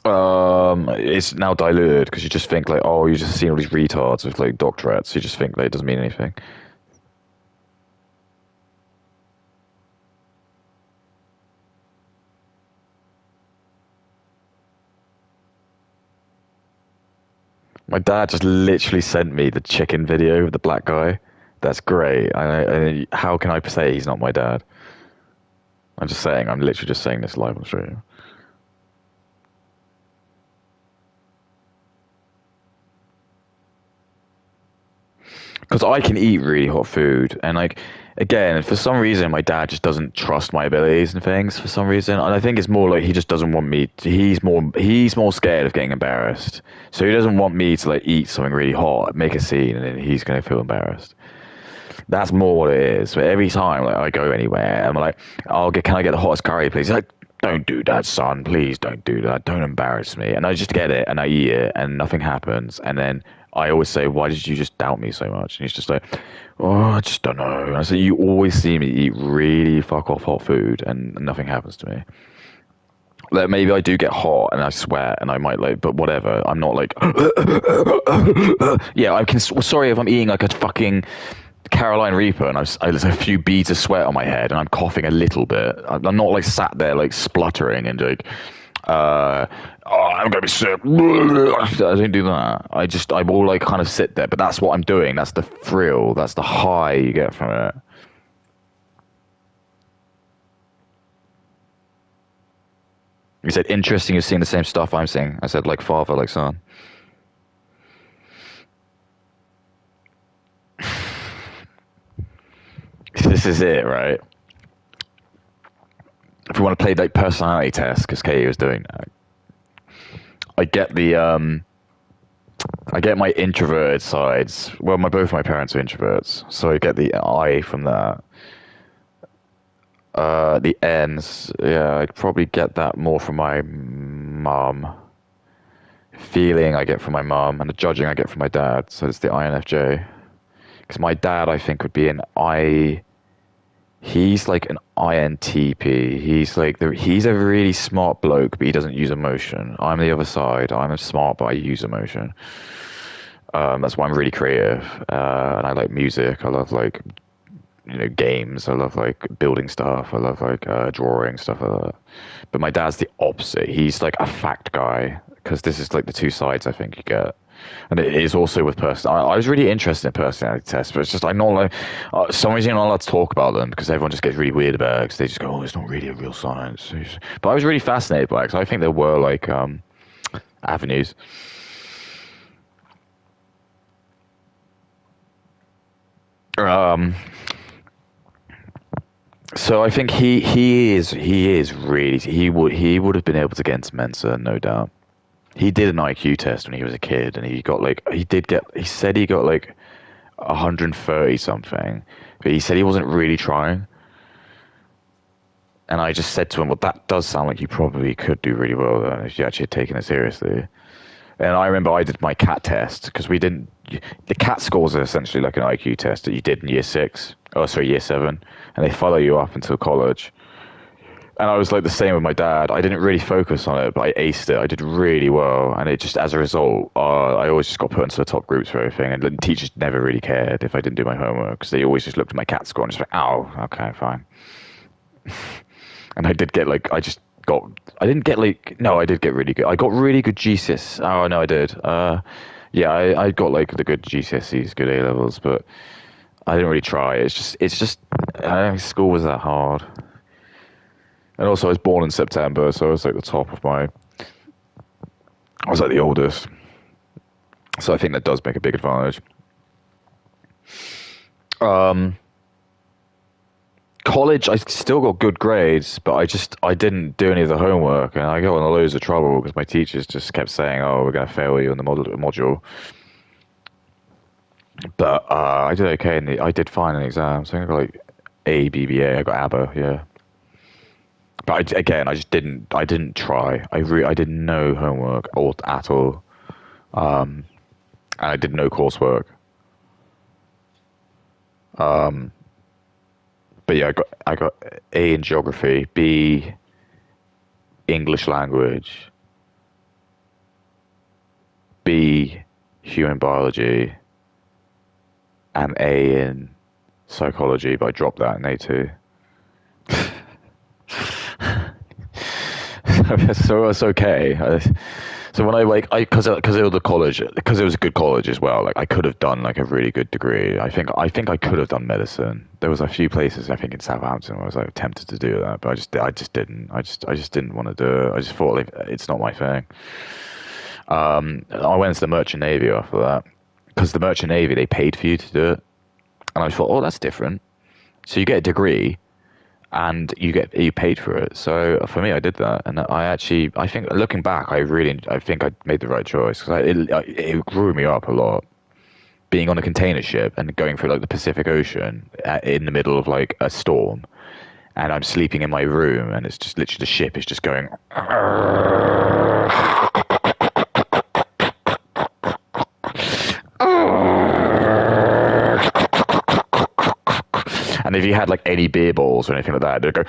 it's now diluted because you just think like, oh, you just seen all these retards with like doctorates. You just think like it doesn't mean anything. My dad just literally sent me the chicken video of the black guy. That's great. How can I say he's not my dad? I'm just saying. I'm literally just saying this live on stream. Because I can eat really hot food, and like, again, for some reason, my dad just doesn't trust my abilities and things for some reason, and I think it's more like he just doesn't want me. He's more scared of getting embarrassed, so he doesn't want me to like eat something really hot, make a scene, and then he's gonna feel embarrassed. That's more what it is. But every time like I go anywhere, I'm like, can I get the hottest curry, please? He's like, don't do that, son. Please don't do that. Don't embarrass me. And I just get it and I eat it and nothing happens. And then I always say, why did you just doubt me so much? And he's just like, oh, I just don't know. And I say, you always see me eat really fuck off hot food and nothing happens to me. Like maybe I do get hot and I sweat and I might like, but whatever. I'm not like, yeah, I can. Sorry if I'm eating like a fucking Carolina Reaper and there's a few beads of sweat on my head and I'm coughing a little bit. I'm not like sat there like spluttering and like, oh, I'm gonna be sick. I don't do that. I will like kind of sit there, but that's what I'm doing. That's the thrill. That's the high you get from it. You said interesting. You're seeing the same stuff I'm seeing. I said like father, like son. This is it, right? If we want to play like personality test, because Katie was doing that, I get I get my introverted sides. Well, both my parents are introverts, so I get the I from that. The N's, yeah, I'd probably get that more from my mum. Feeling I get from my mum, and the judging I get from my dad. So it's the INFJ. Because my dad, I think, would be an I. He's like an INTP. He's a really smart bloke, but he doesn't use emotion. I'm the other side. I'm smart, but I use emotion. That's why I'm really creative, and I like music. I love like games. I love like building stuff. I love like drawing stuff like that. But my dad's the opposite. He's like a fact guy, because this is like the two sides I think you get. And it is also with person. I was really interested in personality tests, but it's just I'm not like some reason I'm not allowed to talk about them because everyone just gets really weird about it because they just go, oh, it's not really a real science. But I was really fascinated by it because I think there were like avenues. So I think he is really he would have been able to get into Mensa, no doubt. He did an IQ test when he was a kid, and he got like he said he got like 130 something, but he said he wasn't really trying. And I just said to him, well, that does sound like you probably could do really well if you actually had taken it seriously. And I remember I did my cat test because we didn't. The cat scores are essentially like an IQ test that you did in year 6. Oh, sorry, year 7, and they follow you up until college. And I was like the same with my dad. I didn't really focus on it, but I aced it. I did really well, and it just as a result, I always just got put into the top groups for everything. And the teachers never really cared if I didn't do my homework because they always just looked at my cat score and just like, oh, okay, fine. And I did get like I didn't get like no, I did get really good. I got really good GCSEs. Oh no, I did. Yeah, I got like the good GCSEs, good A levels, but I didn't really try. It's just I don't think school was that hard. And also, I was born in September, so I was like the top of my I was like the oldest, so I think that does make a big advantage. College, I still got good grades, but I didn't do any of the homework, and I got in loads of trouble because my teachers just kept saying, "Oh, we're gonna fail you in the module." But I did okay, I did fine in the exams. I think I got like A, B, B, A. I got ABBA, yeah. But again, I didn't try. I did no homework or at all, and I did no coursework. But yeah, I got A in geography, B English language, B human biology, and A in psychology. But I dropped that in A2. So it's okay. So when because it was the college, because it was a good college as well. Like I could have done like a really good degree. I think I could have done medicine. There was a few places I think in Southampton where I was like tempted to do that, but I just didn't. I just didn't want to do it. I just thought like it's not my thing. I went into the Merchant Navy after that because the Merchant Navy they paid for you to do it, and I thought, oh, that's different. So you get a degree and you paid for it. So for me, I did that, and I think looking back, I think I made the right choice because it grew me up a lot. Being on a container ship and going through like the Pacific Ocean in the middle of like a storm, and I'm sleeping in my room, and it's just literally the ship is just going. And if you had like any beer balls or anything like that, they'd go.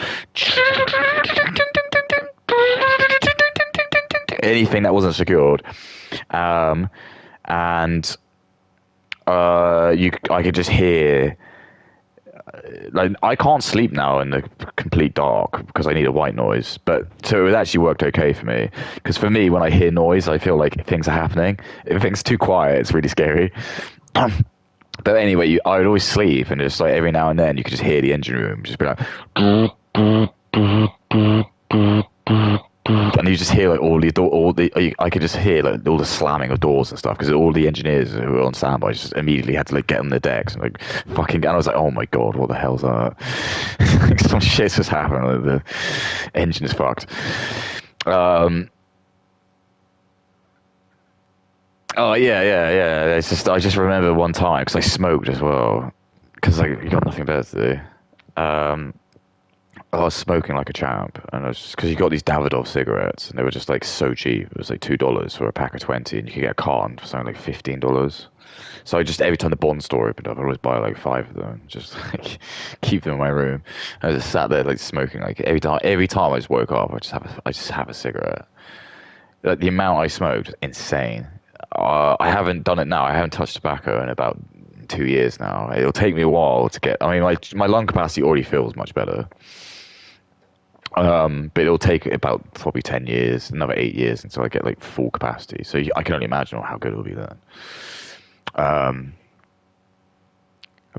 Anything that wasn't secured, and I could just hear. Like I can't sleep now in the complete dark because I need a white noise. But so it actually worked okay for me because for me, when I hear noise, I feel like things are happening. If things are too quiet, it's really scary. But anyway, I would always sleep, and just like every now and then, you could just hear the engine room just be like, and you just hear like I could just hear like all the slamming of doors and stuff because all the engineers who were on standby just immediately had to like get on the decks and like fucking. And I was like, oh my god, what the hell's that? Some shit's just happened. Like, the engine is fucked. Oh yeah. It's just I just remember one time because I smoked as well because you got nothing better to do. I was smoking like a champ, and I was just because you got these Davidoff cigarettes, and they were just like so cheap. It was like $2 for a pack of 20, and you could get a carton for something like $15. So I just every time the Bond store opened up, I'd always buy like 5 of them, just like keep them in my room. I just sat there like smoking like every time. Every time I just woke up, I just have a cigarette. Like the amount I smoked, insane. I haven't done it now. I haven't touched tobacco in about 2 years now. It'll take me a while to get. I mean, my lung capacity already feels much better. But it'll take about probably 10 years, another 8 years until I get like full capacity. So I can only imagine how good it'll be then.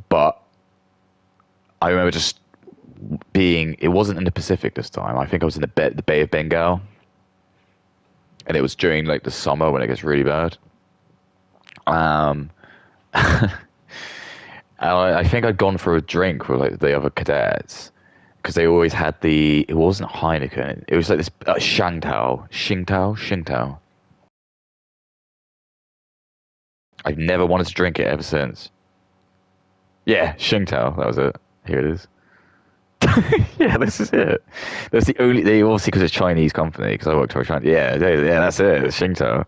But I remember just it wasn't in the Pacific this time. I think I was in the Bay of Bengal. And it was during like the summer when it gets really bad. And I think I'd gone for a drink with like the other cadets. Because they always had it wasn't Heineken, it was like this Tsingtao. I've never wanted to drink it ever since. Yeah, Tsingtao, that was it. Here it is. Yeah, this is it. That's the only, they obviously because it's a Chinese company, because I worked for a Chinese, yeah, that's it, it's Tsingtao.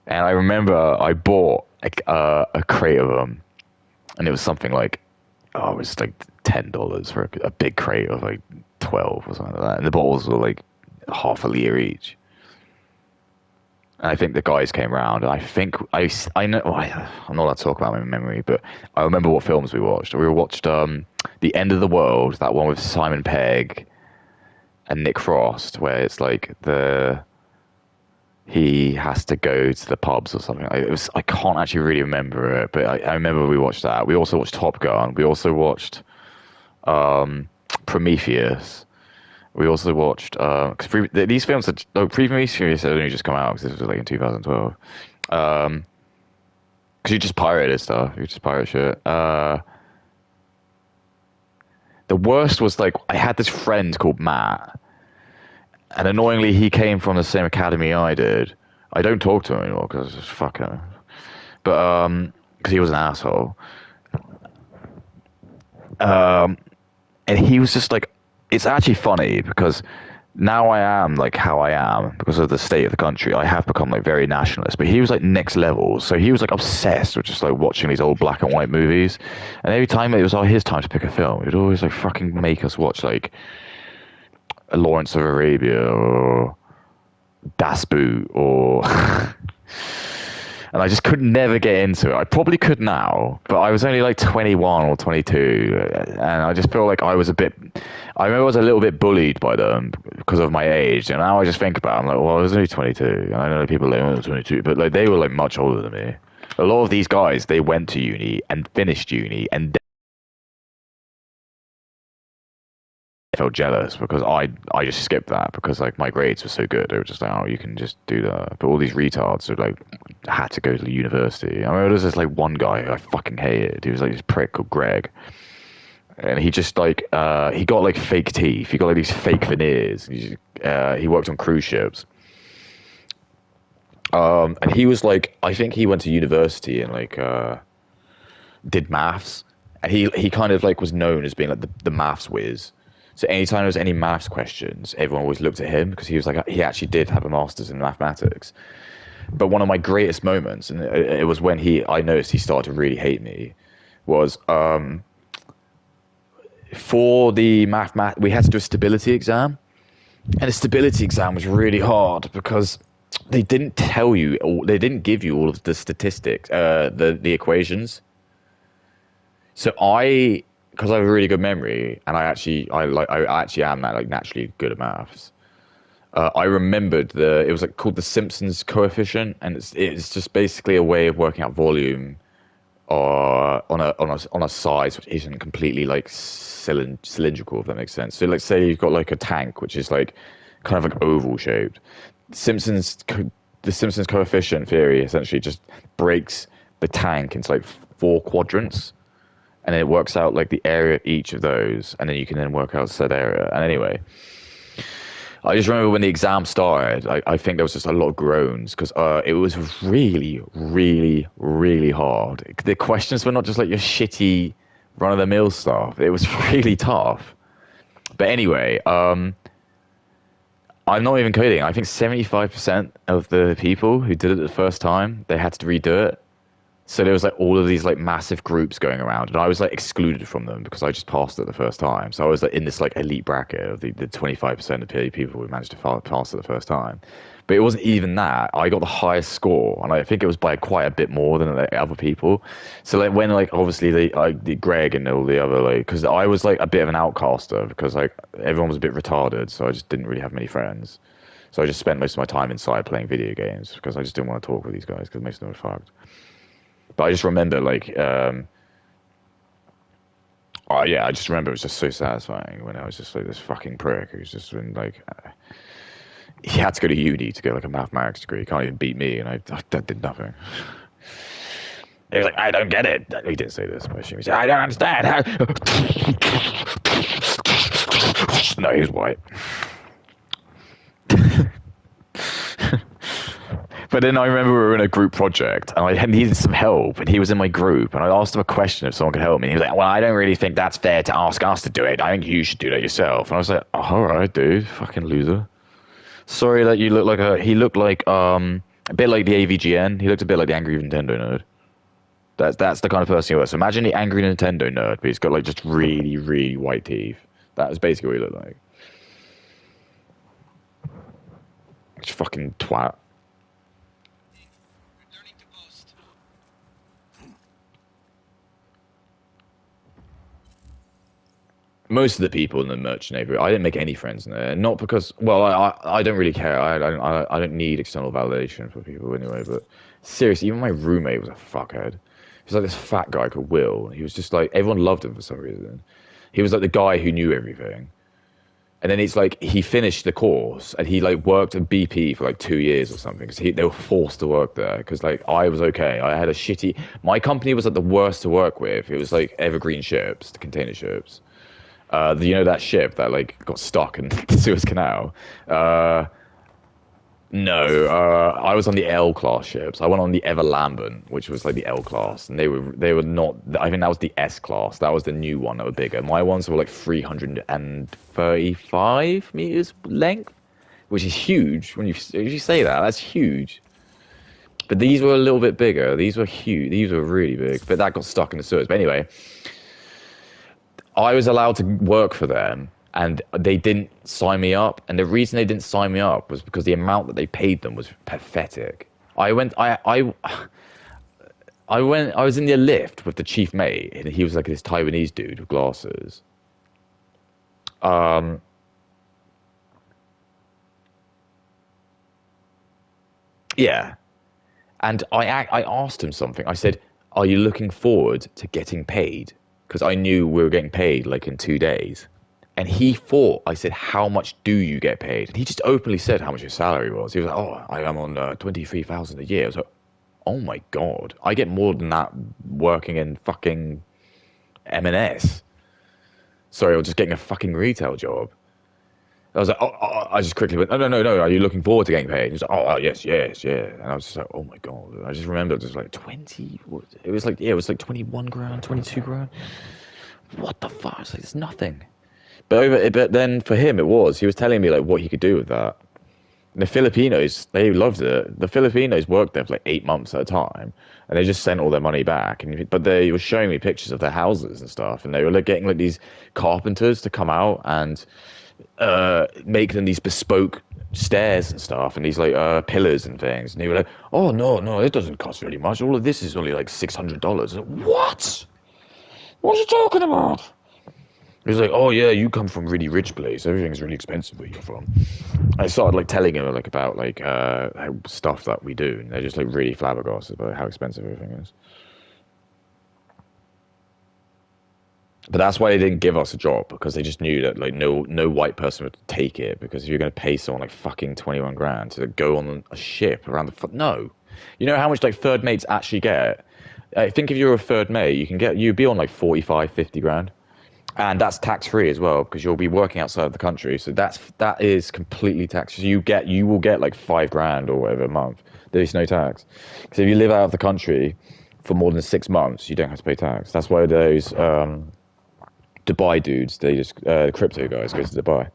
And I remember I bought a crate of them, and it was something like, it was like $10 for a big crate of like 12 or something like that. And the bottles were like half a liter each. And I think the guys came round, and I think I know. Well, I'm not allowed to talk about my memory, but I remember what films we watched. We watched The End of the World, that one with Simon Pegg and Nick Frost, where it's like he has to go to the pubs or something. I can't actually really remember it, but I remember we watched that. We also watched Top Gun. We also watched Prometheus. We also watched because these films had previous series had only just come out because this was like in 2012. Because you just pirated stuff, you just pirate shit. The worst was like I had this friend called Matt, and annoyingly he came from the same academy I did. I don't talk to him anymore because fuck him, but because he was an asshole. And he was just like, it's actually funny because now I am like how I am because of the state of the country. I have become like very nationalist, but he was like next level. So he was like obsessed with just like watching these old black and white movies. And every time it was his time to pick a film, he'd always like fucking make us watch like a Lawrence of Arabia or Das Boot or and I just could never get into it. I probably could now, but I was only like 21 or 22, and I just feel like I was a bit. I remember I was a little bit bullied by them because of my age, and now I just think about it, I'm like, well, I was only 22, and I know people like, oh, 22, but like they were like much older than me. A lot of these guys, they went to uni and finished uni and felt jealous because I just skipped that because like my grades were so good. They were just like, oh, you can just do that. But all these retards who like had to go to the university. I remember there was this like one guy who I fucking hated. He was like this prick called Greg, and he just like he got like fake teeth. He got like these fake veneers. He worked on cruise ships. And he was like, I think he went to university and like did maths, and he kind of like was known as being like the maths whiz. So anytime there was any maths questions, everyone always looked at him because he was like he actually did have a master's in mathematics. But one of my greatest moments, and it was when I noticed he started to really hate me, was for the we had to do a stability exam, and the stability exam was really hard because they didn't tell you, they didn't give you all of the statistics, the equations. So because I have a really good memory, and I actually am that like naturally good at maths. I remembered it was like called the Simpsons coefficient, and it's just basically a way of working out volume, on a size which isn't completely like cylindrical, if that makes sense. So like say you've got like a tank which is like kind of like oval shaped. The Simpsons coefficient theory essentially just breaks the tank into like 4 quadrants, and it works out like the area of each of those, and then you can then work out said area. And anyway, I just remember when the exam started, I think there was just a lot of groans because it was really, really, really hard. The questions were not just like your shitty run-of-the-mill stuff. It was really tough. But anyway, I'm not even kidding. I think 75% of the people who did it the first time, they had to redo it. So there was like all of these like massive groups going around, and I was like excluded from them because I just passed it the first time. So I was like in this like elite bracket of the 25% of people who managed to pass it the first time. But it wasn't even that. I got the highest score, and I think it was by quite a bit more than the other people. So like when like obviously the Greg and all the other like, because I was like a bit of an outcaster because like everyone was a bit retarded, so I just didn't really have many friends. So I just spent most of my time inside playing video games because I just didn't want to talk with these guys because most of them were fucked. But I just remember, like, I just remember it was just so satisfying when I was just like this fucking prick who's just been like, he had to go to uni to get like a mathematics degree. He can't even beat me, and I did nothing. He was like, I don't get it. He didn't say this, but he said, I don't understand. No, he was white. But then I remember we were in a group project, and I needed some help, and he was in my group, and I asked him a question if someone could help me. And he was like, well, I don't really think that's fair to ask us to do it. I think you should do that yourself. And I was like, oh, all right, dude, fucking loser. Sorry that you look like he looked like, a bit like the AVGN. He looked a bit like the Angry Nintendo Nerd. That's the kind of person he was. So imagine the Angry Nintendo Nerd, but he's got like just really, really white teeth. That was basically what he looked like. Just fucking twat. Most of the people in the merchant neighborhood, I didn't make any friends in there. Not because, well, I don't really care. I don't need external validation for people anyway. But seriously, even my roommate was a fuckhead. He was like this fat guy called Will. He was just like, everyone loved him for some reason. He was like the guy who knew everything. And then it's like he finished the course and he like worked at BP for like 2 years or something because they were forced to work there because like I was okay. I had a shitty. My company was like the worst to work with. It was like Evergreen ships, the container ships. You know that ship that like got stuck in the Suez Canal. No, I was on the L class ships. I went on the Ever Lambent, which was like the L class, and they were not. I think that was the S class. That was the new one that were bigger. My ones were like 335 meters length, which is huge. When you say that, that's huge. But these were a little bit bigger. These were huge. These were really big. But that got stuck in the Suez. But anyway, I was allowed to work for them, and they didn't sign me up. And the reason they didn't sign me up was because the amount that they paid them was pathetic. I was in the lift with the chief mate, and he was like this Taiwanese dude with glasses. Yeah. And I asked him something. I said, "Are you looking forward to getting paid?" Because I knew we were getting paid like in 2 days. And he thought, I said, "How much do you get paid?" And he just openly said how much his salary was. He was like, "Oh, I am on 23,000 a year." I was like, "Oh my God, I get more than that working in fucking M&S. Sorry, I was just getting a fucking retail job." I was like, I just quickly went, no. Are you looking forward to getting paid? He was like, yes, yeah. And I was just like, oh my God. And I just remember just like 20, it was like, yeah, it was like 21 grand, 22 grand. What the fuck? It's like, it's nothing. But then for him, he was telling me like what he could do with that. And the Filipinos, they loved it. The Filipinos worked there for like 8 months at a time, and they just sent all their money back. But they were showing me pictures of their houses and stuff, and they were like getting like these carpenters to come out and make them these bespoke stairs and stuff, and these like pillars and things. And they were like, "Oh no, it doesn't cost really much. All of this is only like $600." Like, what? What are you talking about? He was like, "Oh yeah, you come from really rich place. Everything's really expensive where you're from." I started like telling him like about like stuff that we do, and they're just like really flabbergasted about how expensive everything is. But that's why they didn't give us a job, because they just knew that like no white person would take it, because if you're going to pay someone like fucking 21 grand to go on a ship around no, you know how much like third mates actually get. I think if you're a third mate, you'd be on like 45, 50 grand. And that's tax free as well, because you'll be working outside of the country. So that is completely tax free. You will get like 5 grand or whatever a month. There's no tax. Because if you live out of the country for more than 6 months, you don't have to pay tax. That's why those Dubai dudes, they just crypto guys go to Dubai.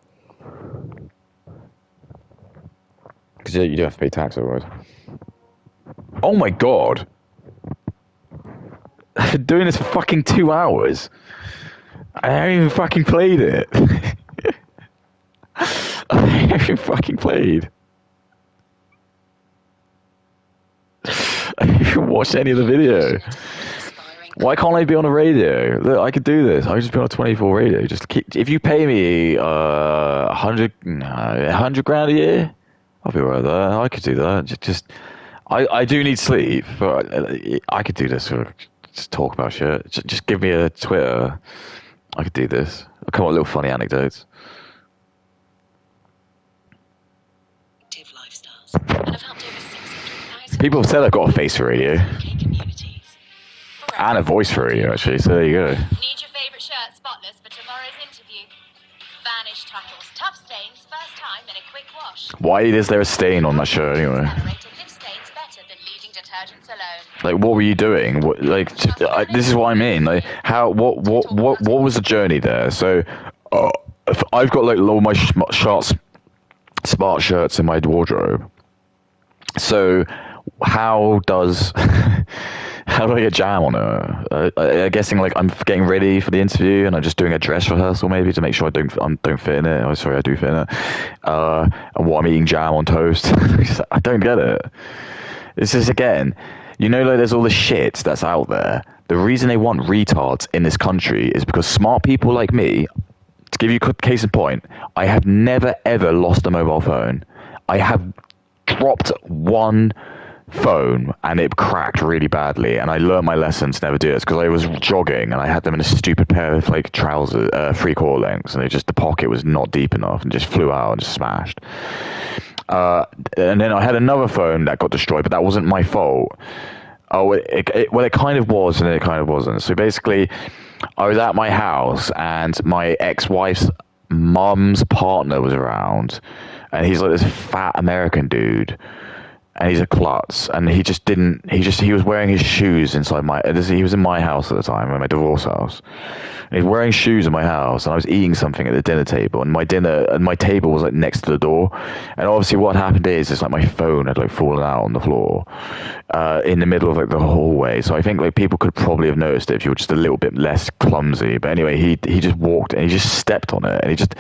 Because you don't have to pay tax otherwise. Oh my God. I've been doing this for fucking 2 hours. I haven't even fucking played it. I haven't even fucking played. I haven't even watched any of the video. Why can't I be on a radio? Look, I could do this. I could just be on a 24 radio. If you pay me 100 grand a year, I'll be right with that. I could do that. I do need sleep, but I could do this. Just talk about shit. Just give me a Twitter. I could do this. I'll come up with little funny anecdotes. People have said I've got a face for radio. And a voice for radio, actually, so there you go. Need your favourite shirt spotless for tomorrow's interview. Vanish tackles, tough stains, first time in a quick wash. Why is there a stain on that shirt anyway? Stains better than leading detergents alone. Like, what were you doing? This is what I mean. Like, what was the journey there? So, I've got like all my smart shirts in my wardrobe. So, how do I get jam on it? I'm guessing like I'm getting ready for the interview and I'm just doing a dress rehearsal maybe to make sure I don't fit in it. Oh, sorry, I do fit in it. And what I'm eating jam on toast. I don't get it. It's just, again, like there's all the shit that's out there. The reason they want retards in this country is because smart people like me, to give you a case in point, I have never ever lost a mobile phone. I have dropped one phone, and it cracked really badly, and I learned my lesson to never do this, because I was jogging and I had them in a stupid pair of like trousers, 3/4 lengths, and the pocket was not deep enough and just flew out and just smashed. And then I had another phone that got destroyed, but that wasn't my fault. Oh, well, it kind of was, and it kind of wasn't. So basically, I was at my house, and my ex-wife's mum's partner was around, and he's like this fat American dude, and he's a klutz, and he was wearing his shoes inside he was in my house at the time, in my divorce house, and he's wearing shoes in my house, and I was eating something at the dinner table, and my table was like next to the door, and obviously what happened is it's like my phone had like fallen out on the floor, in the middle of like the hallway, so I think like people could probably have noticed it if you were just a little bit less clumsy, but anyway, he just walked and he just stepped on it, and he just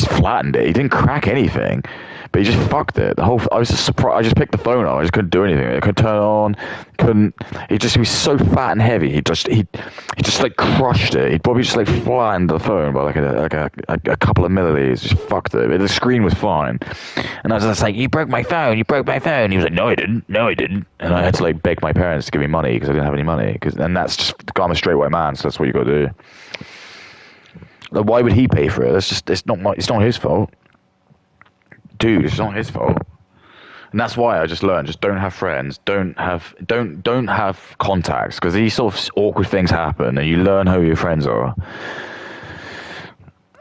flattened it. He didn't crack anything, but he just fucked it. I was just surprised. I just picked the phone up. I just couldn't do anything. I couldn't turn it on. Couldn't. He was so fat and heavy. He just like crushed it. He probably just like flattened the phone by like a couple of milliliters. Just fucked it. But the screen was fine. And I was just like, "You broke my phone. You broke my phone." He was like, "No, I didn't. No, I didn't." And I had to like beg my parents to give me money because I didn't have any money. And that's just, I'm a straight white man, so that's what you got to do. Like, why would he pay for it? It's not his fault. Dude, it's not his fault. And that's why I just learned, just don't have friends, don't have contacts, because these sort of awkward things happen, and you learn who your friends are.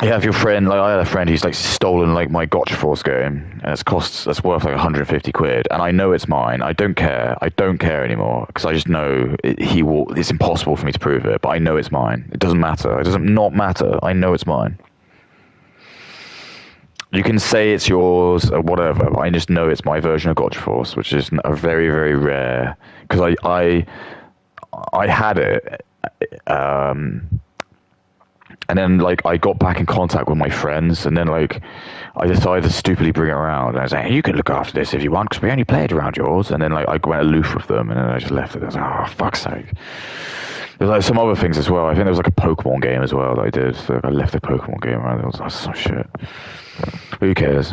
You have your friend, like I had a friend who's like stolen like my Gotcha Force game, and that's worth like 150 quid, and I know it's mine. I don't care anymore, because I just know it's impossible for me to prove it, but I know it's mine. It doesn't matter. It doesn't not matter. I know it's mine. You can say it's yours or whatever, but I just know it's my version of Gotcha Force, which is a very, very rare, because I had it, and then like I got back in contact with my friends, and then like I decided to stupidly bring it around, and I was like, hey, you can look after this if you want, because we only played around yours. And then like I went aloof with them, and then I just left it. I was like, oh, fuck's sake. There's like some other things as well. I think there was like a Pokemon game as well that I did. So I left the Pokemon game around. It was like, some shit. Who cares?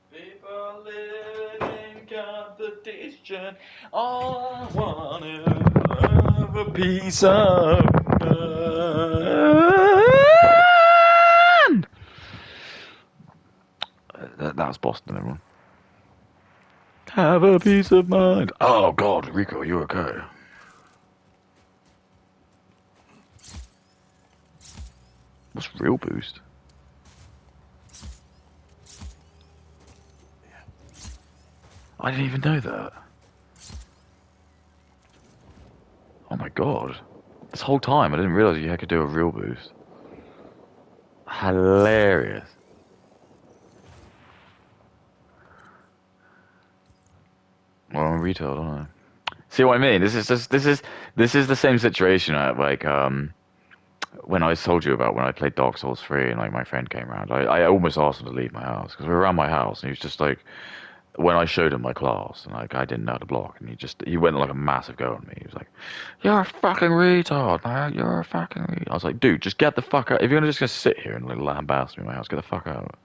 People living competition. All I want is have a piece of mind. That was Boston, everyone. Have a piece of mind. Oh God, Rico, you okay? What's real boost? I didn't even know that. Oh my God. This whole time I didn't realize you could do a real boost. Hilarious. Well, I'm a retard, aren't I? See what I mean? This is the same situation like when I told you about when I played Dark Souls 3 and like my friend came around. I almost asked him to leave my house because we were around my house, and he was just like, when I showed him my class and like I didn't know how to block, and he went like a massive go on me. He was like, "You're a fucking retard, man. You're a fucking retard." I was like, "Dude, just get the fuck out. If you're just gonna sit here and like lambast me in my house, get the fuck out."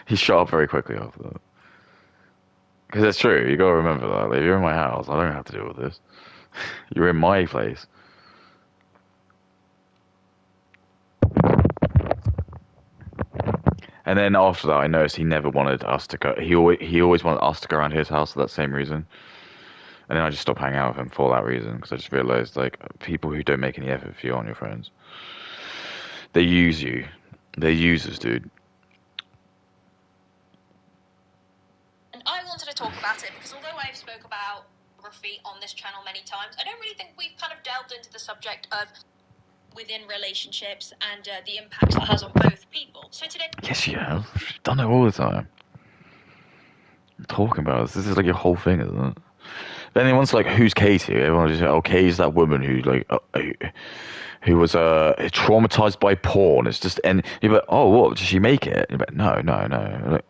He shut up very quickly after that. Because it's true. You gotta remember that. Like, if you're in my house, I don't have to deal with this. You're in my place. And then after that, I noticed he never wanted us to go. He always wanted us to go around his house for that same reason. And then I just stopped hanging out with him for that reason, because I just realized like people who don't make any effort for you aren't your friends. They use you. They're users, dude. And I wanted to talk about it because although I've spoke about pornography on this channel many times, I don't really think we've kind of delved into the subject of within relationships and the impact it has on both people. So today... Yes, you have. You've done it all the time. I'm talking about this. This is like your whole thing, isn't it? Then anyone's like, who's Katie? Everyone's just like, oh, Katie's that woman who like... who was traumatized by porn. It's just... And you're like, oh, what? Did she make it? You're like, no. Like,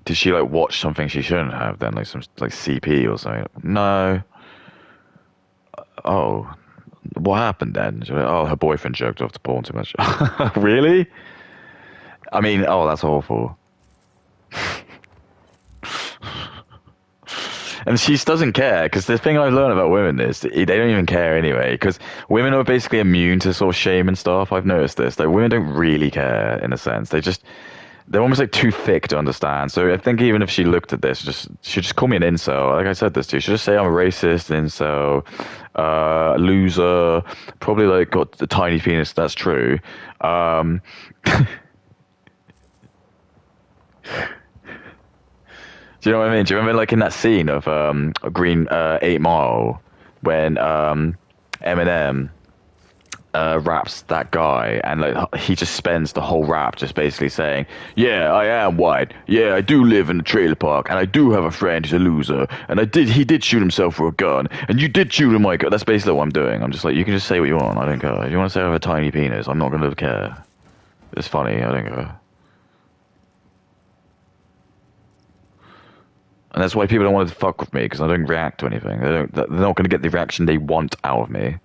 did she like watch something she shouldn't have then, like some like CP or something? No. Oh, what happened then? She's like, oh, her boyfriend jerked off to porn too much. Really? I mean, oh, that's awful. And she doesn't care, because the thing I've learned about women is they don't even care anyway, because women are basically immune to sort of shame and stuff. I've noticed this. Like, women don't really care in a sense. They're almost like too thick to understand. So I think even if she looked at this, she'd just call me an incel. Like I said this to you, she'd just say I'm a racist, incel, loser, probably like got a tiny penis. That's true. Do you know what I mean? Do you remember like in that scene of Green 8 Mile when Eminem raps that guy, and like he just spends the whole rap just basically saying, yeah, I am white, yeah, I do live in a trailer park, and I do have a friend who's a loser, and he did shoot himself with a gun, and you did shoot him, my god. That's basically what I'm doing. I'm just like, you can just say what you want, I don't care. If you want to say I have a tiny penis, I'm not gonna care. It's funny, I don't care. And that's why people don't want to fuck with me, because I don't react to anything. They're not going to get the reaction they want out of me.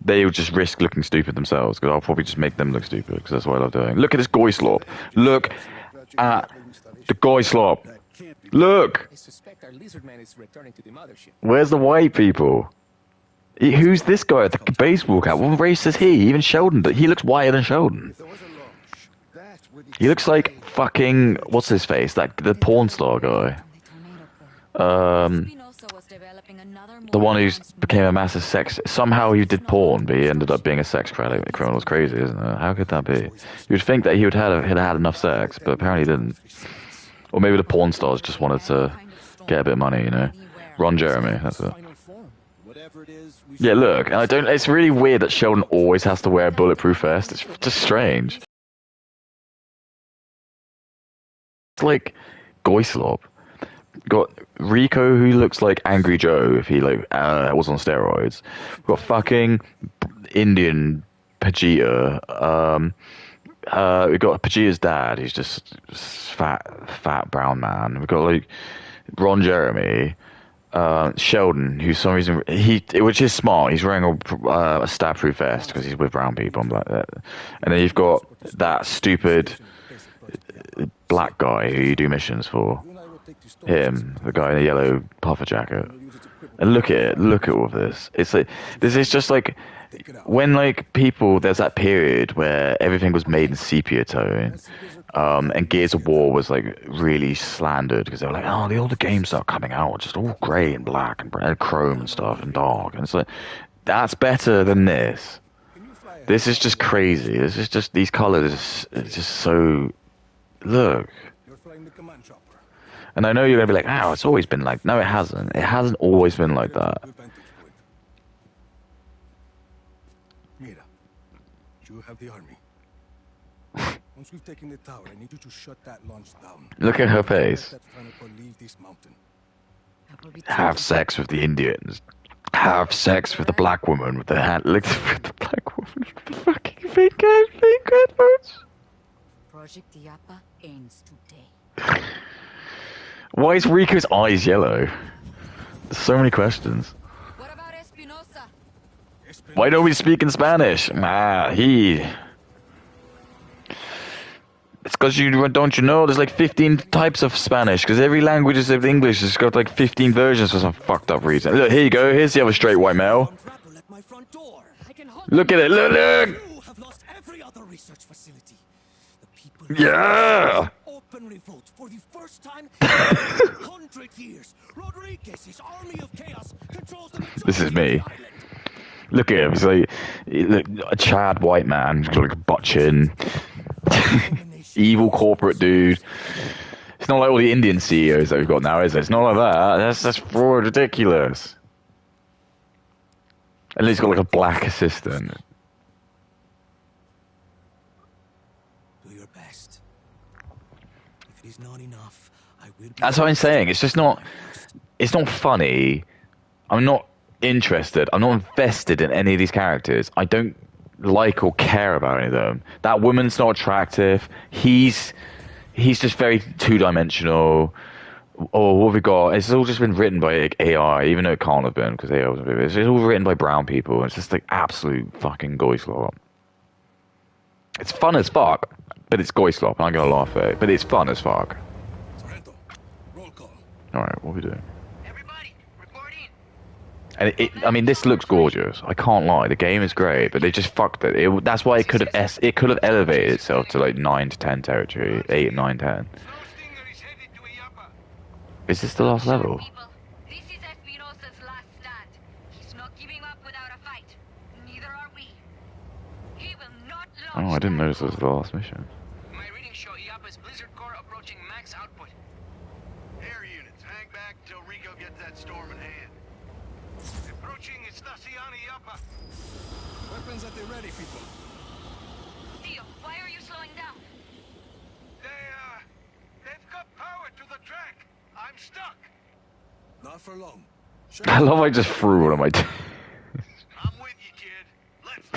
They would just risk looking stupid themselves, because I'll probably just make them look stupid, because that's what I love doing. Look at this goy slop. Look at the goy slop. Look! Where's the white people? Who's this guy at the baseball cap? What race is he? Even Sheldon, he looks whiter than Sheldon. He looks like fucking, what's his face? The porn star guy. The one who became a massive sex... Somehow he did porn, but he ended up being a sex criminal. It's crazy, isn't it? How could that be? You would think that he would have had enough sex, but apparently he didn't. Or maybe the porn stars just wanted to get a bit of money, you know? Ron Jeremy, that's it. Yeah, look, and I don't... It's really weird that Sheldon always has to wear a bulletproof vest. It's just strange. It's like goy slop. Got Rico, who looks like Angry Joe if he like was on steroids. We've got fucking Indian Pajita. We've got Pajita's dad, who's just fat brown man. We've got like Ron Jeremy, Sheldon, who for some reason which is smart. He's wearing a stab-proof vest because he's with brown people and like that. And then you've got that stupid black guy who you do missions for. Him, the guy in the yellow puffer jacket. And look at all of this. It's like, this is just like, when like people, there's that period where everything was made in sepia tone, and Gears of War was like really slandered because they were like, oh, the older games are coming out, just all grey and black and chrome and stuff and dark. And it's like, that's better than this. This is just crazy. This is just, these colors, it's just so, look. And I know you're going to be like, oh, it's always been like... No, it hasn't. It hasn't always been like that. Mira, you have the army. Once we've taken the tower, I need you to shut that launch down. Look at her face. Have sex with the Indians. Have sex with the black woman with the hand... Look at the black woman with the fucking fake headphones. Project Diapa ends today. Why is Rico's eyes yellow? There's so many questions. What about Espinosa? Why don't we speak in Spanish? It's because don't you know? There's like 15 types of Spanish. Because every language is of English. It's got like 15 versions for some fucked up reason. Look, here you go. Here's the other straight white male. Look at it. Look. Yeah. Revolt for the first time in 100 years. Rodriguez's army of chaos controls the This is me. Look at him. He's like, look, a Chad white man, he's got like a butt chin. Evil corporate dude. It's not like all the Indian CEOs that we've got now, is it? It's not like that. That's fraud, ridiculous. And he's got like a black assistant. Do your best. If it is not enough, I will. That's what I'm saying. It's just not. It's not funny. I'm not interested. I'm not invested in any of these characters. I don't like or care about any of them. That woman's not attractive. He's just very two-dimensional. Oh, what have we got? It's all just been written by like, AI, even though it can't have been because AI wasn't. It's all written by brown people. It's just like absolute fucking goy slop. It's fun as fuck, but it's goy slop. I'm gonna laugh at it, but it's fun as fuck. Sorrento, roll call. All right, what are we doing? Everybody, report in. And I mean, this looks gorgeous. I can't lie. The game is great, but they just fucked it. That's why it could have elevated itself to like 9 to 10 territory, 8, 9, 10. Is this the last level? People, this is Espinosa's last stand. He's not giving up without a fight. Neither are we. He will not launch Oh, I didn't that notice this was the last mission. My readings show Iapa's Blizzard Core approaching max output. Air units, hang back till Rico gets that storm in hand. Approaching Estacion Iapa. Weapons at the ready, people. Theo, why are you slowing down? They've cut power to the track. I'm stuck. Not for long. I love I just threw one of my. I'm with you, kid. Let's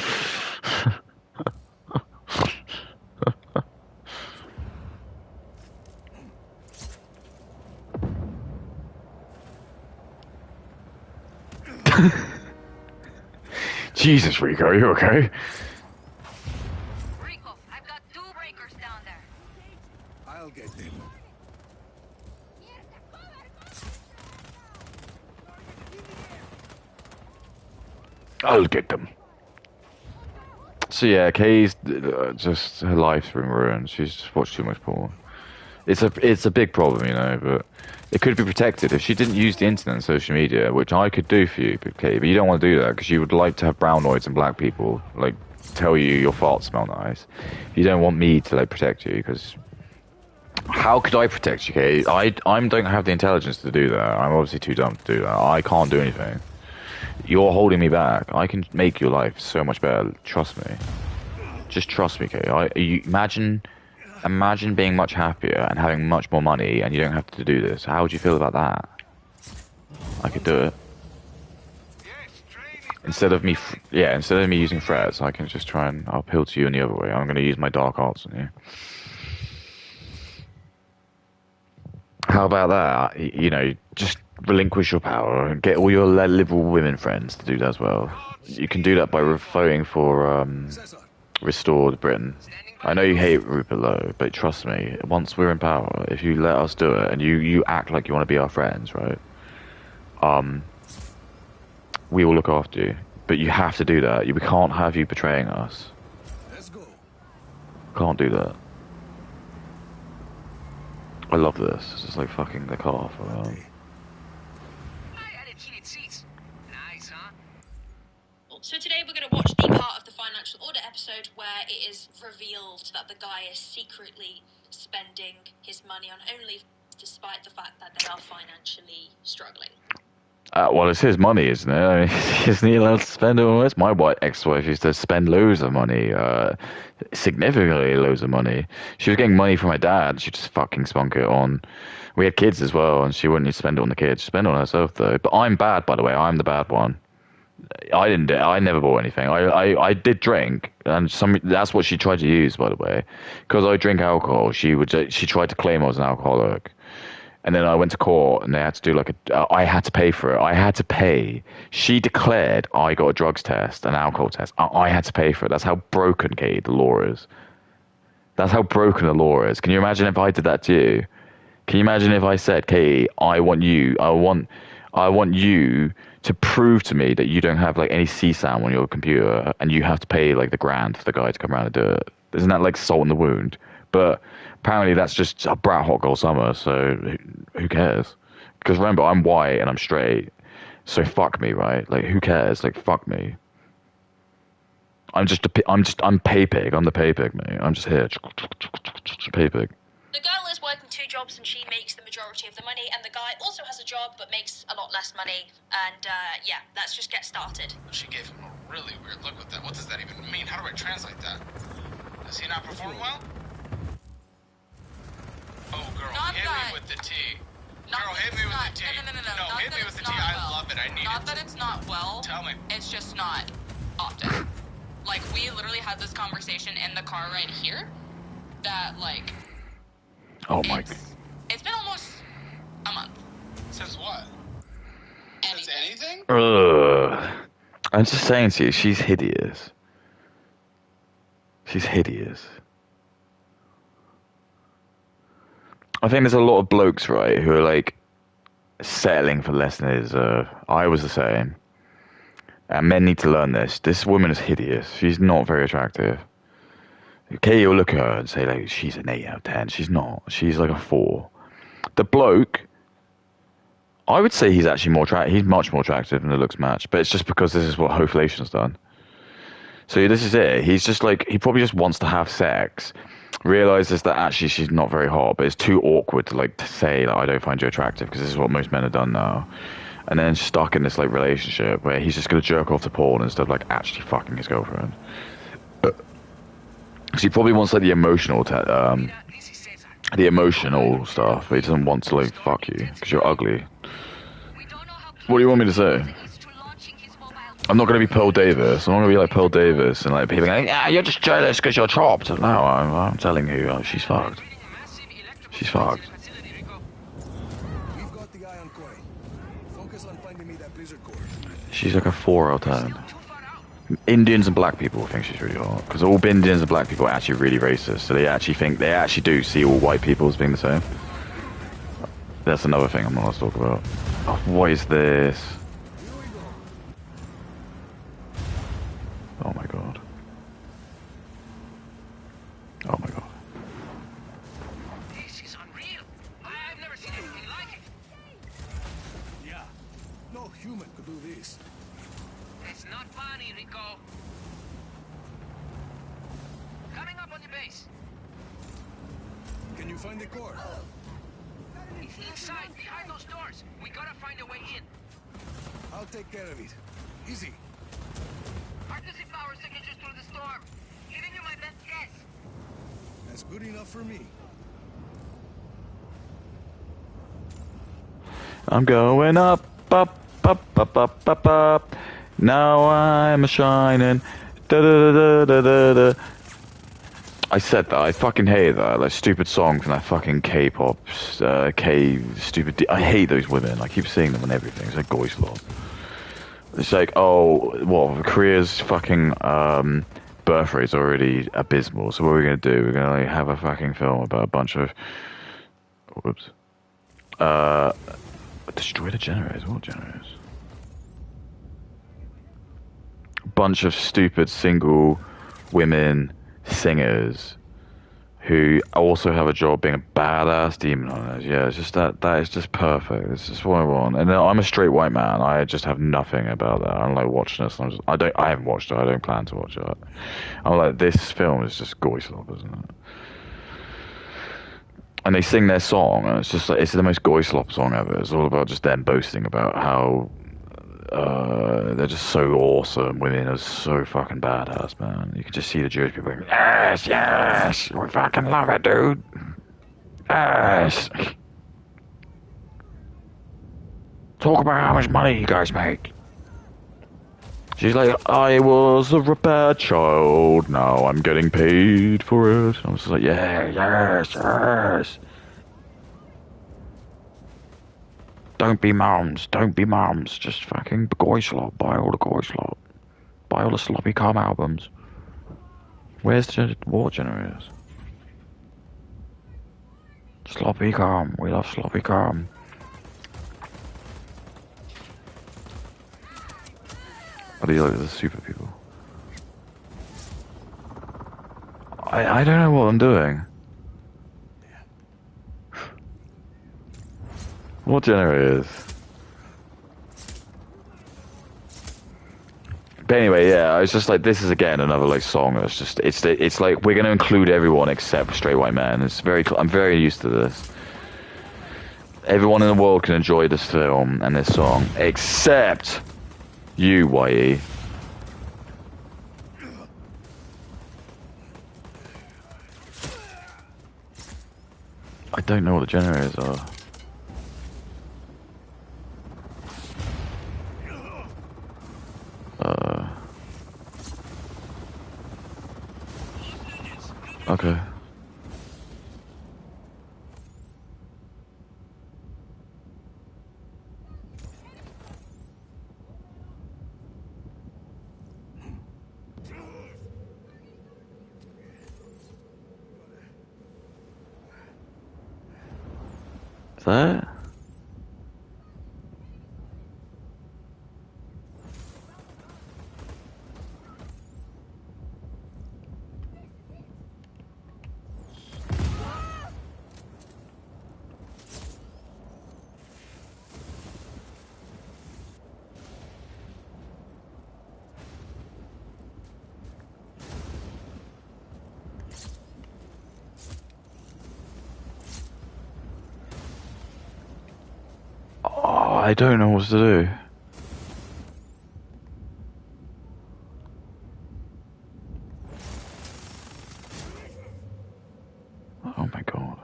Jesus, Rico, are you okay? Rico, I've got 2 breakers down there. I'll get them. I'll get them. So yeah, Kay's just her life's been ruined. She's just watched too much porn. It's a big problem, you know, but it could be protected if she didn't use the internet and social media, which I could do for you, Kay. But you don't want to do that because you would like to have brownoids and black people like tell you your farts smell nice. You don't want me to like protect you because how could I protect you, Kay? I don't have the intelligence to do that. I'm obviously too dumb to do that. I can't do anything. You're holding me back. I can make your life so much better. Trust me. Just trust me, Kay. Imagine being much happier and having much more money, and you don't have to do this. How would you feel about that? I could do it. Instead of me using threats, I can just try and appeal to you in the other way. I'm going to use my dark arts on you. How about that? You know, just relinquish your power and get all your liberal women friends to do that as well. You can do that by voting for restored Britain. I know you hate Rupert Lowe, but trust me, once we're in power, if you let us do it and you act like you want to be our friends, right? We will look after you. But you have to do that. We can't have you betraying us. Let's go. Can't do that. I love this. It's just like fucking the car for I added heated seats. Nice, huh? So today we're going to watch the part of the financial audit episode where it is revealed that the guy is secretly spending his money on OnlyFans despite the fact that they are financially struggling. Well, it's his money, isn't it? I mean, isn't he allowed to spend it on this? My ex-wife used to spend loads of money, significantly loads of money. She was getting money from my dad. She just fucking spunk it on. We had kids as well, and she wouldn't spend it on the kids. She'd spend it on herself, though. But I'm bad, by the way. I'm the bad one. I never bought anything. I did drink, and that's what she tried to use, by the way. Because I drink alcohol, she tried to claim I was an alcoholic. And then I went to court, and they had to do I had to pay for it. I had to pay. She declared I got a drugs test, an alcohol test. I had to pay for it. That's how broken, Kate, the law is. That's how broken the law is. Can you imagine if I did that to you? Can you imagine if I said, Katie, I want you to prove to me that you don't have like any CSAM on your computer, and you have to pay like the grand for the guy to come around and do it. Isn't that like salt in the wound? But apparently that's just a brat hot girl summer, so who cares? Because remember, I'm white and I'm straight, so fuck me, right? Like, who cares? Like, fuck me. I'm pay pig. I'm the pay pig, mate. I'm just here. Pay pig. The girl is working 2 jobs and she makes the majority of the money, and the guy also has a job but makes a lot less money. And yeah, let's just get started. She gave him a really weird look with that. What does that even mean? How do I translate that? Does he not perform well? Oh, girl, Not hit that- me with the T. Not Girl, that hit me it's with not- the T. No. No, Not hit that me with it's the T. not I well. love it. I need Not it. that it's not well. Tell me. It's just not often. Like, we literally had this conversation in the car right here. That, like, Oh my. it's been almost a month. Since what? Since anything? Ugh. I'm just saying to you, she's hideous. She's hideous. I think there's a lot of blokes, right, who are like settling for less than they deserve. I was the same. And men need to learn this. This woman is hideous. She's not very attractive. Okay, you'll look at her and say, like, she's an 8 out of 10. She's not. She's like a 4. The bloke, I would say he's actually more attractive. He's much more attractive than the looks match. But it's just because this is what Hoflation's done. So this is it. He's just like, he probably just wants to have sex. Realizes that actually she's not very hot, but it's too awkward to like to say that I don't find you attractive, because this is what most men have done now. And then stuck in this like relationship where he's just gonna jerk off to porn instead of like actually fucking his girlfriend. So he probably wants like the emotional stuff, but he doesn't want to like fuck you because you're ugly. We don't know how What do you want me to say? close to launching his mobile. I'm not gonna be Pearl Davis. I'm not gonna be like Pearl Davis and like people going, yeah, you're just jealous because you're chopped. No, I'm telling you, she's fucked. She's fucked. We've got the eye on Koi. Focus on finding me that Blizzard core. She's like a 4 out of 10. Indians and black people think she's really hot, because all Indians and black people are actually really racist, so they actually do see all white people as being the same. That's another thing I'm not allowed to talk about. Oh, what is this? Oh my god. Oh my god. This is unreal. I've never seen anything like it. Yeah. No human could do this. It's not funny, Rico. Coming up on your base. Can you find the core? It's inside, behind those doors. We gotta find a way in. I'll take care of it. Easy. Hard to see power signatures through the storm. Giving you my best guess. That's good enough for me. I'm going up, up, up, up, up, up, up. Now I'm shining. Da da da da da da. I said that. I fucking hate that. Like stupid song from that fucking K-pop, stupid. I hate those women. I keep seeing them on everything. It's like Goislov. It's like, oh, what? Korea's fucking birth rate's already abysmal. So what are we gonna do? We're gonna like have a fucking film about a bunch of, whoops, destroy the generators. What generators? A bunch of stupid single women singers who also have a job being a badass demon hunters. Yeah, it's just that is just perfect. It's just what I want. And I'm a straight white man. I just have nothing about that. I'm like watching this. I haven't watched it. I don't plan to watch it. I'm like, this film is just Goislov, isn't it? And they sing their song, and it's just like, it's the most Goislov song ever. It's all about just them boasting about how they're just so awesome. Women are so fucking badass, man. You can just see the Jewish people going, yes, yes, we fucking love it, dude. Yes. Talk about how much money you guys make. She's like, I was a bad child, now I'm getting paid for it. I was like, yeah, yes, yes. Don't be mums, just fucking Goislop, buy all the Goislop. Buy all the Sloppy Calm albums. Where's the war generators? Sloppy Calm, we love Sloppy Calm. Are these like the super people? I don't know what I'm doing. What generators? But anyway, yeah, I was just like, this is again another like song that's just it's like we're gonna include everyone except straight white men. I'm very used to this. Everyone in the world can enjoy this film and this song except you, YE. I don't know what the generators are. Okay. Is that? Oh, I don't know what to do. Oh my god.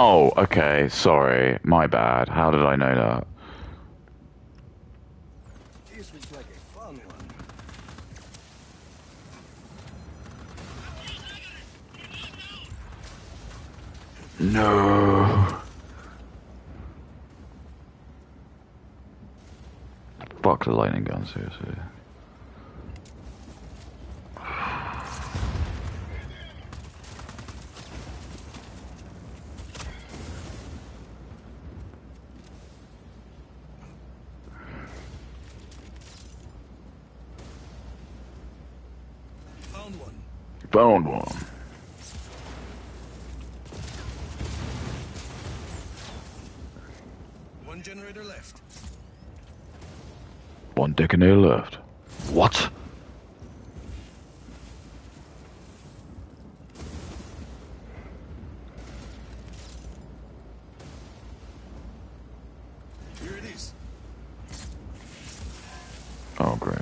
Oh, okay, sorry. My bad. How did I know that? This looks like a fun one. No. Fuck the lightning gun, seriously. Found one. Found one. One generator left. One detonator left. What? Here it is. Oh, great.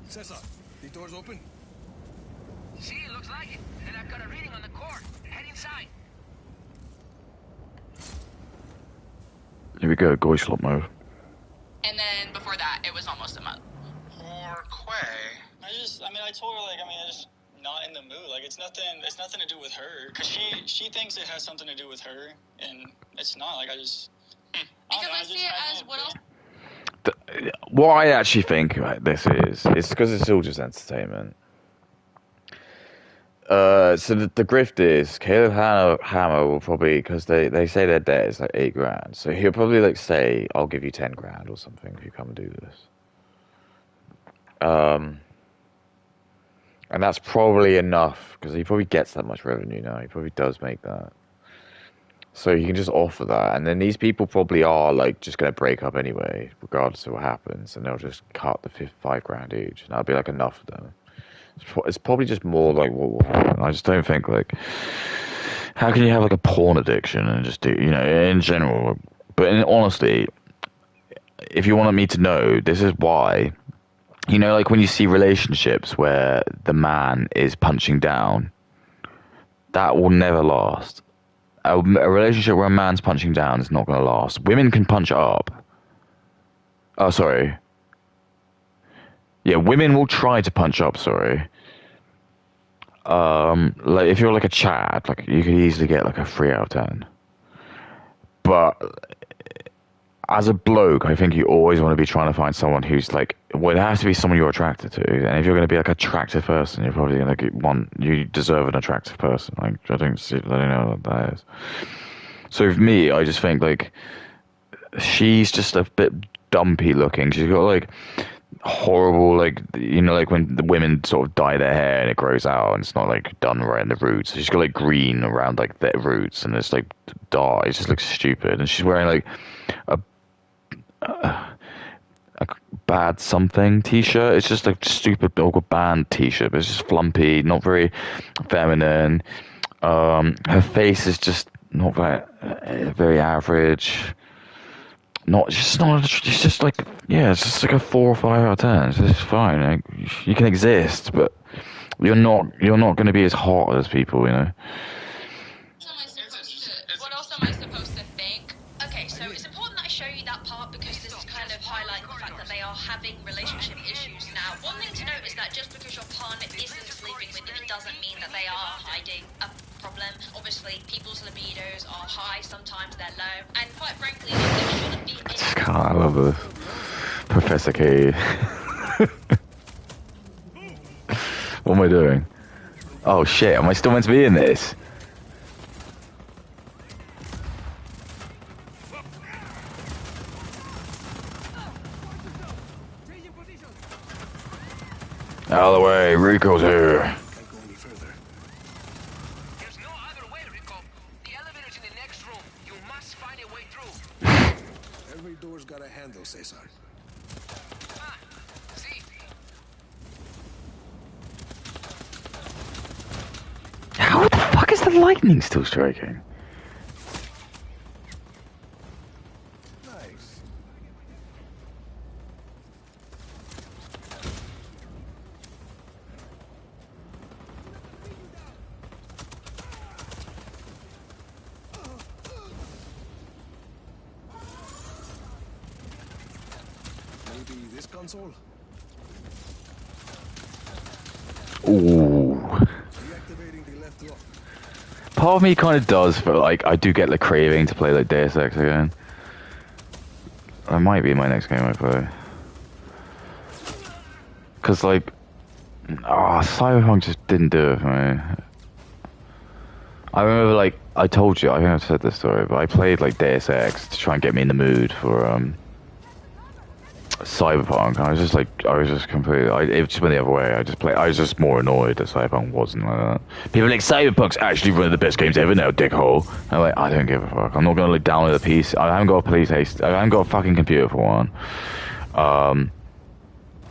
Cesar, the door's open. See, it looks like it. And I've got a reading on the core. Head inside. Here we go, Goyslop mode. And then before that, it was almost a month. Poor Quay. I told her, I'm just not in the mood. Like, it's nothing to do with her. Because she thinks it has something to do with her, and it's not. Like, Because I see it as what else? What I actually think about this is because it's all just entertainment. So the grift is Caleb Hammer will probably, because they say their debt is like $8,000, so he'll probably like say, I'll give you $10,000 or something if you come and do this. And that's probably enough because he probably gets that much revenue now. He probably does make that. So you can just offer that, and then these people probably are like just gonna break up anyway, regardless of what happens, and they'll just cut the $5,000 each, and that'll be like enough for them. It's probably just more like what will happen. I just don't think like, how can you have like a porn addiction and just do, in general, but in honesty, if you wanted me to know, this is why, like when you see relationships where the man is punching down, that will never last. A relationship where a man's punching down is not going to last. Women can punch up. Oh, sorry. Yeah, women will try to punch up, sorry. Like, if you're like a Chad, like, you could easily get like a 3 out of 10. But as a bloke, I think you always want to be trying to find someone who's like, well, it has to be someone you're attracted to. And if you're going to be like an attractive person, you're probably going to you deserve an attractive person. Like, I don't know what that is. So for me, I just think like she's just a bit dumpy looking. She's got like horrible, like like when the women sort of dye their hair and it grows out and it's not like done right in the roots. She's got like green around like their roots and it's like dark. It just looks stupid. And she's wearing like a bad something t-shirt. It's just like stupid awkward band t-shirt. But it's just flumpy, not very feminine. Her face is just not very average. It's just like, yeah, it's just like a 4 or 5 out of 10. It's just fine. Like, you can exist, but you're not going to be as hot as people, you know. What else am I supposed to think? Okay, so it's important that I show you that part because this is kind of highlighting the fact that they are having relationship issues now. One thing to note is that just because your partner isn't sleeping with you, it doesn't mean that they are hiding a problem. Obviously, people's libidos are high, sometimes they're low, and quite frankly, there shouldn't be any... God, I love this. Professor K. What am I doing? Oh shit, am I still meant to be in this? Out of the way, Rico's here. Can't go any further. There's no other way, Rico. The elevator's in the next room. You must find a way through. Every door's got a handle, Cesar. Ah, see? How the fuck is the lightning still striking? Nice. Maybe this console? Ooh. Deactivating the left lock. Part of me kind of does, but like I do get the craving to play like Deus Ex again. That might be my next game I play. Cause like, Cyberpunk just didn't do it for me. I remember like I told you, I think I've said this story, but I played like Deus Ex to try and get me in the mood for Cyberpunk. And I was just completely. It just went the other way. I was just more annoyed that Cyberpunk wasn't like that. People are like Cyberpunk's actually one of the best games ever now, dickhole. I'm like, I don't give a fuck. I'm not gonna like download a PC. I haven't got a PlayStation. I haven't got a fucking computer for one.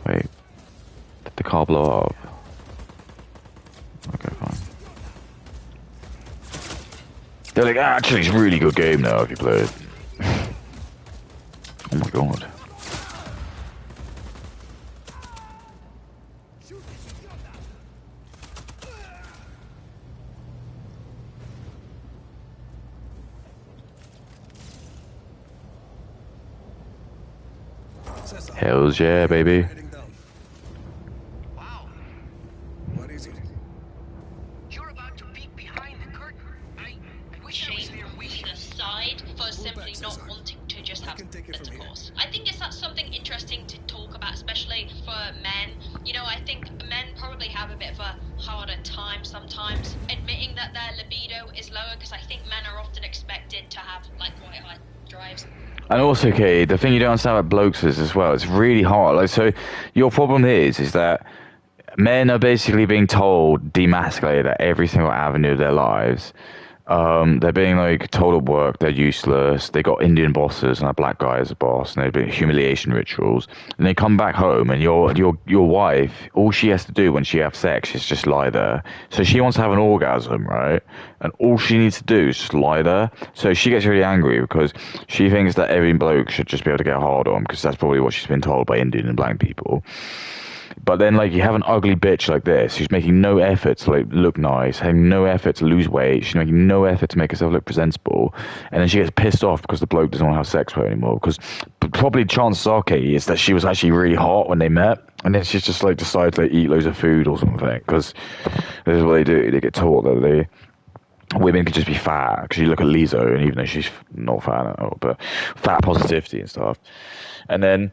Wait, did the car blow up? Okay, fine. They're like, actually, it's a really good game now if you play it. Oh my god. Cesar, Hells yeah, baby. heading down. Wow, What is it? you're about to peek behind the curtain. I wish I was Shame there we with you. aside for simply back, not Cesar. wanting to just We have can take it from here. intercourse. I think that's something interesting to talk about, especially for men. You know, I think men probably have a bit of a harder time sometimes admitting that their libido is lower because I think men are often expected to have like quite high drives. And also, okay, the thing you don't understand about blokes is as well, it's really hard. Like, so your problem is that men are basically being told, demasculated at every single avenue of their lives. They're being like told at work they're useless. They got Indian bosses and a black guy as a boss, and they're doing humiliation rituals. And they come back home, and your wife, all she has to do when she has sex is just lie there. So she wants to have an orgasm, right? And all she needs to do is just lie there. So she gets really angry because she thinks that every bloke should just be able to get hard on, because that's probably what she's been told by Indian and black people. But then, like, you have an ugly bitch like this who's making no effort to, like, look nice, having no effort to lose weight, she's making no effort to make herself look presentable, and then she gets pissed off because the bloke doesn't want to have sex with her anymore, because probably chances are, Katie, is that she was actually really hot when they met, and then she's just, like, decided to like, eat loads of food or something, because this is what they do. They get taught that women can just be fat, because you look at Lizzo, and even though she's not fat at all, but fat positivity and stuff. And then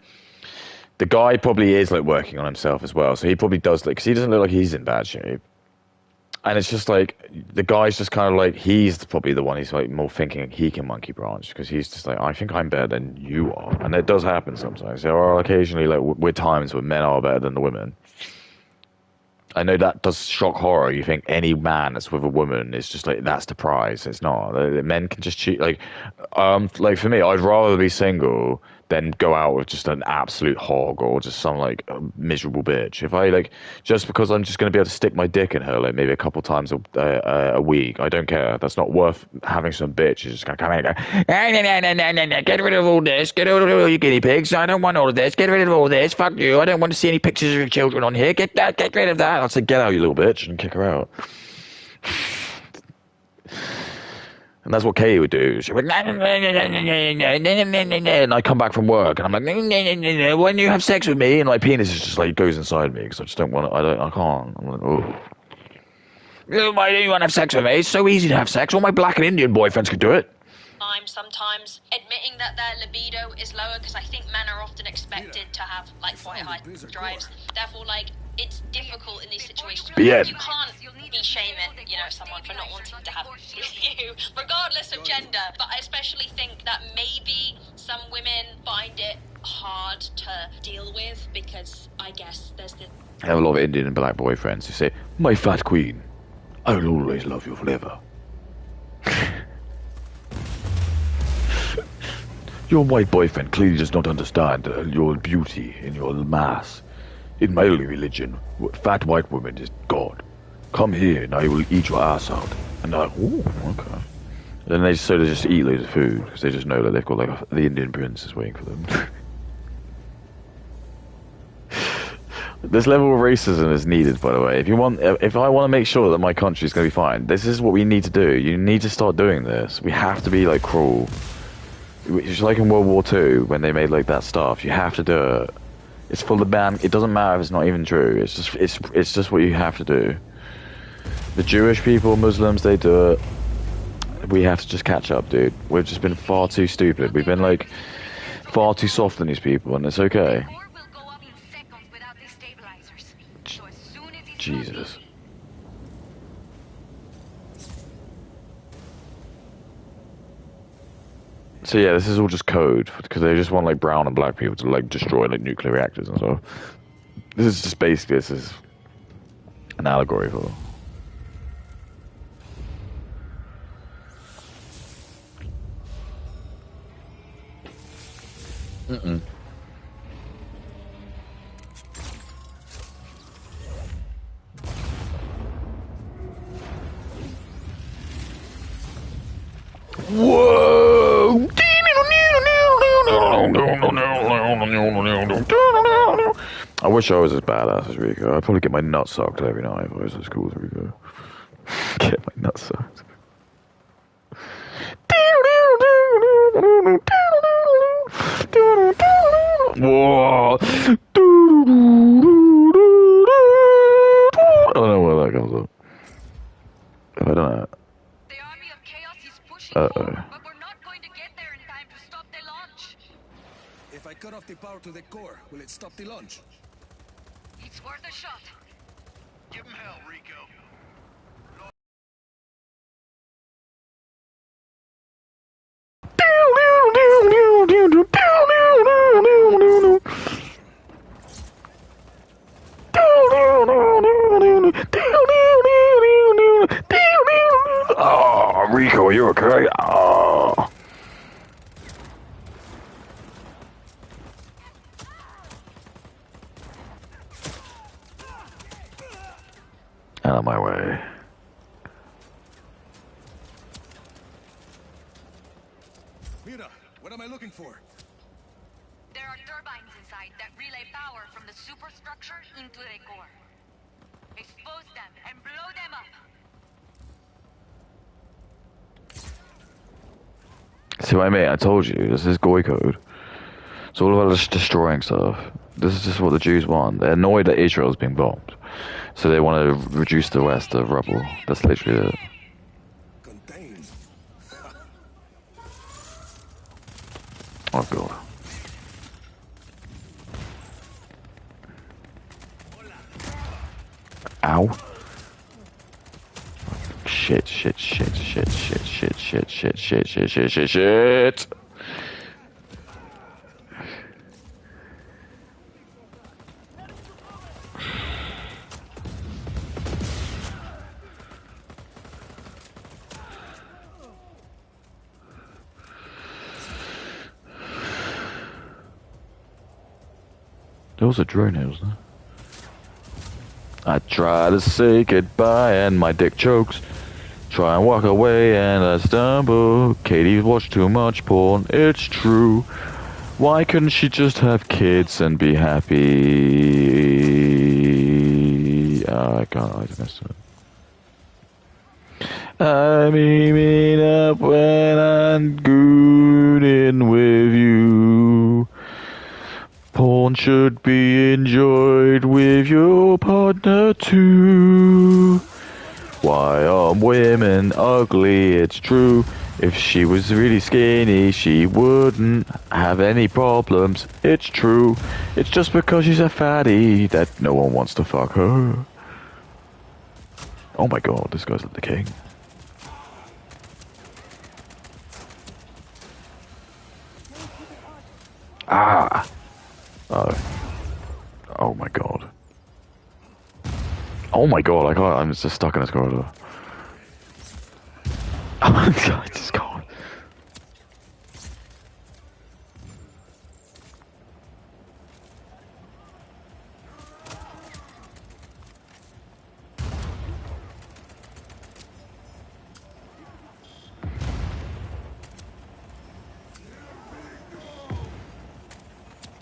the guy probably is like working on himself as well, so he probably does, like, because he doesn't look like he's in bad shape. And it's just like the guy's just kind of like he's probably the one who's like more thinking he can monkey branch because he's just like I think I'm better than you are, and it does happen sometimes. There are occasionally like with times when men are better than the women. I know that does shock horror. You think any man that's with a woman is just like that's the prize. It's not. Men can just cheat. Like for me, I'd rather be single than go out with just an absolute hog or just some like miserable bitch. If I like just because I'm just going to be able to stick my dick in her like maybe a couple times a week, I don't care. That's not worth having some bitch who's just going to come in and go, no, get rid of all this, get rid of all you guinea pigs. I don't want all of this. Get rid of all this. Fuck you. I don't want to see any pictures of your children on here. Get rid of that. I'll say, get out, you little bitch, and kick her out. And that's what Katie would do. She would, and I come back from work, and I'm like, when you have sex with me, and my penis is just like goes inside me because I just don't want to. I can't. I'm like, oh. Why do you want to have sex with me? It's so easy to have sex. All my black and Indian boyfriends could do it. Sometimes admitting that their libido is lower because I think men are often expected to have like quite high drives. Therefore, like it's difficult in these situations. Yeah. You can't be shaming, someone for not wanting to have with you, regardless of gender. But I especially think that maybe some women find it hard to deal with because I guess there's the. I have a lot of Indian and black boyfriends who say, "My fat queen, I will always love you forever." Your white boyfriend clearly does not understand your beauty and your mass. In my religion, fat white woman is God. Come here and I will eat your ass out. And they're like, ooh, okay. And then they just eat loads of food because they just know that they've got like the Indian prince is waiting for them. This level of racism is needed, by the way. If I want to make sure that my country is going to be fine, this is what we need to do. You need to start doing this. We have to be like cruel. It's like in World War II when they made like that stuff. You have to do it. It's for the man. It doesn't matter if it's not even true. It's just what you have to do. The Jewish people, Muslims, they do it. We have to just catch up, dude. We've just been far too stupid. We've been like far too soft on these people, and it's okay. Jesus. So yeah, this is all just code because they just want like brown and black people to like destroy like nuclear reactors and stuff. This is just basically this is an allegory for. Mm-mm. Whoa! I wish I was as badass as Rico. I'd probably get my nuts sucked every night if I was as cool as Rico. Get my nuts sucked. Whoa! I don't know where that comes up. If I don't know. The army of chaos is pushing forward, but we're not going to get there in time to stop the launch. If I cut off the power to the core, will it stop the launch? It's worth a shot. Give him hell, Rico. Oh, Rico, are you okay? Oh. Out of my way. Mira, what am I looking for? There are turbines inside that relay power from the superstructure into the core. Expose them and blow them up. See what I mean? I told you, this is Goy code. It's all about just destroying stuff. This is just what the Jews want. They're annoyed that Israel's being bombed. So they want to reduce the West to rubble. That's literally it. Contain. Oh god. Ow. Shit. There was a drone here, wasn't there? I try to say goodbye and my dick chokes. Try and walk away and I stumble. Katie's watched too much porn, it's true. Why couldn't she just have kids and be happy? I can't, I messed up. I'm aiming up when I'm good in with you. Porn should be enjoyed with your partner too. Why are women ugly? It's true. If she was really skinny, she wouldn't have any problems. It's true. It's just because she's a fatty that no one wants to fuck her. Oh my god, this guy's the king. Ah! Oh. Oh my god. Oh my god, I can't, I'm just stuck in this corridor. Oh my god, I just can't.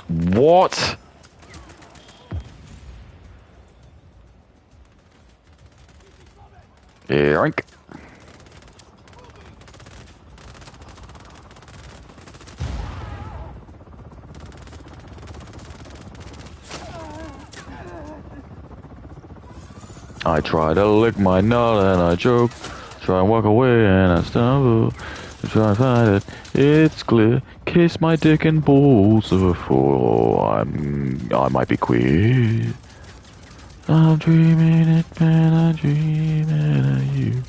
What? Yoink. I try to lick my nut and I choke. Try and walk away and I stumble. Try and find it. It's clear. Kiss my dick and balls before I might be queer. I'm dreaming it, man. I'm dreaming of you.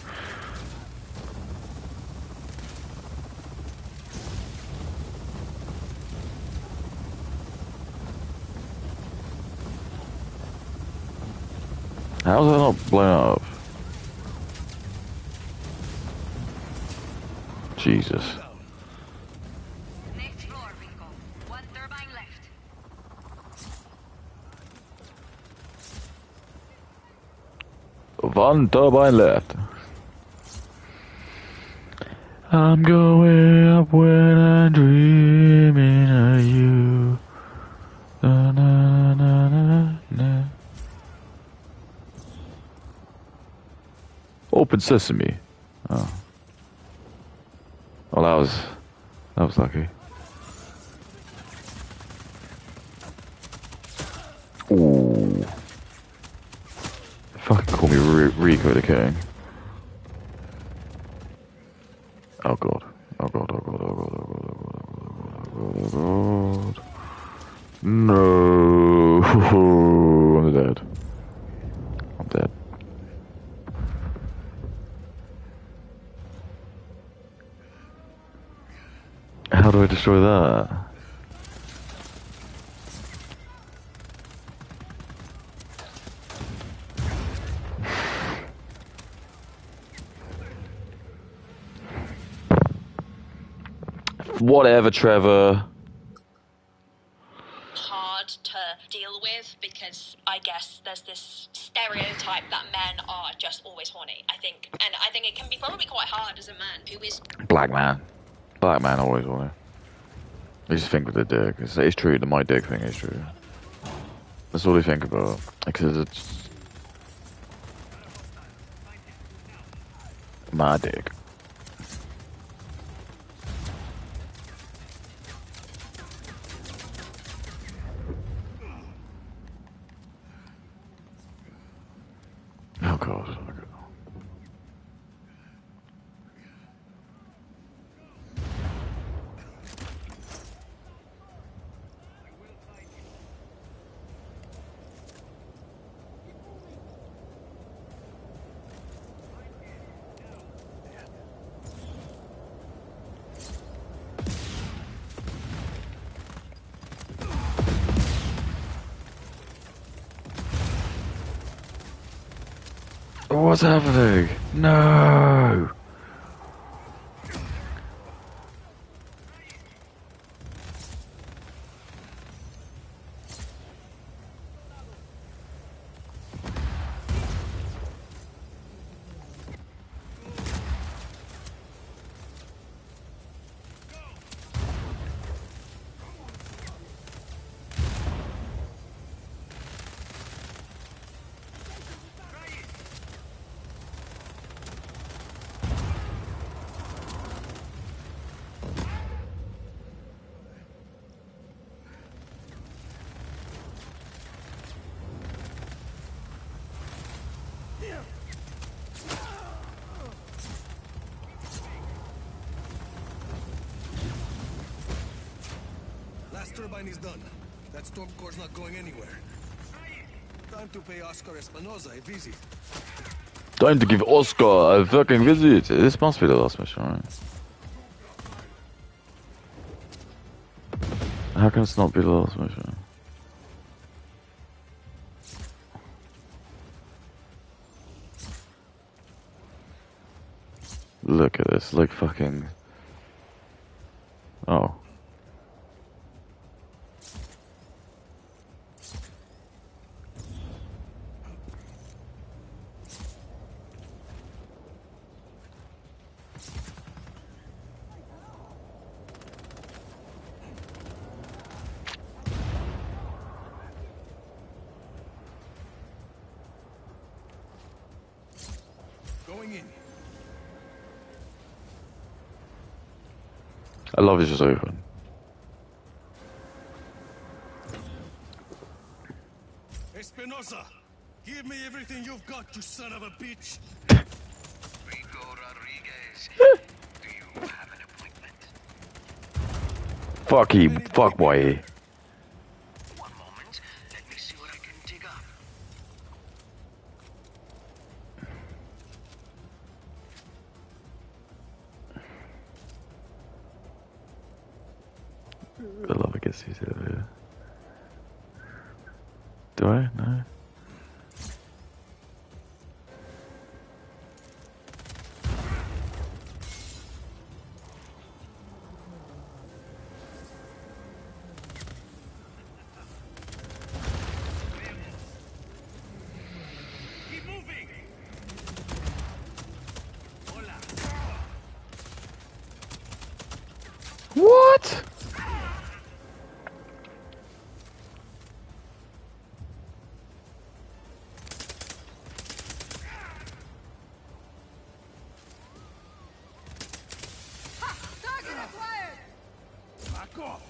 How's that not blown up? Jesus. Next floor, Rico. One turbine left. One turbine left. I'm going up when I'm dreaming of you. Na, na, na, na, na. Open sesame. Oh. Well, that was lucky. Ooh. Fucking call me Rico the King. Oh god. Oh god, oh god, oh god, oh god, oh god, oh god, oh god, oh god. No. I'm dead. I'm dead. How do I destroy that? Whatever, Trevor. Hard to deal with because I guess there's this stereotype that men are just always horny. I think it can be probably quite hard as a man who is Black man. Black man always want it. They just think with the dick. It's true, the my dick thing is true. That's all they think about. Because it's my dick. Oh god. Oh god. What's happening? No! Last turbine is done. That storm core's not going anywhere. Time to pay Oscar Espinosa a visit. Time to give Oscar a fucking visit. This must be the last mission, right? How can this not be the last mission? Look at this, like fucking... Oh. Going in. I love it's just open. Espinosa, give me everything you've got, you son of a bitch. Rico Rodriguez, do you have an appointment? Fuck him, fuck boy. One moment, let me see what I can dig up. I love it gets these over here. Do I? No. Keep moving! Hola. What? Back off.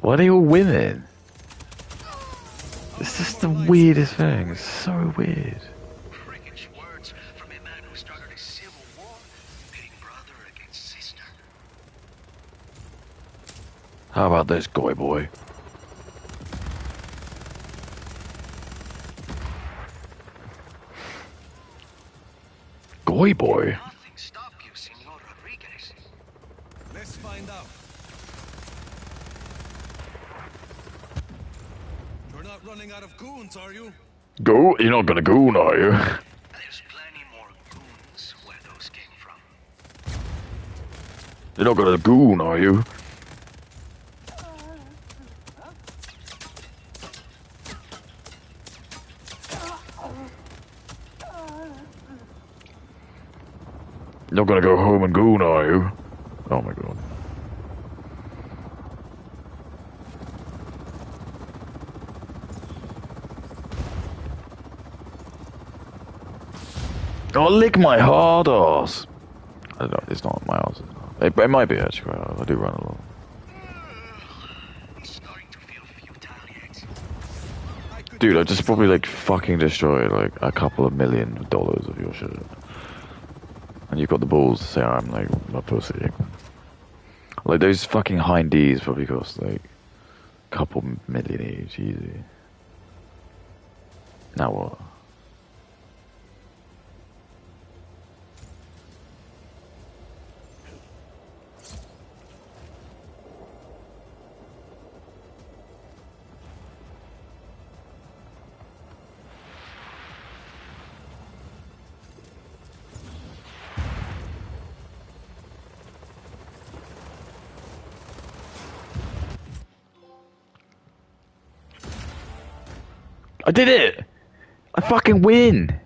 What are you women? This is the weirdest thing. It's so weird. Freakish words from a man who started a civil war, pitting brother against sister. How about this, goy boy? Goy boy? Nothing stop you, Senor Rodriguez. Let's find out. You're not running out of goons, are you? Go? You're not gonna goon, are you? There's plenty more goons where those came from. You're not gonna goon, are you? You're not gonna go home and goon, are you? Oh my god. Oh, lick my hard ass. I don't know, it's not my ass. It might be actually. I do run a lot. Starting to feel futile yet. Dude, I just probably like fucking destroyed like a couple of $1 million of your shit. And you've got the balls to say I'm like a pussy. Like those fucking hindies probably cost like a couple million each, easy. Now what? did it! I fucking win!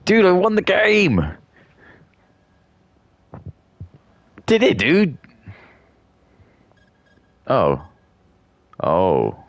Dude, I won the game! Did it, dude? Oh. Oh.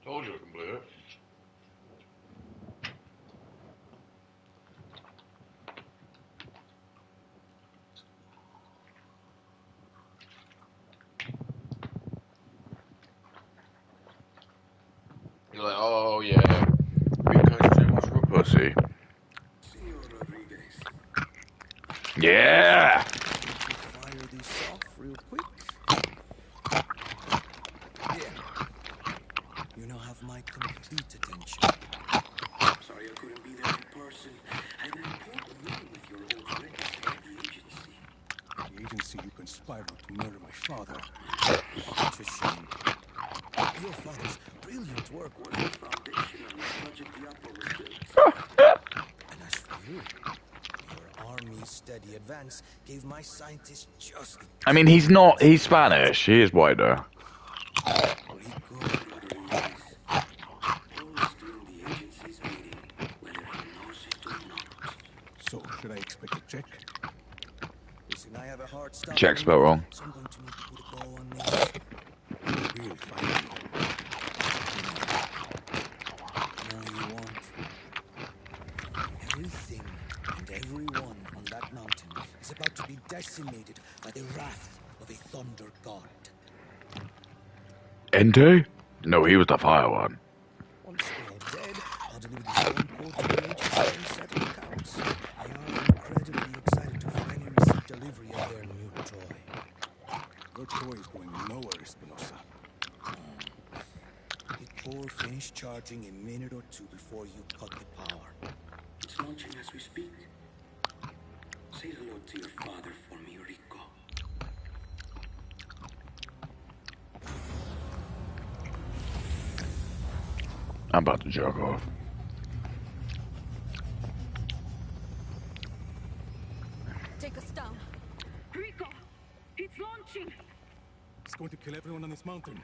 Told you I can play it. You're like, oh yeah, because too much of a pussy. Yeah! Fire this off real quick. There. You now have my complete attention. Sorry I couldn't be there in person. I had an important meeting with your old friends at the agency. The agency you conspired with to murder my father. Such a shame. Your father's brilliant work was The foundation on which Project Diablo was built. And as for you, your army's steady advance gave my scientists just... I mean, he's Spanish. He is white though. Rico. Rodriguez. Always during the agency's meeting, whether he knows it or not. So, should I expect a check? Listen, I have a hard stop. Check spelled wrong. So I'm going to need to put a bow on this. We'll find you. Now you want everything and everyone on that mountain is about to be decimated by the wrath of a thunder god. Ente? No, he was the fire one. Once they're all dead, I'll deliver the storm code to the agency and settle accounts. They are incredibly excited to finally receive delivery of their new toy. Your toy is going nowhere, Espinosa. The core finished charging a minute or two before you cut the power. It's launching as we speak. Say hello to your father for me, Rico. I'm about to jerk off. Take us down. Rico, it's launching. It's going to kill everyone on this mountain.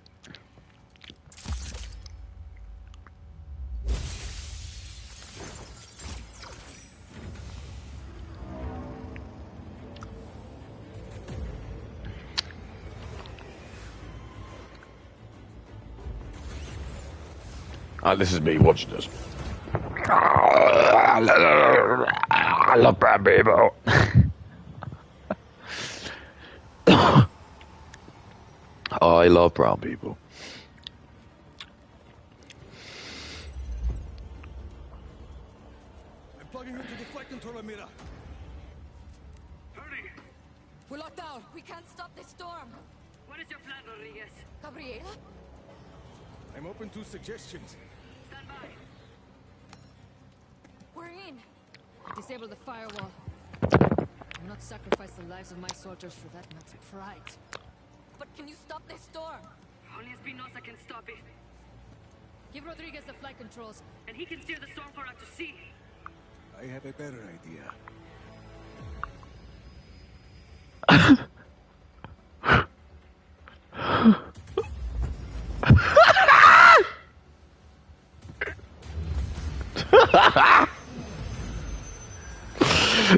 This is me watching this. I love brown people. I love brown people. I'm plugging into the flight controller, Mira. Hurry! We're locked down. We can't stop this storm. What is your plan, Rodriguez? Gabriela? I'm open to suggestions. Stand by. We're in. Disable the firewall. I'll not sacrifice the lives of my soldiers for that much pride. But can you stop this storm? Only Espinosa can stop it. Give Rodriguez the flight controls. And he can steer the stormcore out to sea. I have a better idea.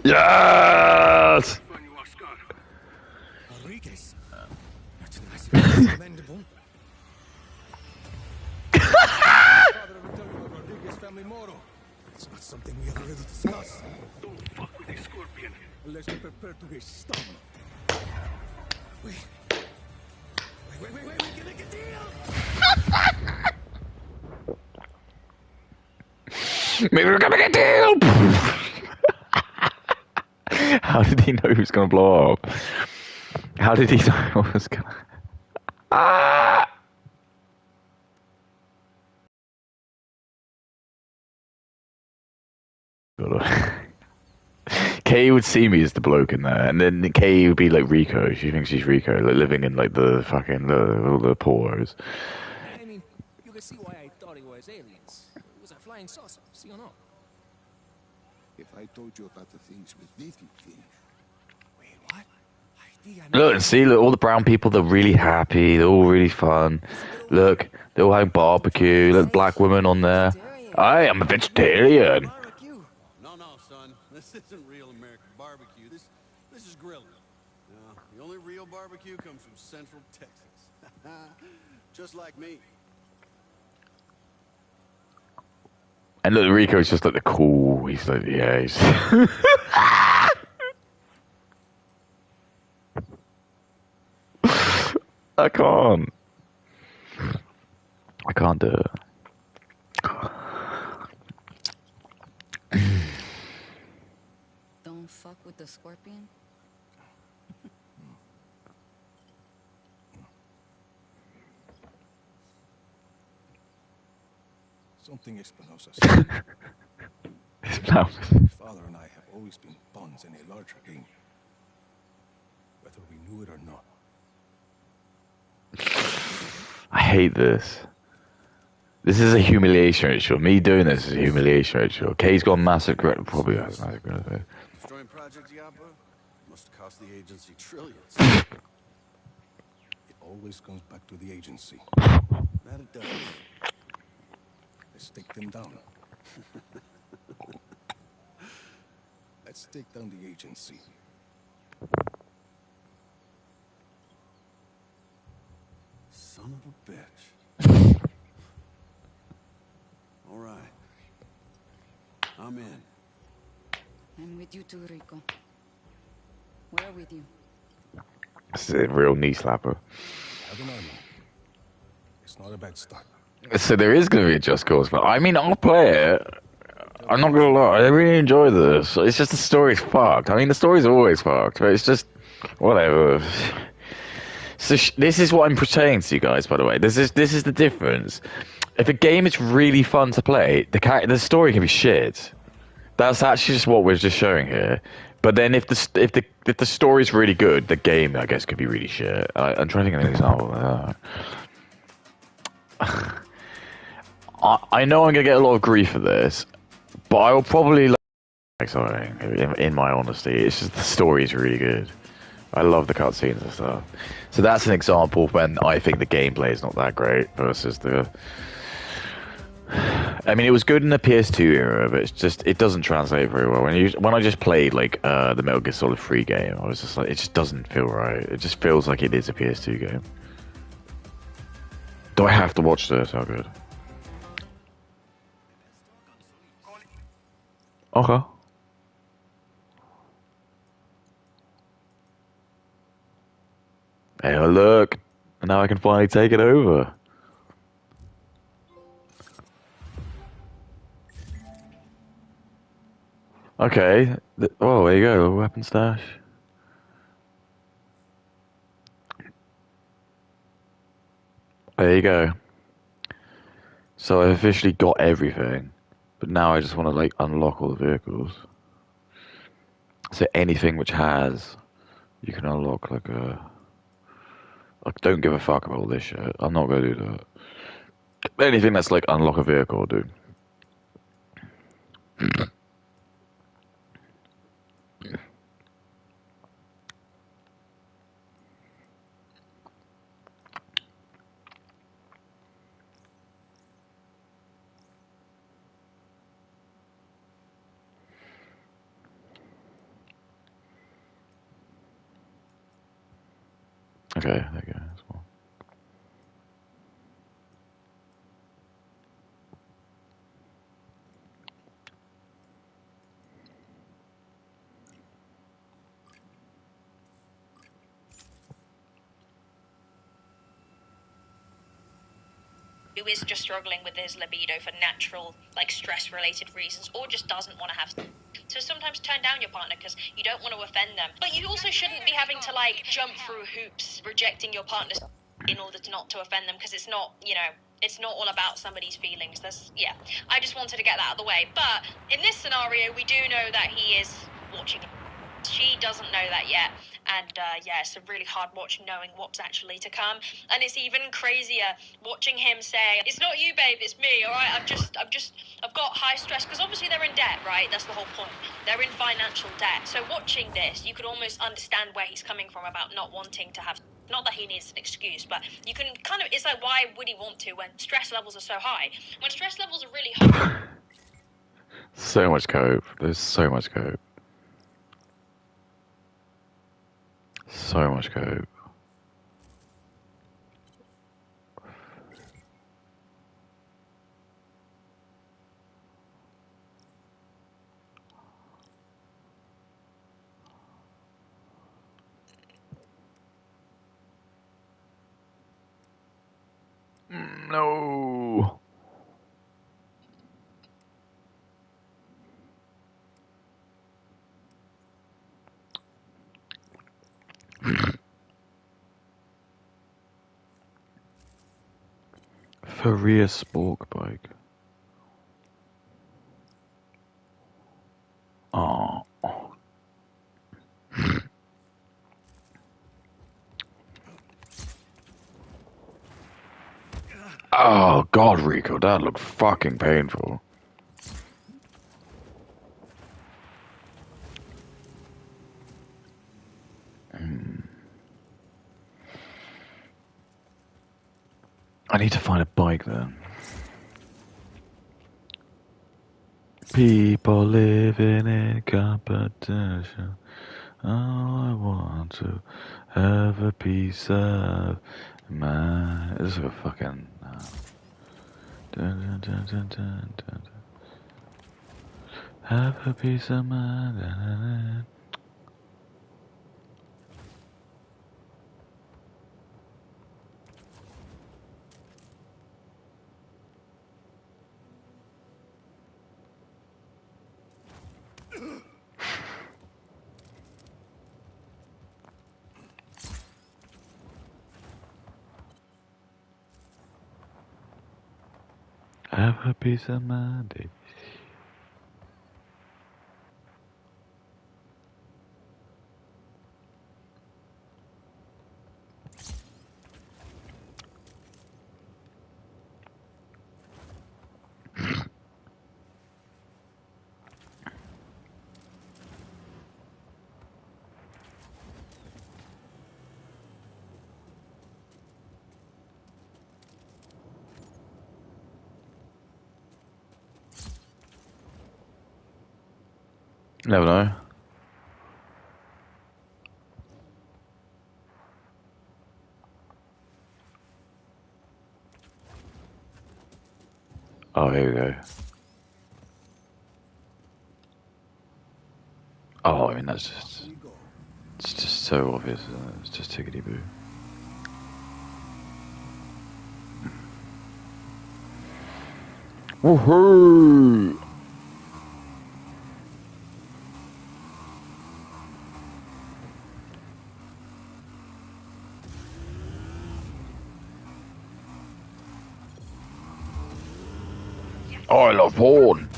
Yes! Enriquez. That's nice. Commendable. Father ever tell you about Rodriguez family motto? It's not something we have already discussed. Don't fuck with a scorpion unless you're prepared to get stung. Wait, we can make a deal! Maybe we're gonna make a deal! How did he know he was gonna blow up? How did he know it was gonna... Ah! Kay would see me as the bloke in there, and then Kay would be like Rico. She thinks she's Rico, like living in like the fucking all the poors. I mean, you can see why I thought it was aliens. It was a flying saucer, see or no? If I told you about the things we did, you'd finish. Wait, what? Look and see, look, all the brown people, they're really happy, they're all really fun. Look, they're all having barbecue, look, black women on there. I am a vegetarian. No, son, this isn't real American barbecue. This is grilling. No, the only real barbecue comes from Central Texas. Just like me. And look, Rico's just like the cool, he's like, yeah, he's... I can't do it. Don't fuck with the scorpion? Something Espinosa said. Espinosa. My father and I have always been pawns in a larger game. Whether we knew it or not. I hate this. This is a humiliation ritual. Me doing this is a humiliation ritual. Kay's got massive regret. Probably has massive regret. Destroying Project Diablo must have cost the agency trillions. It always comes back to the agency. That it does. Let's take them down. Let's take down the agency. Son of a bitch. All right. I'm in. I'm with you too, Rico. We're with you. This is a real knee slapper. I don't know. It's not a bad start. So there is going to be a Just Cause, but I mean, I'll play it. I'm not going to lie, I really enjoy this. It's just the story's fucked. I mean, the story's always fucked, but it's just, whatever. So this is what I'm saying to you guys, by the way. This is the difference. If a game is really fun to play, the story can be shit. That's actually just what we're just showing here. But then if the story's really good, the game, I guess, could be really shit. I'm trying to think of an example of that. I know I'm gonna get a lot of grief for this, but I will probably like something. In my honesty, it's just the story is really good. I love the cutscenes and stuff. So that's an example when I think the gameplay is not that great versus the. I mean, it was good in the PS2 era, but it doesn't translate very well. When I just played like the Metal Gear Solid 3 game, I was just like, it just doesn't feel right. It just feels like it is a PS2 game. Do I have to watch this? How good? Okay. Hey, look. And now I can finally take it over. Okay. Oh, there you go. Weapon stash. There you go. So I officially got everything. But now I just want to like unlock all the vehicles. So anything which has, you can unlock like a. Like, don't give a fuck about all this shit. I'm not gonna do that. Anything that's like unlock a vehicle, dude. Okay, there you go. That's cool. Who is just struggling with his libido for natural, like stress-related reasons, or just doesn't want to have. So sometimes turn down your partner because you don't want to offend them. But you also shouldn't be having to like jump through hoops, rejecting your partner in order to not to offend them, because it's not, it's not all about somebody's feelings. I just wanted to get that out of the way. But in this scenario, we do know that he is watching. She doesn't know that yet, and it's a really hard watch knowing what's actually to come. And it's even crazier watching him say, "It's not you, babe, it's me. All right, I've got high stress," because obviously they're in debt, right? That's the whole point. They're in financial debt. So watching this, you could almost understand where he's coming from about not wanting to have. Not that he needs an excuse, but you can kind of. It's like, why would he want to when stress levels are so high? When stress levels are really high. So much cope. There's so much cope. So much cope. No. Faria Spork bike. Oh. Oh God, Rico, that looked fucking painful. I need to find a bike then. People living in competition. All I want to have a piece of mind. This is a fucking. Dun, dun, dun, dun, dun, dun. Have a piece of mind. Dun, dun, dun. Have a piece of mind. Never know. Oh, here we go. Oh, I mean, that's just. It's just so obvious, isn't it? It's just tickety boo. Woohoo! I love porn.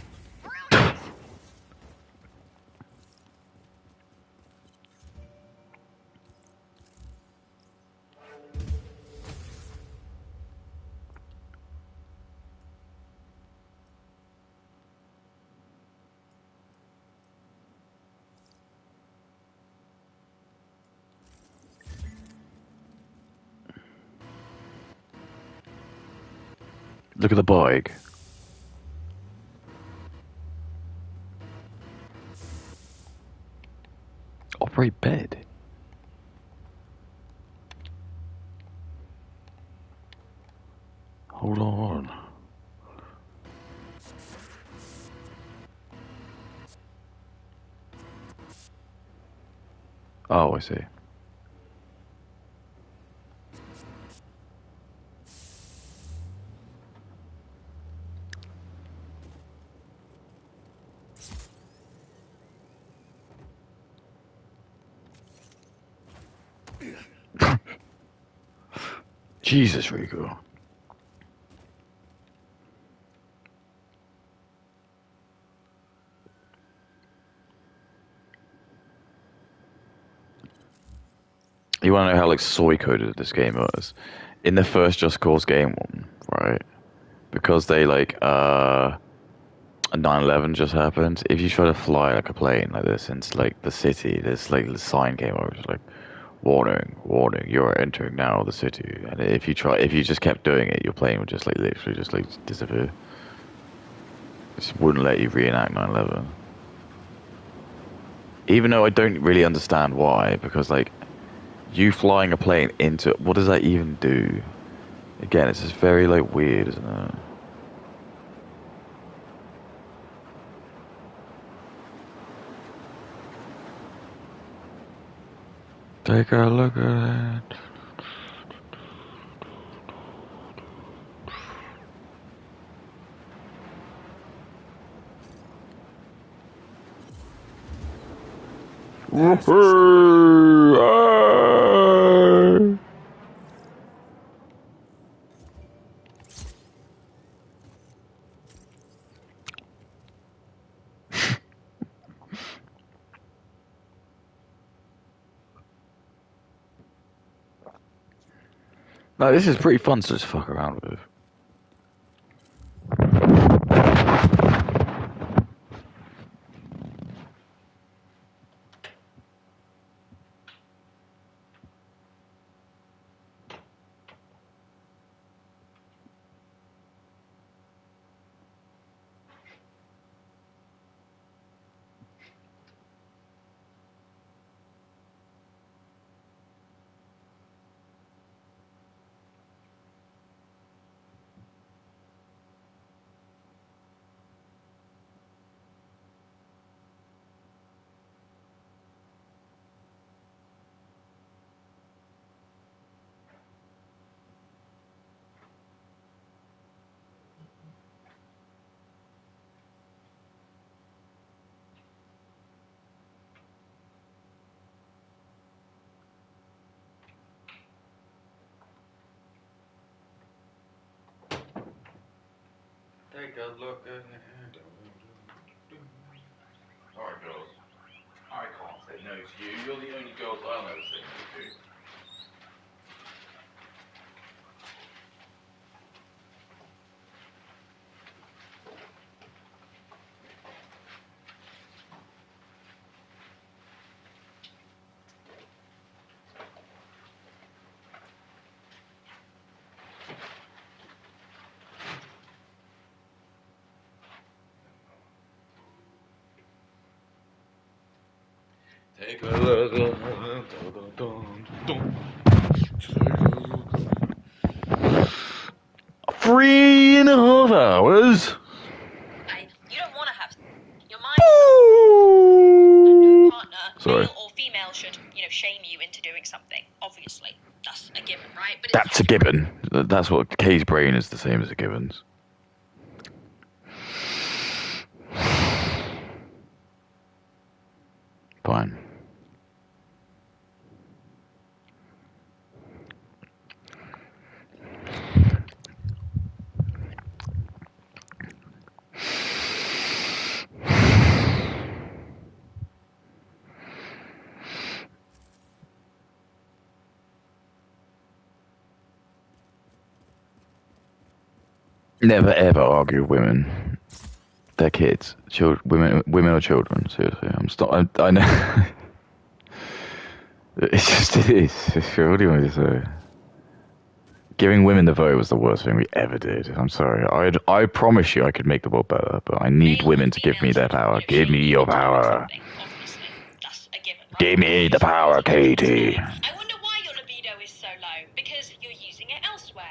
Look at the bike. Operate bed. Oh, I see. Jesus, Rico. You want to know how like soy coded this game was? In the first Just Cause game one, right? Because they like 9/11 just happened. If you try to fly like a plane like this into like the city, this like the sign came over, it's like warning, warning, you are entering now the city. And if you just kept doing it, your plane would just like literally just like disappear. It just wouldn't let you reenact 9/11. Even though I don't really understand why, because like you flying a plane into what does that even do? Again, it's just very like weird, isn't it? Take a look at it. No, this is pretty fun to just fuck around with. Take a look at it. Alright, girls. I can't say no to you. You're the only girls I'll ever say no to. Take a look at it. 3.5 hours? You don't want to have. Your mind. A new partner, Sorry. male or female, should shame you into doing something. Obviously, that's a given, right? But That's a given. That's what Kay's brain is the same as a given's. Fine. Never ever argue with women. They're kids. Women or children. Seriously, I know. It's just it is. What do you want me to say? Giving women the vote was the worst thing we ever did. I'm sorry. I promise you I could make the world better, but I need women to give me their power. Give me your power. Give me the power, Katie. I wonder why your libido is so low. Because you're using it elsewhere.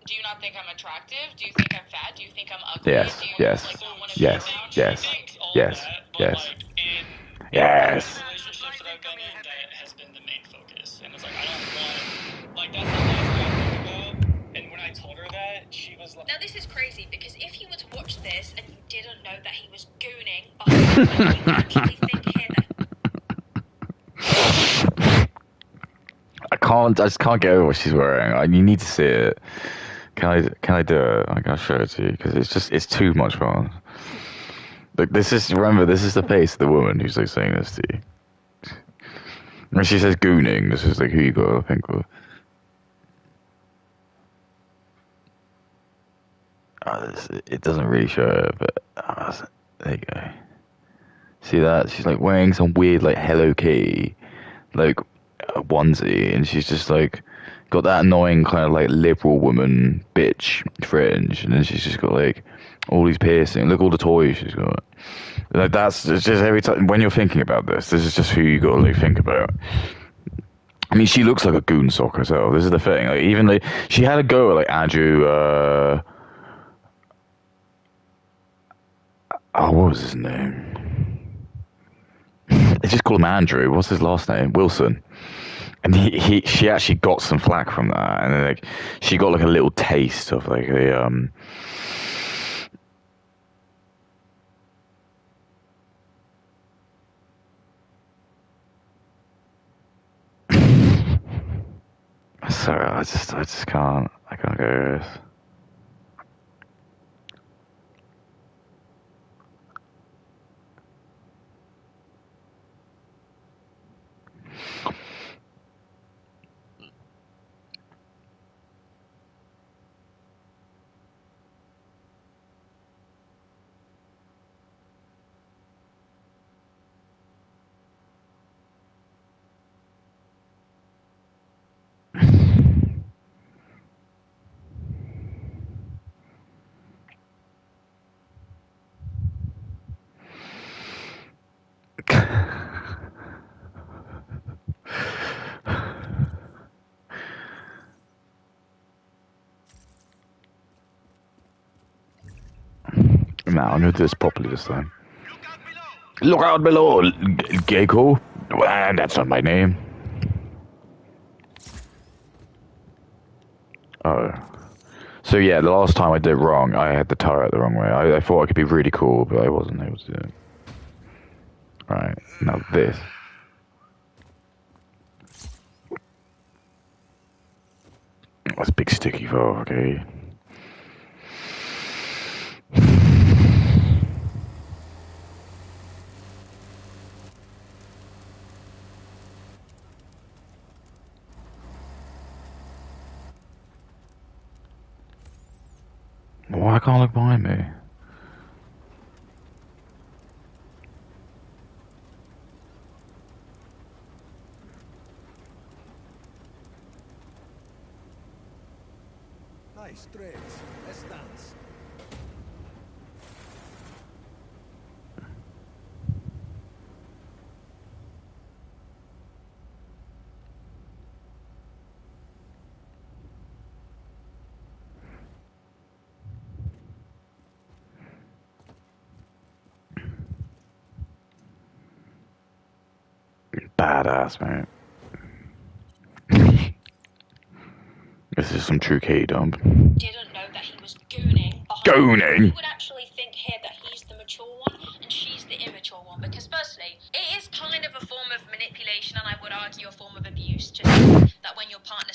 Do you not think I'm attractive? Do you think I'm fat? Do you think I'm ugly? Yes. Do you Yes. not want to Yes. be around? Yes. Like, Yes. That, but Yes. like in Yes. relationships that I've been in, know that he was gooning behind her. You would actually think here that I just can't get over what she's wearing. You need to see it. Can I do it? I'm gonna show it to you because it's too much fun. Like this is the face of the woman who's like saying this to you. When she says gooning, this is like who you gotta think of. It doesn't really show it, but there you go. See that? She's like wearing some weird like Hello Kitty, like onesie, and she's just like got that annoying kind of like liberal woman bitch fringe, and then she's just got like all these piercings. Look all the toys she's got. Like it's just every time when you're thinking about this is just who you gotta like think about. I mean, she looks like a goon sock herself. This is the thing. Like even like she had a go at like Andrew. Oh, what was his name? They just call him Andrew. What's his last name? Wilson. And she actually got some flack from that, and then, like she got like a little taste of like the Sorry, I just can't. I can't go with this. No, I'm gonna do this properly this time. Look out below, Gecko. And that's not my name. Oh. So yeah, the last time I did it wrong, I had the turret the wrong way. I thought I could be really cool, but I wasn't able to do it. Right, now this. That's a big sticky file, okay. Why can't I look behind me? Nice trades. Let's dance. Badass, man. This is some true K dump. didn't know that he was gooning behind her. You would actually think here that he's the mature one and she's the immature one, because firstly, it is kind of a form of manipulation, and I would argue a form of abuse, just that when your partner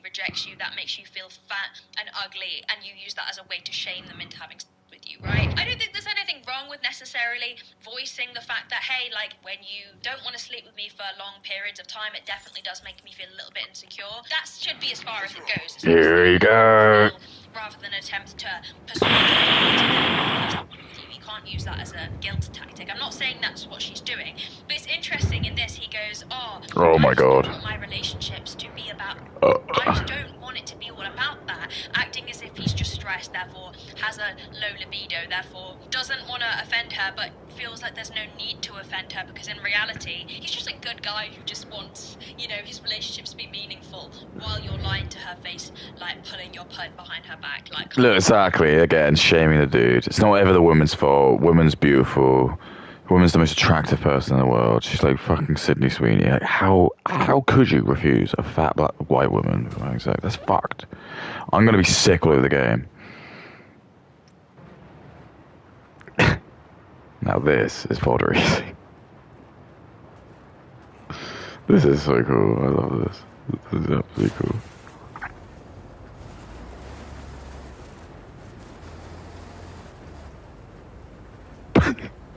rejects you, that makes you feel fat and ugly, and you use that as a way to shame them into having sex with you, right? I don't think there's anything wrong with necessarily voicing the fact that, hey, like, when you don't want to sleep with me for long periods of time, it definitely does make me feel a little bit insecure. That should be as far as it goes. Here we go. Rather than attempt to persuade you can't use that as a guilt tactic. I'm not saying that's what she's doing, but it's interesting in this, he goes, oh my god. I don't want my relationships to be about, I just don't want it to be all about that, acting as if he's just stressed, therefore has a low libido, therefore doesn't want to offend her, but feels like there's no need to offend her, because in reality, he's just a good guy who just wants, you know, his relationships to be meaningful, while you're lying to her face, like pulling your pud behind her back, like... Look, exactly, again, shaming the dude. It's not ever the woman's fault. Woman's beautiful. Woman's the most attractive person in the world. She's like fucking Sydney Sweeney. Like, how could you refuse a fat black white woman? That's fucked. I'm gonna be sick all over the game. Now this is pod racing. This is so cool. I love this. This is absolutely cool.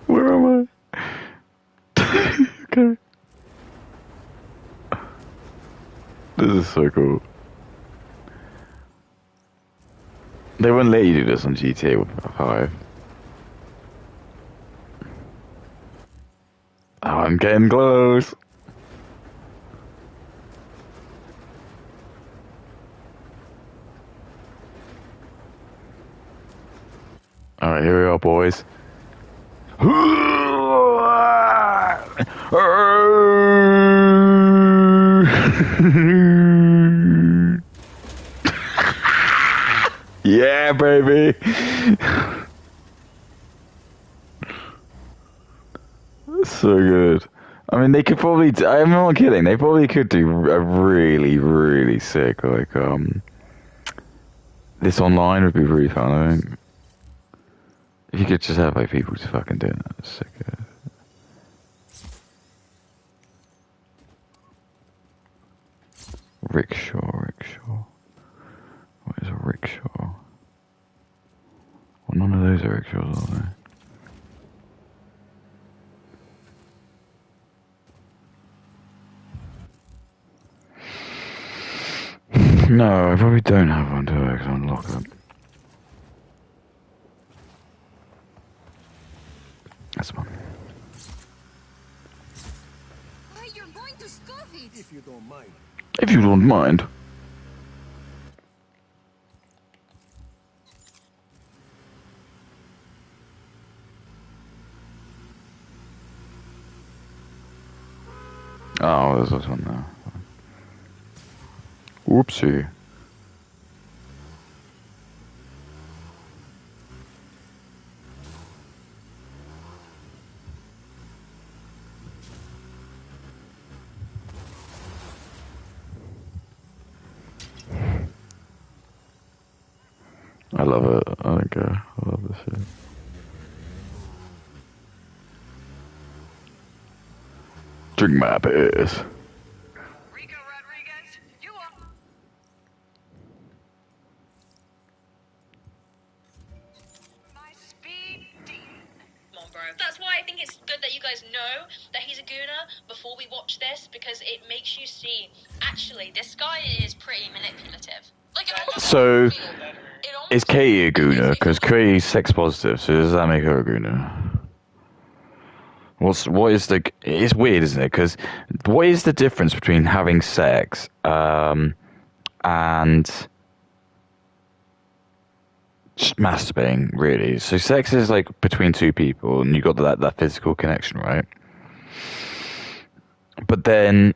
Where am I? Okay. This is so cool. They wouldn't let you do this on GTA 5. Oh, I'm getting close. Alright, here we are, boys. Yeah, baby. So good. I mean, they could probably. I'm not kidding. They probably could do a really, really sick this online would be really fun. I think if you could just have like people just fucking doing that, it's sick. Rickshaw. What is a rickshaw? Well, none of those are rickshaws, are they? No, I probably don't have one, do I? Because I'm locked up. That's one. Why, you're going to scuff it! If you don't mind. If you don't mind. Oh, there's this one there. Whoopsie. I love it. I don't care. I love this shit. Drink my piss. Come on, bro. That's why I think it's good that you guys know that he's a gooner before we watch this, because it makes you see, actually, this guy is pretty manipulative. Like, So, is Katie a gooner? Because Katie's sex positive, so does that make her a gooner? It's weird, isn't it? Because what is the difference between having sex and just masturbating, really? So sex is like between two people, and you got that physical connection, right? But then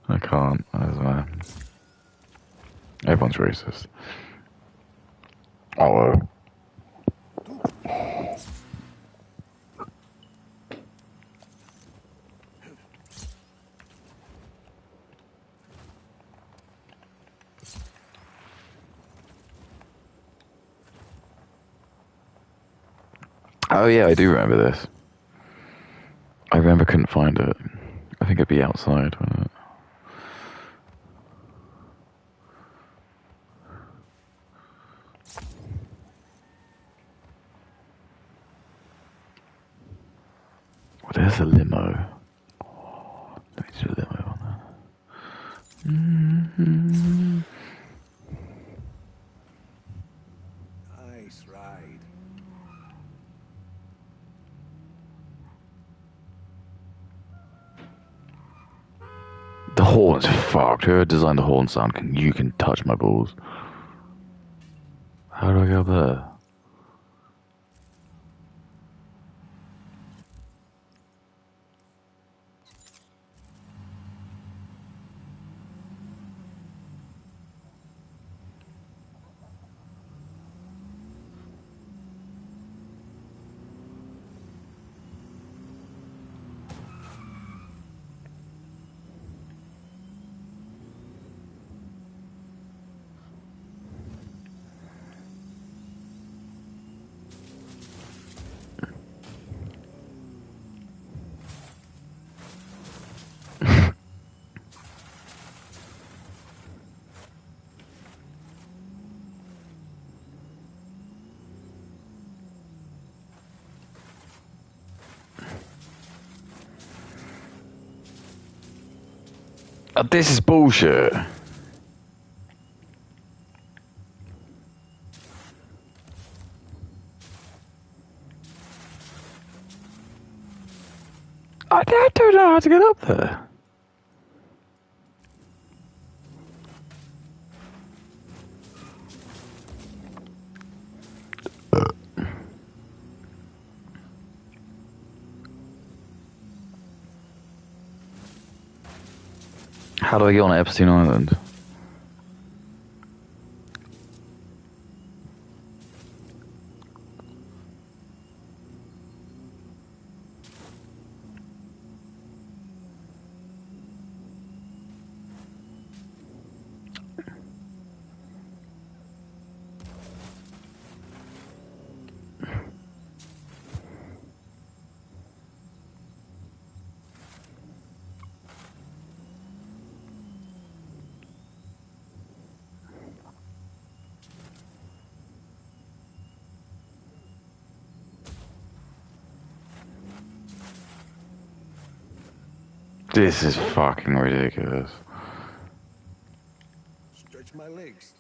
I can't. Everyone's racist. Oh. Oh yeah, I do remember this. I remember couldn't find it. I think it'd be outside, wouldn't it? Oh, there's a limo. Let me do a limo on that. Nice ride. The horn's fucked. Whoever designed the horn sound you can touch my balls. How do I go up there? This is bullshit. I don't know how to get up there. How do I get on Epstein Island? This is fucking ridiculous. Stretch my legs.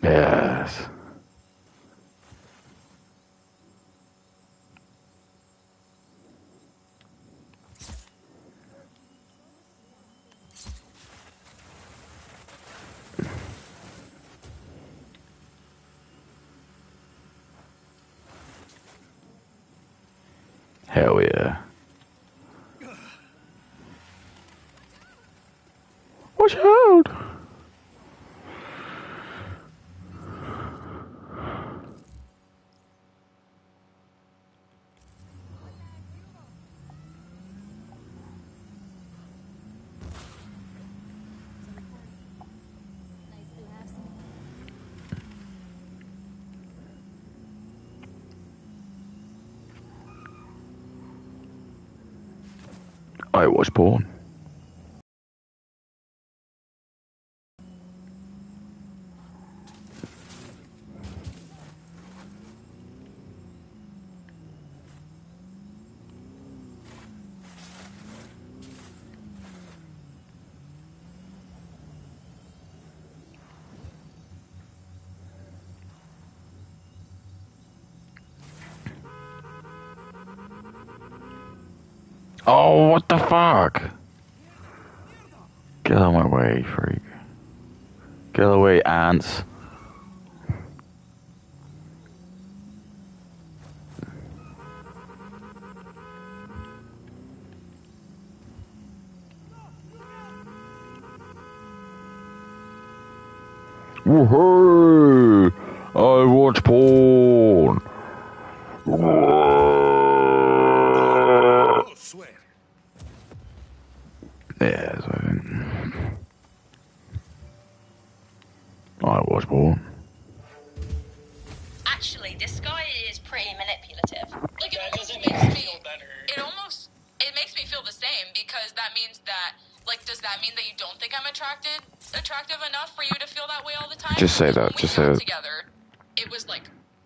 Yes. Hell yeah. Watch out! I watch porn. Oh, what the fuck? Get out of my way, freak. Get away, ants. Woohoo! I watch porn. Oh, sweat. Yeah, so I watch porn. Actually, this guy is pretty manipulative. Like, That it doesn't makes make me me feel better. It makes me feel the same, because that means that, like, does that mean that you don't think I'm attractive enough for you to feel that way all the time? Just say that, When we just say got that. together, it was like,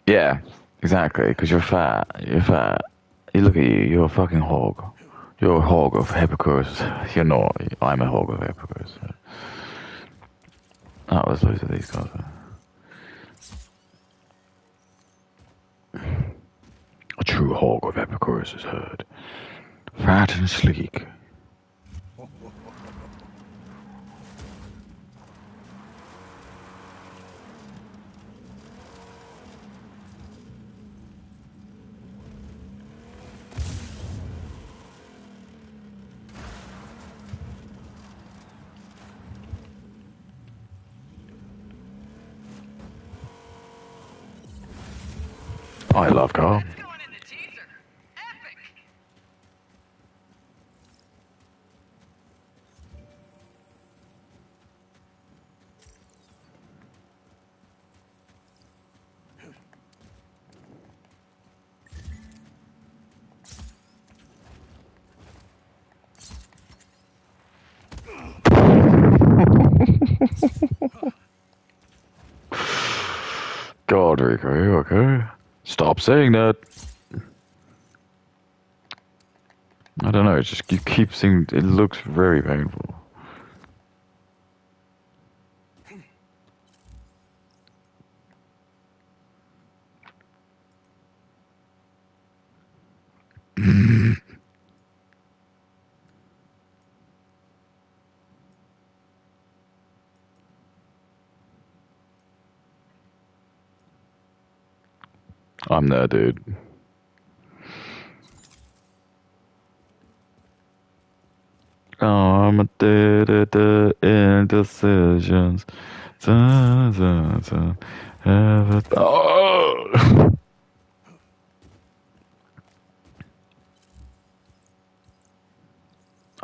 Yeah, exactly, because you're fat. You're fat. You look at you, you're a fucking hog. You're a hog of hypocrites. You're not. I'm a hog of hypocrites. That was loads of these guys. A true hog of Epicurus is heard. Fat and sleek. I love Carl. God, Rico, are you okay? Stop saying that. I don't know, it's just you keep seeing it looks very painful. I'm there, dude. Oh, I'm addicted to indecisions. Oh!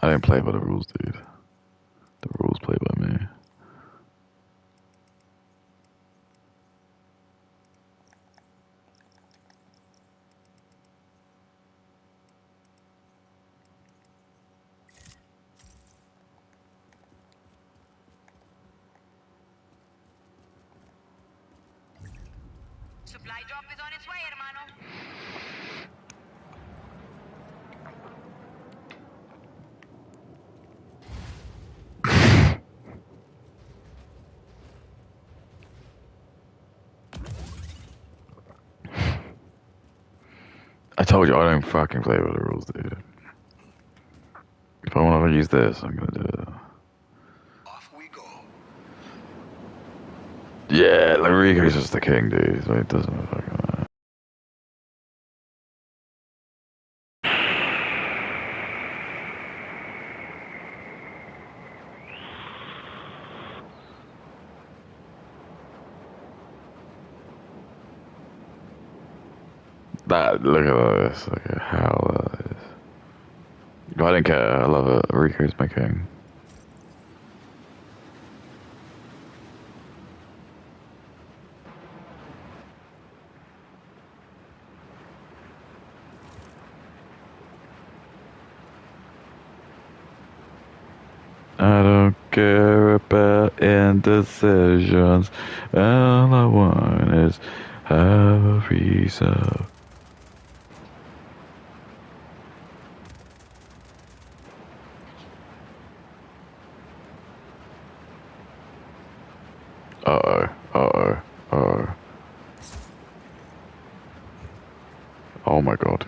I didn't play by the rules, dude. The rules play by me. Supply drop is on its way, hermano. I told you I don't fucking play by the rules, dude. If I want to use this, I'm gonna do it. Off we go. Yeah, Rico's just the king, dude. So it doesn't fucking matter. That, look at this. Look at how that is. I don't care. I love it. Rico's my king. I don't care about indecisions. All I want is have a reason. Uh-oh. Uh-oh. Uh-oh. Oh my god.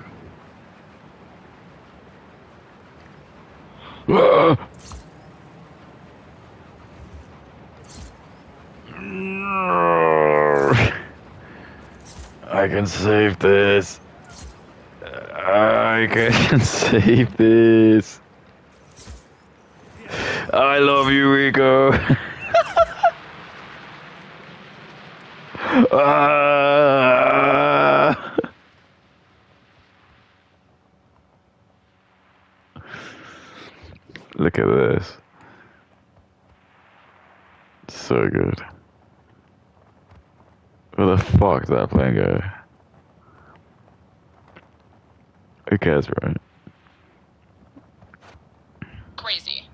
Ah! I can save this. I can save this. I love you, Rico. Ah! Look at this. So good. Where the fuck did that plane go? Who cares, right? Crazy.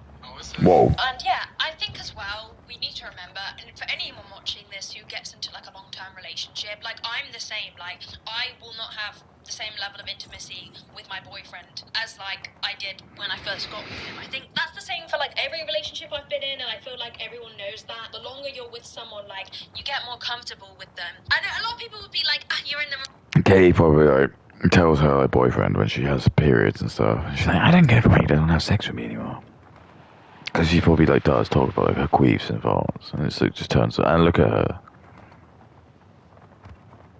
Whoa. And yeah, I think as well, we need to remember, and for anyone watching this who gets into like a long-term relationship, like I'm the same, like I will not have the same level of intimacy with my boyfriend as like I did when I first got with him. I think that's the same for like every relationship I've been in, and I feel like everyone knows that. The longer you're with someone, like you get more comfortable with them. I know a lot of people would be like, you're in the Katie probably like tells her like boyfriend when she has periods and stuff. She's like, I don't get why he doesn't have sex with me anymore. Because she probably like does talk about like her queefs and farts, and it's, it just turns. And look at her.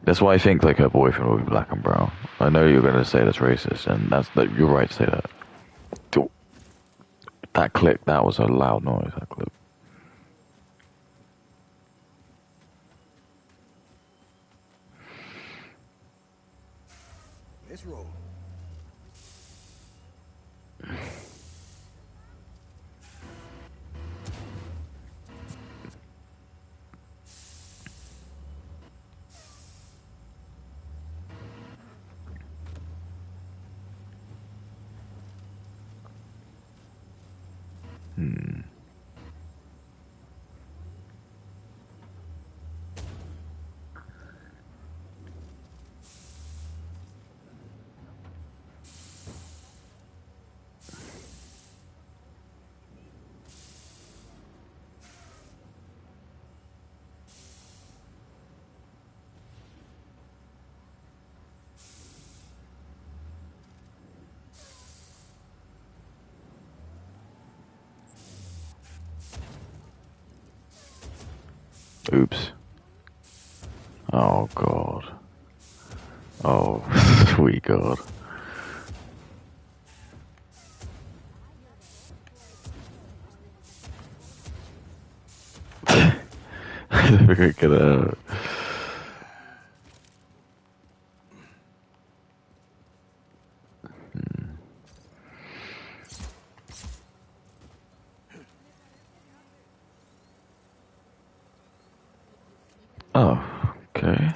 That's why I think like her boyfriend will be black and brown. I know you're gonna say that's racist, and that's that. You're right to say that. That click, that was a loud noise. That clip. Let's roll. Oops. Oh god. Oh, sweet god. Look at that. Oh, okay.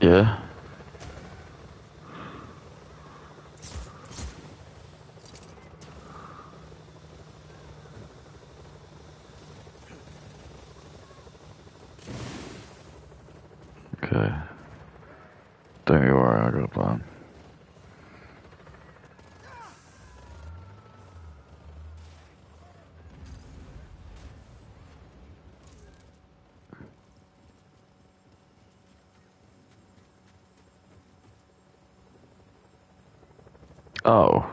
Yeah. Okay. Don't you worry, I got a plan. Oh.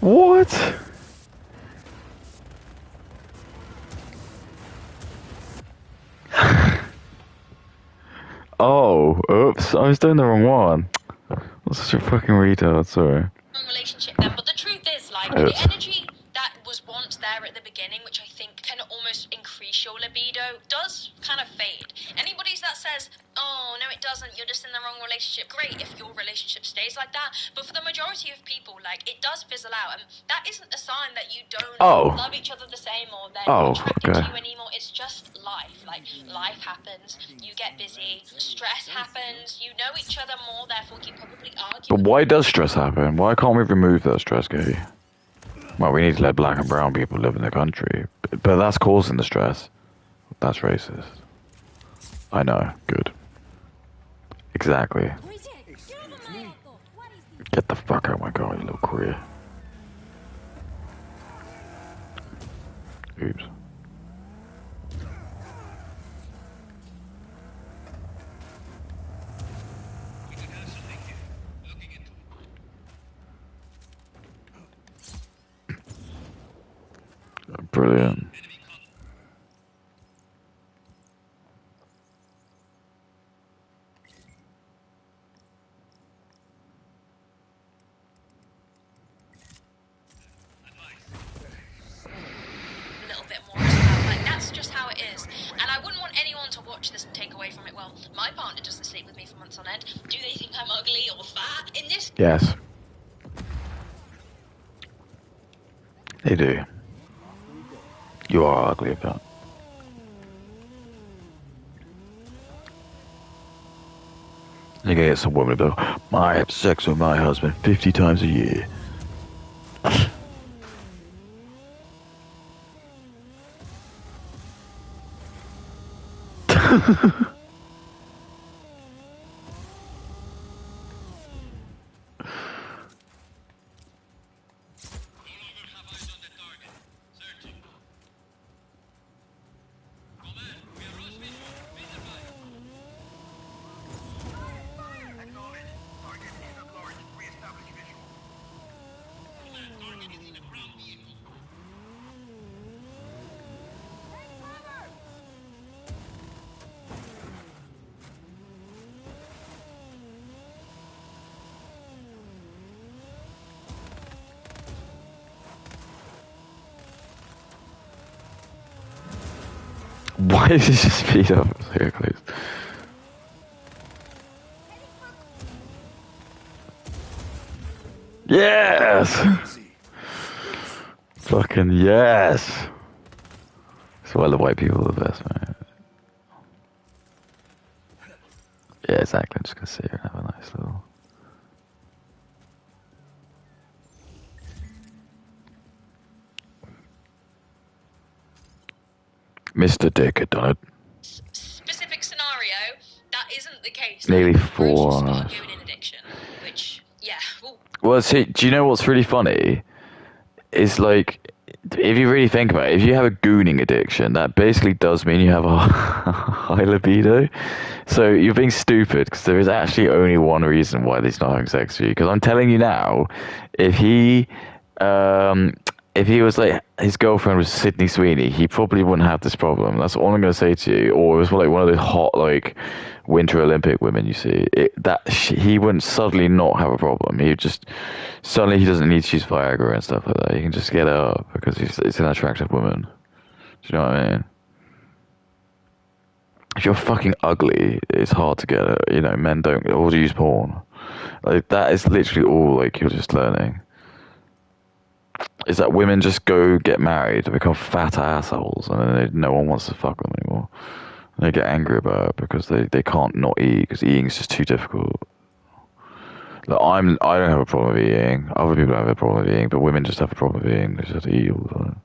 What? Oh, oops, I was doing the wrong one. I'm such a fucking retard, sorry. Relationship then, but the truth is, like, the Oops. energy that was once there at the beginning, which I think can almost increase your libido, does kind of fade. Anybody that says, oh, no, it doesn't, you're just in the wrong relationship, great if your relationship stays like that, but for the majority of people, like, it does fizzle out, and that isn't a sign that you don't love each other the same or they're not attracted to you anymore. It's just life. Like, life happens, you get busy, stress happens, you know each other more, therefore you probably argue. But why does stress happen? Why can't we remove that stress, Katie? Well, we need to let black and brown people live in the country. But that's causing the stress. That's racist. I know. Good. Exactly. Get the fuck out of my car, you little queer. Oops. Brilliant. A little bit more about, like, that's just how it is. And I wouldn't want anyone to watch this and take away from it, well, my partner doesn't sleep with me for months on end. Do they think I'm ugly or fat? In this... Yes. They do. You are ugly, but... You can get some woman to go, I have sex with my husband 50 times a year. Why did he just speed up so close? Yes! Fucking yes! That's why the white people are the best, man. Yeah, exactly. I'm just gonna sit here and have a nice little... Mr. Dick had done it. Specific scenario, that isn't the case. Nearly Like, 4 hours. heroin addiction, which, yeah, Well, see, do you know what's really funny? Is like, if you really think about it, if you have a gooning addiction, that basically does mean you have a high libido. So you're being stupid, because there is actually only one reason why he's not having sex with you. Because I'm telling you now, if he was like, his girlfriend was Sydney Sweeney, he probably wouldn't have this problem. That's all I'm going to say to you. Or it was like one of those hot, like, Winter Olympic women you see. He wouldn't suddenly not have a problem. He would just, suddenly he doesn't need to use Viagra and stuff like that. He can just get it up because it's an attractive woman. Do you know what I mean? If you're fucking ugly, it's hard to get it. You know, men don't, or use porn. Like, that is literally all, like, you're just learning. Is that women just go get married and become fat assholes, and then no one wants to fuck them anymore. And they get angry about it because they can't not eat, because eating is just too difficult. Like, I don't have a problem with eating. Other people don't have a problem with eating, but women just have a problem with eating. They just have to eat all the time.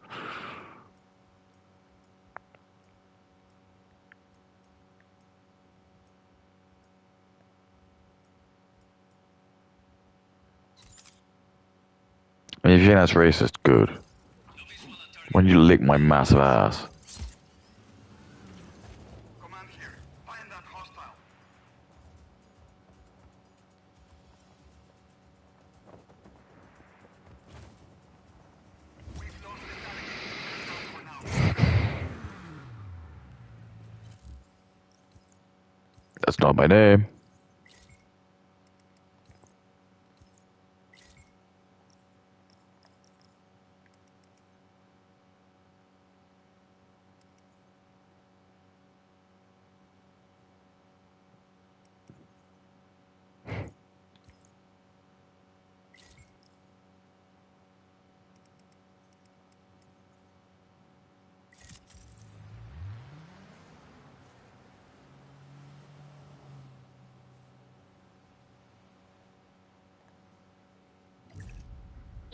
I mean, if you think that's racist, good. When you lick my massive ass. That's not my name.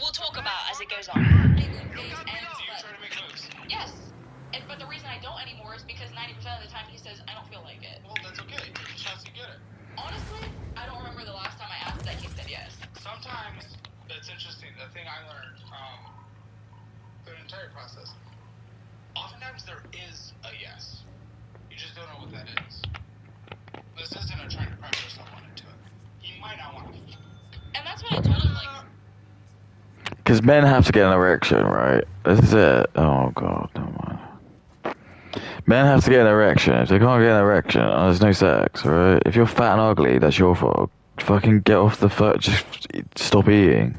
we'll talk about as it goes on. Yes. But the reason I don't anymore is because 90% of the time he says, I don't feel like it. learned through the entire process. Oftentimes there is a yes. You just don't know what that is. This isn't a trying to pressure someone into it. You might not want to. And that's what I told him, like... Because men have to get an erection, right? This is it. Oh, God, never mind. Men have to get an erection. If they can't get an erection, there's no sex, right? If you're fat and ugly, that's your fault. Fucking get off the just stop eating.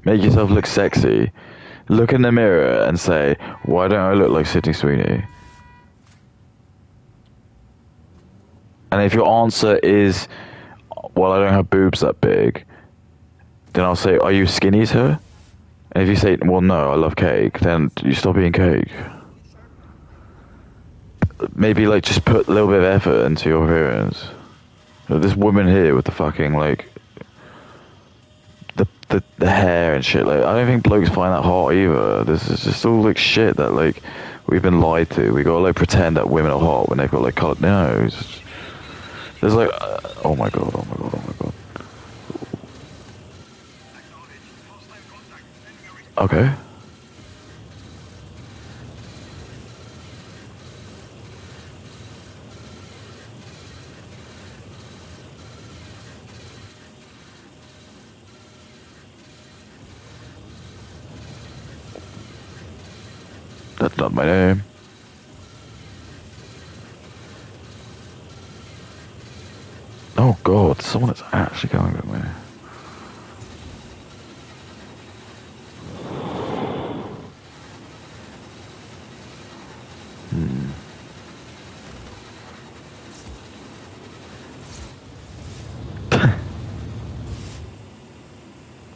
Make yourself look sexy. Look in the mirror and say, why don't I look like Sydney Sweeney? And if your answer is, well, I don't have boobs that big, then I'll say, are you skinny as her? And if you say, well, no, I love cake, then you stop eating cake. Maybe, like, just put a little bit of effort into your appearance. This woman here with the fucking, like, the hair and shit, like, I don't think blokes find that hot either. This is just all, like, shit that, like, we've been lied to. We gotta, like, pretend that women are hot when they've got, like, colored nose. There's, like, oh my god, oh my god, oh my god. Okay. That's not my name. Oh god, someone is actually going with me.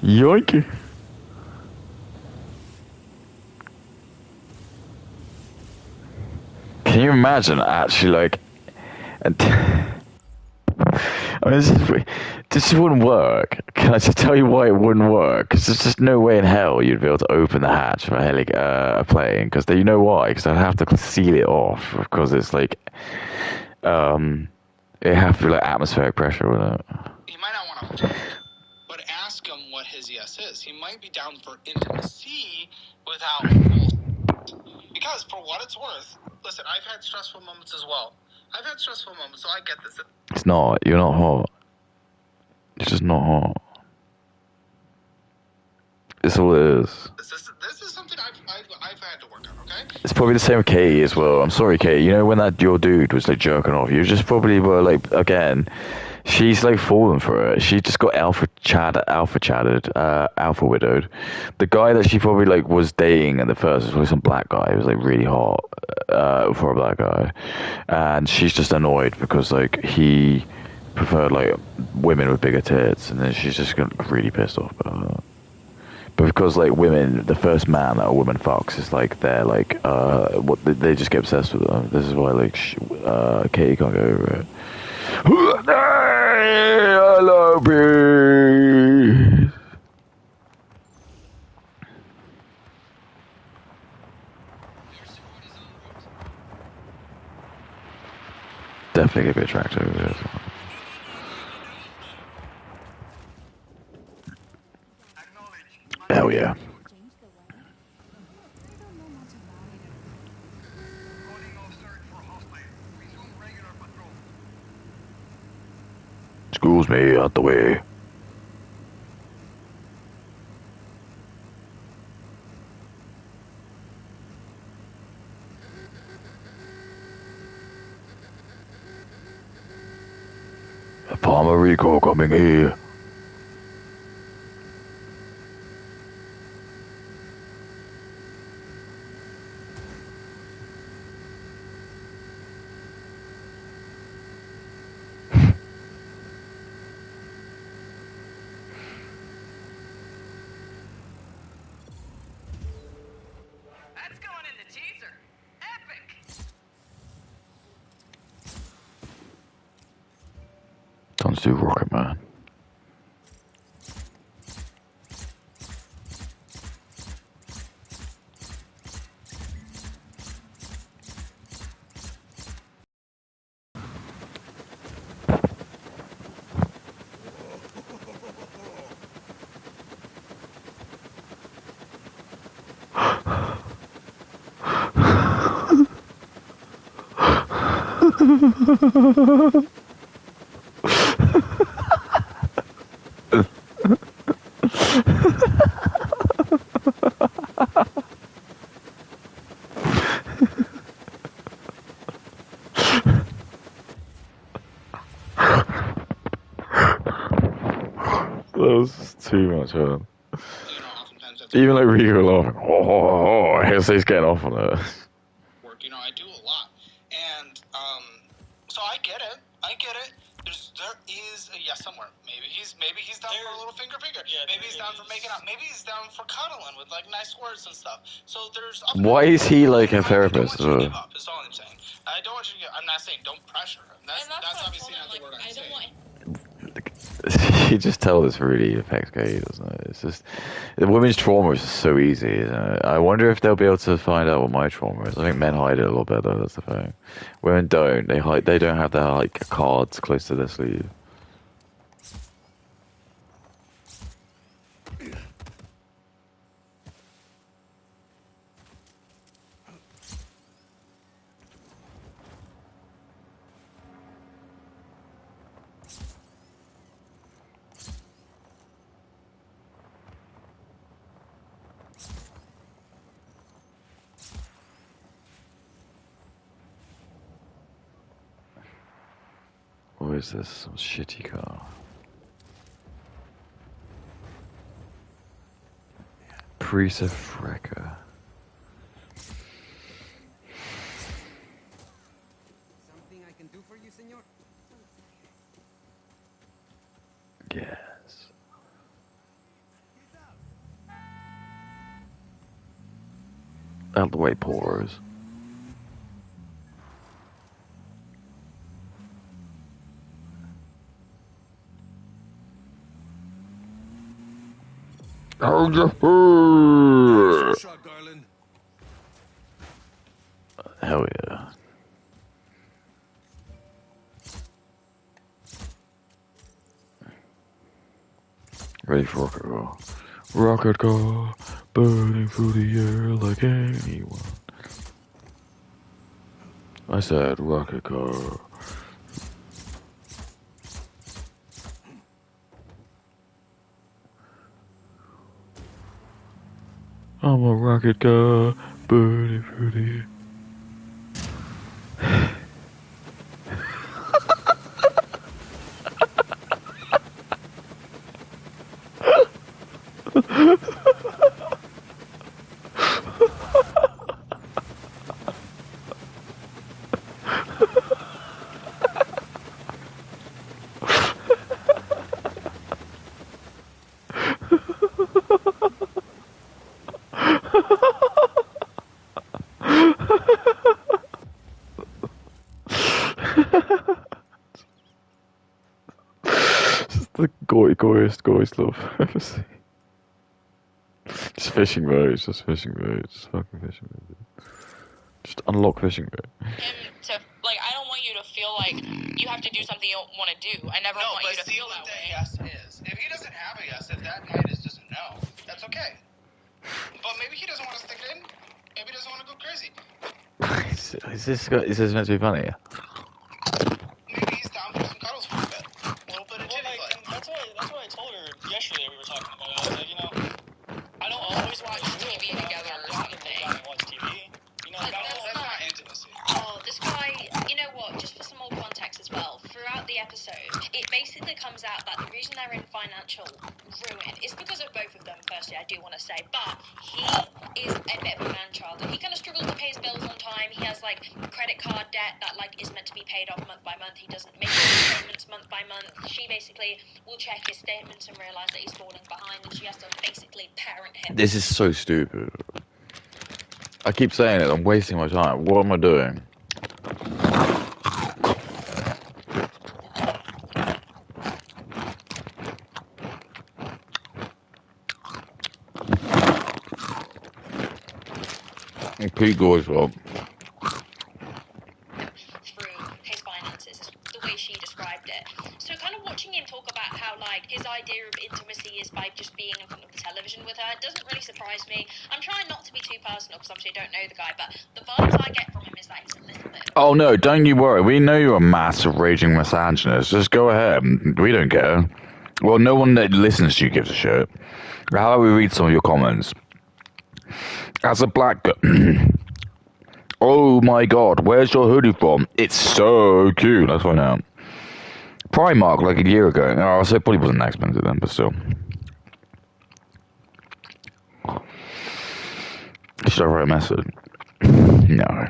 Yoink! Can you imagine actually, like, I mean, this wouldn't work. Can I just tell you why it wouldn't work? Because there's just no way in hell you'd be able to open the hatch of a plane. Because you know why? Because I'd have to seal it off. Because it's like, it have to be like atmospheric pressure, wouldn't it? He might not want to, but ask him what his yes is. He might be down for intimacy without. Because for what it's worth, listen, I've had stressful moments as well. I've had stressful moments, so I get this. It's not. You're not hot. It's just not hot. It's all it is. This is something I've had to work on, okay? It's probably the same with Katie as well. I'm sorry, Katie. You know when that your dude was like jerking off, you just probably were like, again, she's like fallen for it. She just got alpha widowed. The guy that she probably like was dating at the first was probably some black guy. He was like really hot for a black guy, and she's just annoyed because like he preferred like women with bigger tits, and then she's just really pissed off about that. But because like women, the first man that a woman fucks is like they're like what they just get obsessed with them. This is why like Katie can't go over it. I love you. Definitely a bit attractive over here. Hell yeah. Excuse me, out the way. Farmer Rico coming here. That's going in the teaser. Epic. Time to do Rocket Man. That was too much fun. Even like Rico laughing. Oh, he's getting off on it. Work, I do a lot, and so I get it. There is a yes somewhere. Maybe he's down for a little finger. Yeah, maybe he's down for making out. Maybe he's down for cuddling with like nice words and stuff. So there's. Why is he like a therapist? I don't want you to give up. Is all I'm saying. I don't want you to give. I'm not saying don't pressure him. That's obviously not the word I'm saying. You just tell this really affects gay, doesn't it? It's just the women's trauma is so easy. Isn't it? I wonder if they'll be able to find out what my trauma is. I think men hide it a lot better. That's the thing. Women don't. They hide. They don't have their like cards close to their sleeve. What is this? Some shitty car. Prisa Frecker. Something I can do for you, senor? Yes. Out the way, pores. Oh, Shot, Garland. hell yeah. Ready for rocket car. Rocket car, burning through the air like anyone. I said rocket car. I'm a rocket car, burning through the air. The goyiest love I've ever seen. Just fishing boats, just fucking fishing boats. Just unlock fishing boat. I don't want you to feel like you have to do something you don't want to do. I never want you to feel that way. Yes is. If he doesn't have a yes, if that night is just a no, that's okay. But maybe he doesn't want to stick it in. Maybe he doesn't want to go crazy. Is this meant to be funny? Maybe he's down for some cuddles for a bit. A little bit of titty play. That's what I told her yesterday. We were talking about it. I was like, I don't always watch TV together or something. Watch TV. That's not intimacy. Oh, this guy, you know what, just for some more context as well, throughout the episode, it basically comes out that the reason they're in financial ruin is because of both of them, firstly, I do want to say, but he is a bit of a man-child, and he kind of struggles to pay his bills on time. He has, credit card debt that, is meant to be paid off month by month. He doesn't make his payments month by month. She basically will check his statements and realise that he's falling behind, and she has to basically parent him. This is so stupid. I keep saying it, I'm wasting my time. What am I doing? Pete Gore's fault. Through his finances, is the way she described it. So kind of watching him talk about how his idea of intimacy is by just being in front of the television with her doesn't really surprise me. I'm trying not to be too personal because obviously I don't know the guy, but the vibes I get from him is that he's a little bit Oh no, don't you worry. We know you're a massive raging misogynist. Just go ahead. We don't care. Well, no one that listens to you gives a shit. How about we read some of your comments? As a black girl. Oh my god, where's your hoodie from? It's so cute. Let's find out. Primark, like a year ago. Oh, so it probably wasn't that expensive then, but still. Should I write a message? No.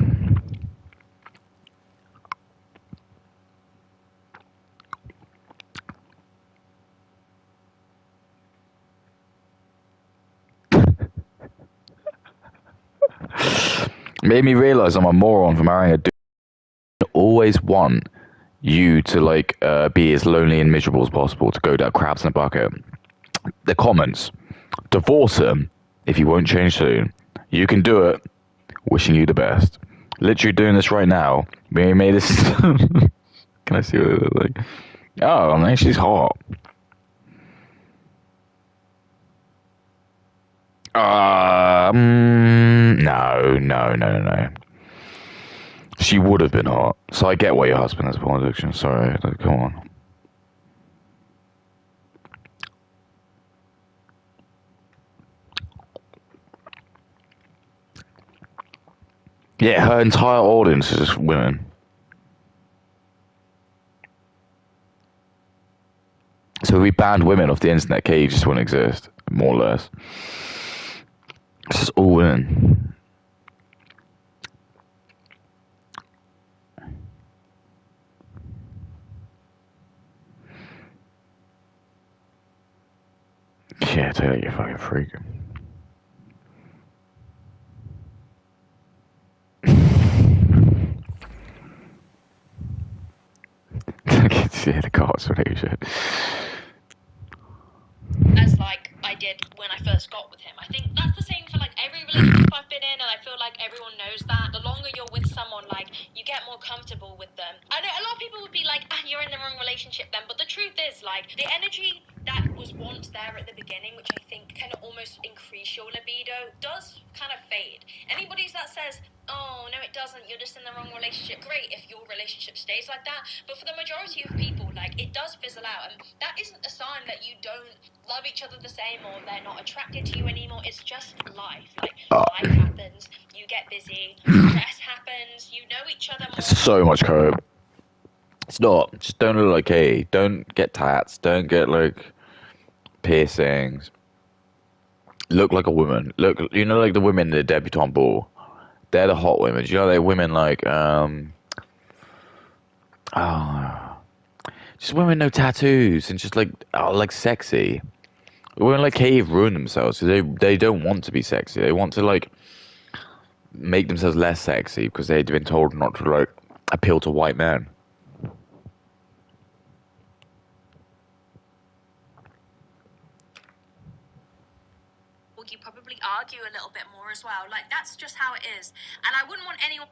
Made me realize I'm a moron for marrying a dude who always want you to be as lonely and miserable as possible, to go down crabs in a bucket. The comments. Divorce him if he won't change soon. You can do it. Wishing you the best. Literally doing this right now. We made this. Can I see what it looks like? Oh, man, she's hot. No. She would have been hot. So I get why your husband has porn addiction. Sorry, come on. Yeah, her entire audience is just women. So if we banned women off the internet, Cage just wouldn't exist, more or less. It's just all women. Yeah, tell you, you fucking freak. Yeah, the cards relationship. As like I did when I first got with him. I think that's the same for like every relationship I've been in, and I feel like everyone knows that. The longer you're with someone, like you get more comfortable with them. I know a lot of people would be like, you're in the wrong relationship then, but the truth is, like, the energy that was once there at the beginning, which I think can almost increase your libido, does kind of fade. Anybody that says, oh no it doesn't, you're just in the wrong relationship, great if your relationship stays like that, but for the majority of people, like, it does fizzle out, and that isn't a sign that you don't love each other the same or they're not attracted to you anymore. It's just life. Like, life happens, you get busy, stress happens, you know each other more. So much coke. It's not. Just don't look like Katie. Don't get tats. Don't get piercings. Look like a woman. Look, you know, like the women in the debutante ball. They're the hot women. You know, they're women just women no tattoos and just like sexy. Women like Katie have ruined themselves. They don't want to be sexy. They want to make themselves less sexy because they've been told not to appeal to white men. You probably argue a little bit more as well. Like, that's just how it is. And I wouldn't want anyone.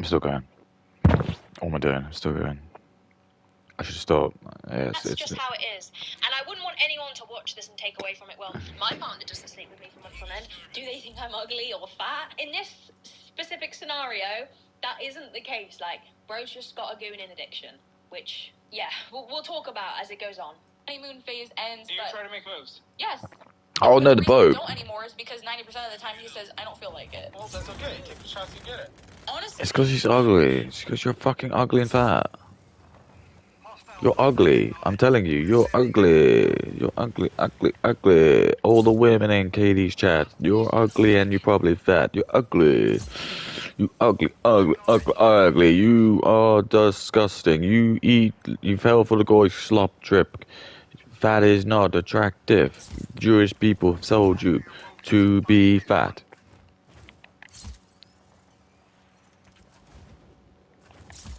still going. What am I doing? I'm still going. I should stop. Yeah, That's just how it is. And I wouldn't want anyone to watch this and take away from it, well, my partner doesn't sleep with me for months on end. Do they think I'm ugly or fat? In this specific scenario, that isn't the case. Like, bro's just got a gooning addiction, which, yeah, we'll talk about as it goes on. Honeymoon phase ends. Do you try to make moves? Yes. Oh no, The the reason we boat. don't anymore is because 90% of the time he says, I don't feel like it. Well, that's okay. Take the shots, you get it. Honestly, It's because she's ugly. It's because you're fucking ugly and fat. You're ugly. I'm telling you, you're ugly. You're ugly, ugly, ugly. All the women in Katie's chat, you're ugly and you're probably fat. You're ugly. You ugly, ugly, ugly, ugly. You are disgusting. You fell for the guy's slop trip. Fat is not attractive. Jewish people sold you to be fat.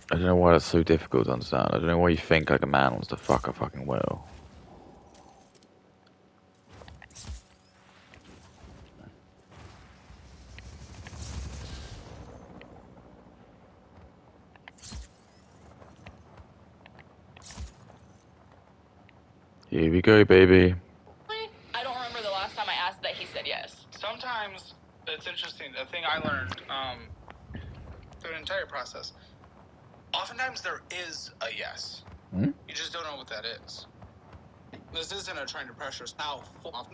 I don't know why that's so difficult to understand. I don't know why you think like a man wants to fuck a fucking whale. Here we go, baby. I don't remember the last time I asked that he said yes. Sometimes it's interesting. The thing I learned through the entire process. Oftentimes there is a yes. Hmm? You just don't know what that is. This isn't a trying to pressure us now.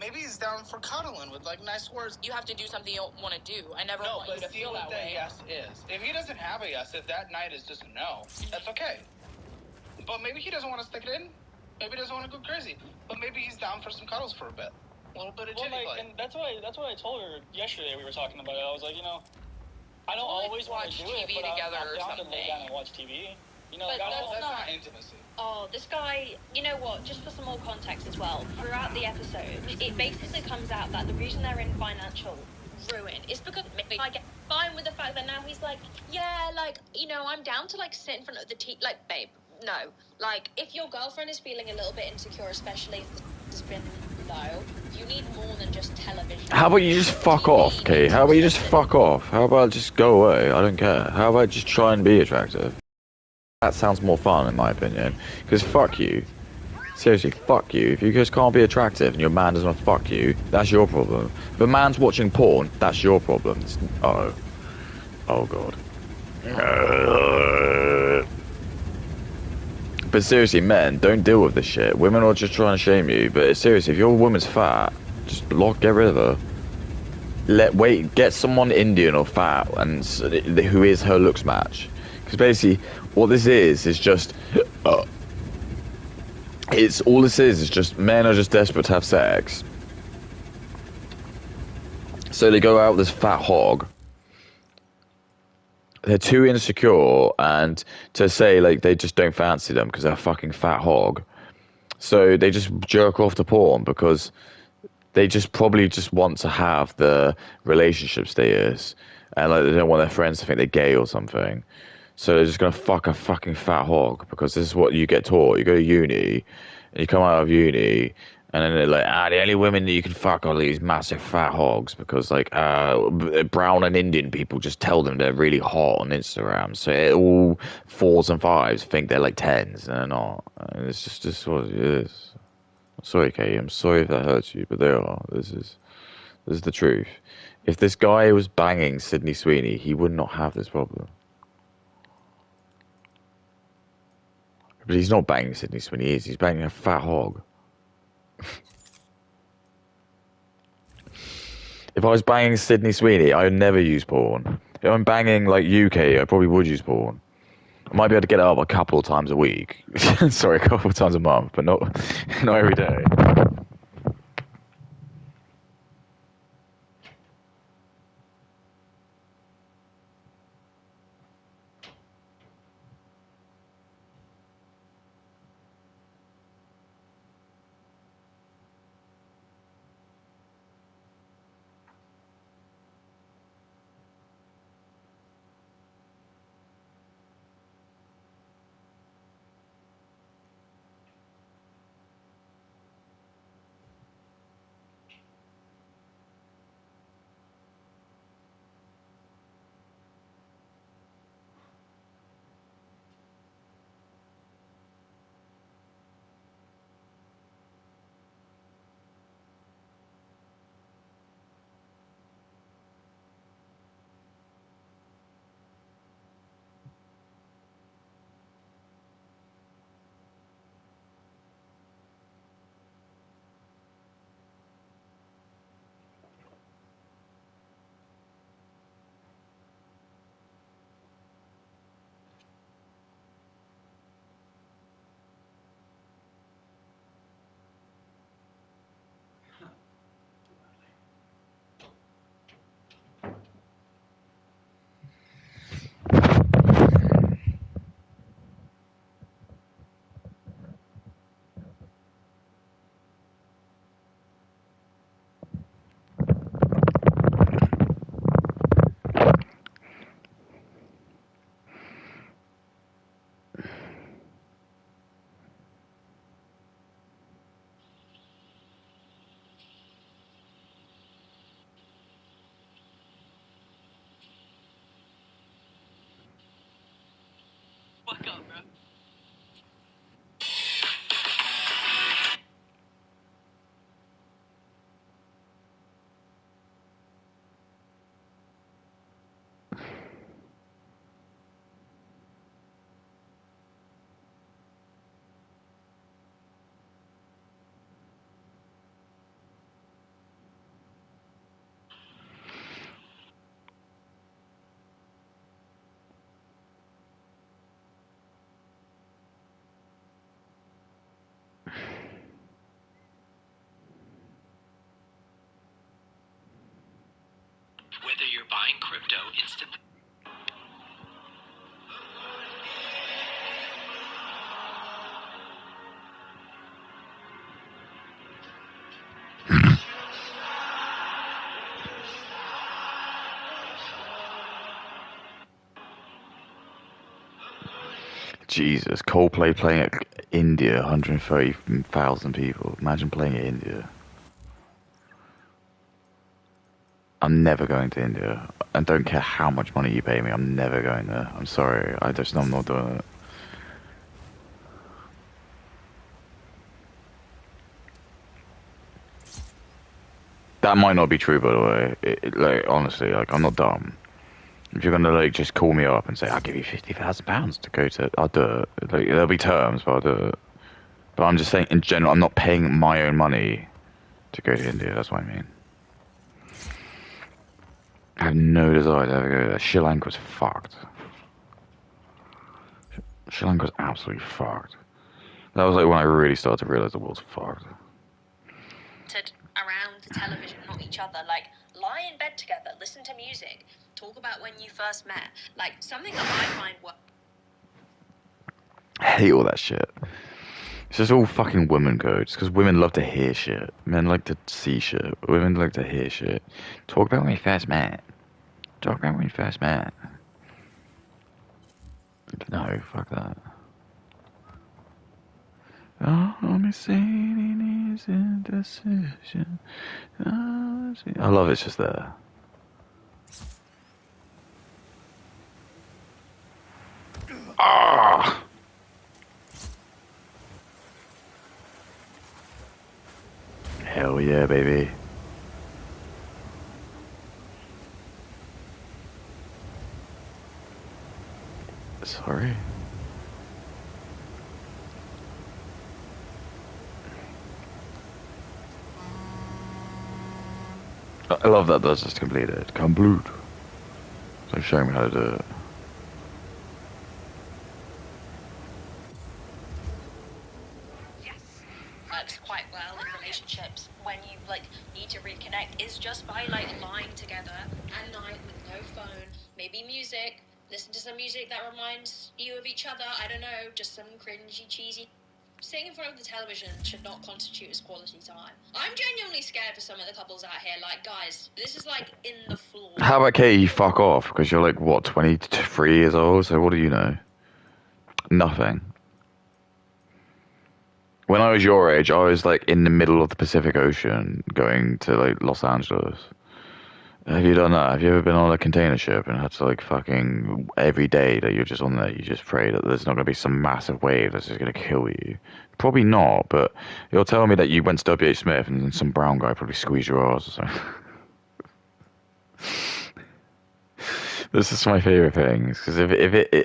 Maybe he's down for cuddling with like nice words. You have to do something you don't want to do. I never want you to feel that way. Yes is. If he doesn't have a yes, if that night is just a no, that's okay. But maybe he doesn't want to stick it in. Maybe he doesn't want to go crazy. But maybe he's down for some cuddles for a bit. A little bit of titty play. And that's what I told her yesterday. We were talking about it. I was like, I don't always want to do it, TV but together I'm or down to something. lay down and watch TV. But that's not intimacy. Oh, this guy, you know what, just for some more context as well, throughout the episode, it basically comes out that the reason they're in financial ruin is because I get fine with the fact that now he's like, yeah, like, I'm down to, like, sit in front of the TV, like, babe, no. Like, if your girlfriend is feeling a little bit insecure, especially if the has been low, you need more than just television. How about you just fuck off, okay? How about you just fuck off? How about just go away? I don't care. How about just try and be attractive? That sounds more fun, in my opinion. Because fuck you. Seriously, fuck you. If you just can't be attractive and your man doesn't want to fuck you, that's your problem. If a man's watching porn, that's your problem. Uh-oh. Oh, God. But seriously, men, don't deal with this shit. Women are just trying to shame you. But seriously, if your woman's fat, just get rid of her. Get someone Indian or fat and who is her looks match. Because basically, what this is just, it's just men are just desperate to have sex. So they go out with this fat hog. They're too insecure and to say like they just don't fancy them because they're a fucking fat hog. So they just jerk off to porn because they just probably just want to have the relationship status and like they don't want their friends to think they're gay or something. So they're just gonna fuck a fucking fat hog because this is what you get taught. You go to uni, and you come out of uni, and then they're like, the only women that you can fuck are these massive fat hogs because like brown and Indian people just tell them they're really hot on Instagram. So all 4s and 5s think they're like 10s, and they're not. And it's just what it is. I'm sorry, Katie. I'm sorry if that hurts you, but they are. This is the truth. If this guy was banging Sydney Sweeney, he would not have this problem. But he's not banging Sydney Sweeney, he's banging a fat hog. If I was banging Sydney Sweeney, I would never use porn. If I'm banging like UK, I probably would use porn. I might be able to get it up a couple of times a week. Sorry, a couple of times a month, but not every day. Go, bro. Whether you're buying crypto instantly. Jesus, Coldplay playing at India, 130,000 people. Imagine playing at India. I'm never going to India. I don't care how much money you pay me, I'm never going there. I'm sorry, I'm not doing it. That might not be true, by the way. Like, honestly, like, I'm not dumb. If you're gonna, like, just call me up and say, I'll give you £50,000 to go to, I'll do it. Like, there'll be terms, but I'll do it. But I'm just saying, in general, I'm not paying my own money to go to India, that's what I mean. I have no desire to ever go there. Sri Lanka's fucked. Sri Lanka's absolutely fucked. That was like when I really started to realise the world's fucked. Around the television, not each other. Like, lie in bed together, listen to music, talk about when you first met. Like, something that I find I hate all that shit. It's just all fucking women codes, because women love to hear shit. Men like to see shit. Women like to hear shit. Talk about when we first met. Talk about when we first met. No, fuck that. Oh, missing is indecision. I love it's just there. Ah! Hell yeah, baby. Sorry. I love that that's just completed. Complete. So showing me how to do it. works quite well in relationships when you like need to reconnect is just by like lying together at night with no phone, maybe music, listen to some music that reminds you of each other. I don't know, just some cringy, cheesy. Sitting in front of the television should not constitute as quality time. I'm genuinely scared for some of the couples out here. Like, guys, this is like in the floor. How about Katie, you fuck off? Because you're like, what, 23 years old? So what do you know? Nothing. When I was your age, I was like in the middle of the Pacific Ocean going to like Los Angeles. Have you done that? Have you ever been on a container ship and had to like fucking every day that you're just on there, you just pray that there's not going to be some massive wave that's just going to kill you? Probably not, but you're telling me that you went to W.H. Smith and some brown guy probably squeezed your ass or something. This is my favorite things because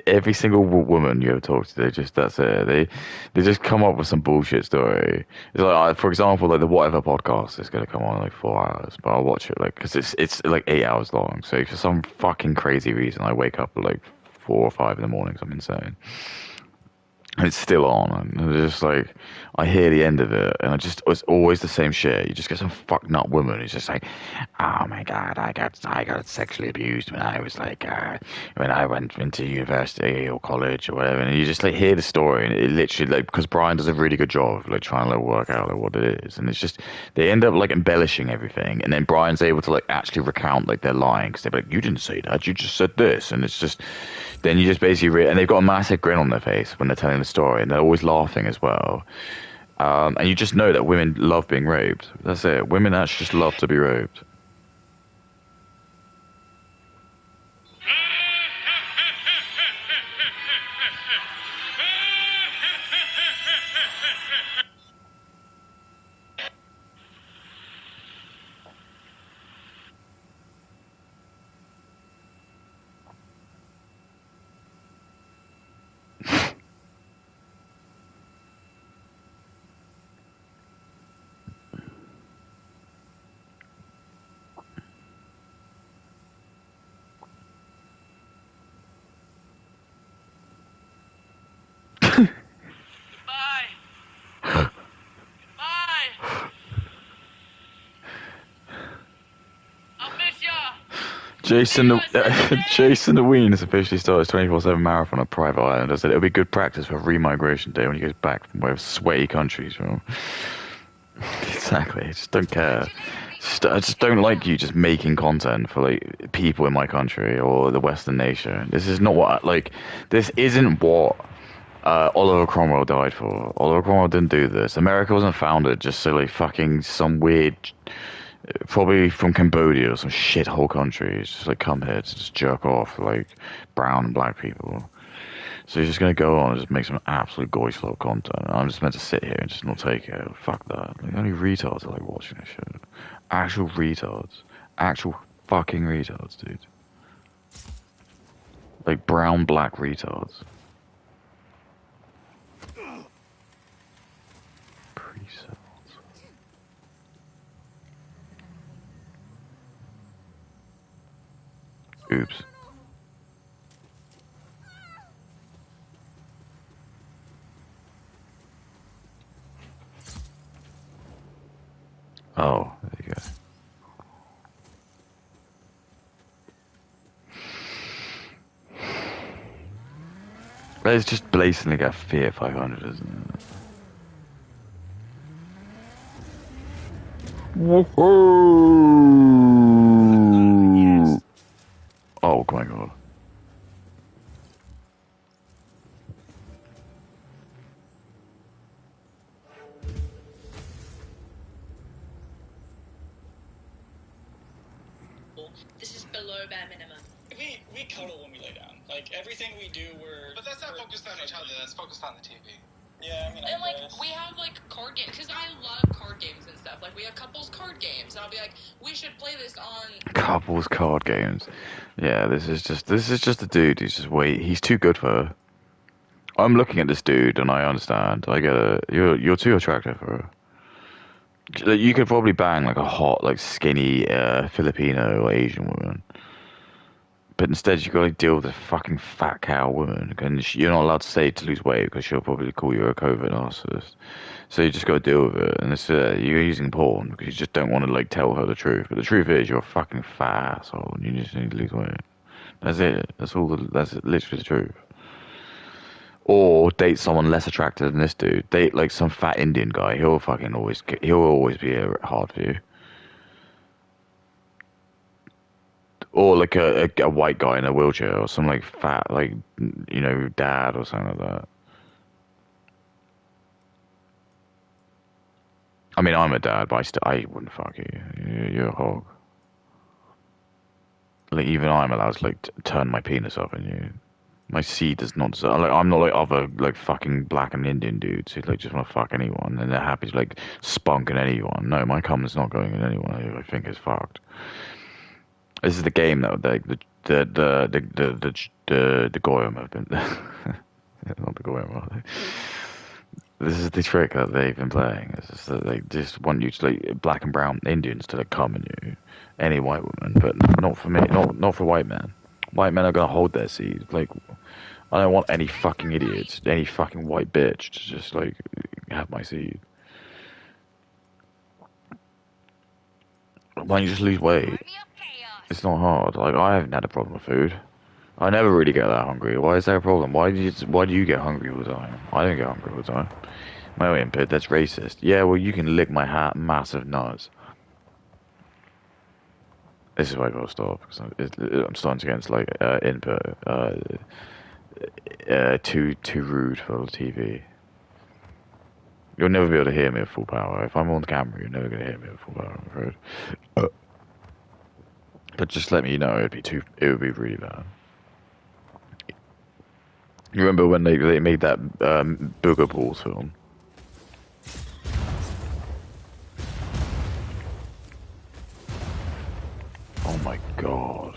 every single woman you ever talk to, that's it. They just come up with some bullshit story. It's like, for example, like the Whatever podcast is gonna come on in like 4 hours, but I'll watch it like because it's like 8 hours long. So for some fucking crazy reason, I wake up at like 4 or 5 in the morning. I'm insane. And it's still on, and it's just like I hear the end of it, and it's always the same shit. You just get some fucked up woman who's just like, "Oh my god, I got sexually abused when I was like when I went into university or college or whatever," and you just like hear the story, and it literally like because Brian does a really good job of like trying to like work out like what it is, and it's just they end up like embellishing everything, and then Brian's able to like actually recount like they're lying because they're like, "You didn't say that, you just said this," and it's just. Then you just basically and they've got a massive grin on their face when they're telling the story, and they're always laughing as well. And you just know that women love being raped. That's it. Women actually just love to be raped. Jason the Ween has officially started his 24/7 marathon on a private island. I said it'll be good practice for remigration day when he goes back from where sweaty countries from. Exactly. I just don't care. I just don't like you just making content for like people in my country or the Western nation. This is not what this isn't what Oliver Cromwell died for. Oliver Cromwell didn't do this. America wasn't founded just so like fucking some weird, probably from Cambodia or some shithole country, just like come here to just jerk off like brown and black people. So he's just gonna go on and just make some absolute goy slow content. And I'm just meant to sit here and just not take it. Fuck that. Like, only retards are like watching this shit. Actual retards. Actual fucking retards, dude. Like brown black retards. Oops. Oh, there you go. But it's just blatantly got Fiat 500, isn't it? Woohoo! Oh my god. This is below bare minimum. We cuddle when we lay down. Like everything we do, But that's not focused on each other. That's focused on the TV. Yeah, I mean, And like we have like card games because I love card games and stuff. Like we have couples card games. And I'll be like, we should play this on Couples card games. Yeah, this is just a dude who's just he's too good for her. I'm looking at this dude and I understand. I get it. You're too attractive for her. You could probably bang like a hot, like skinny Filipino or Asian woman. But instead, you got to deal with a fucking fat cow woman, and you're not allowed to say to lose weight because she'll probably call you a COVID narcissist. So you just got to deal with it, and it's you're using porn because you just don't want to like tell her the truth. But the truth is, you're a fucking fat asshole, and you just need to lose weight. That's it. That's all. That's literally the truth. Or date someone less attractive than this dude. Date like some fat Indian guy. He'll always be hard for you. Or like a white guy in a wheelchair, or some like fat, like, dad or something like that. I mean, I'm a dad, but I wouldn't fuck you. You're a hog. Like, even I'm allowed to like turn my penis up in you. My seed does not deserve. Like, I'm not like other like fucking black and Indian dudes who like just want to fuck anyone and they're happy to like spunk in anyone. No, my cum is not going in anyone who I think is fucked. This is the game that the Goyim have been not the Goyim, are they? This is the trick that they've been playing. It's just that they just want you to like black and brown Indians to like come in you, any white woman, but not for me, not for white men. White men are gonna hold their seed. Like, I don't want any fucking idiots, any fucking white bitch to just like have my seed. Why don't you just lose weight? It's not hard. Like, I haven't had a problem with food. I never really get that hungry. Why is there a problem? Why do you get hungry all the time? I don't get hungry all the time. My input, that's racist. Yeah, well, you can lick my massive nuts. This is why I gotta stop, because I'm starting to get like input too rude for the TV. You'll never be able to hear me at full power. If I'm on camera, you're never gonna hear me at full power, I'm afraid. But just let me know, it would be really bad. You remember when they made that Booger Balls film? Oh my god.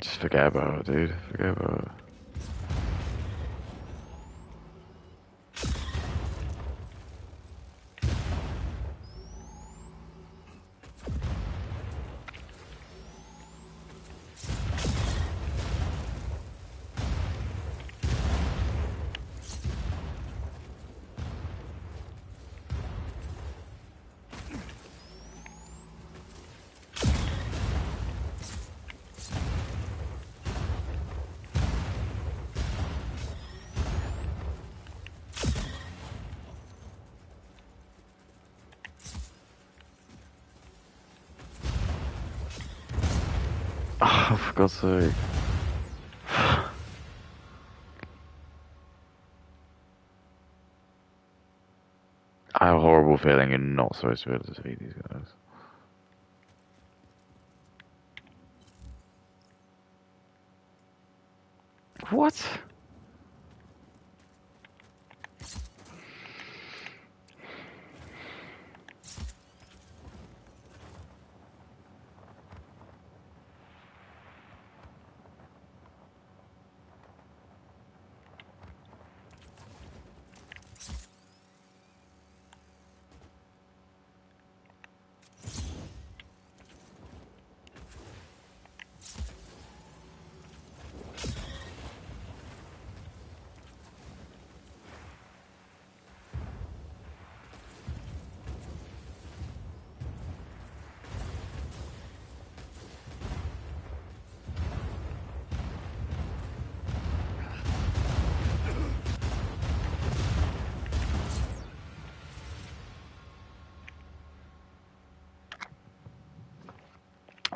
Just forget about it, dude. Forget about it. Oh, for God's sake. I have a horrible feeling you're not supposed to be able to defeat these guys. What?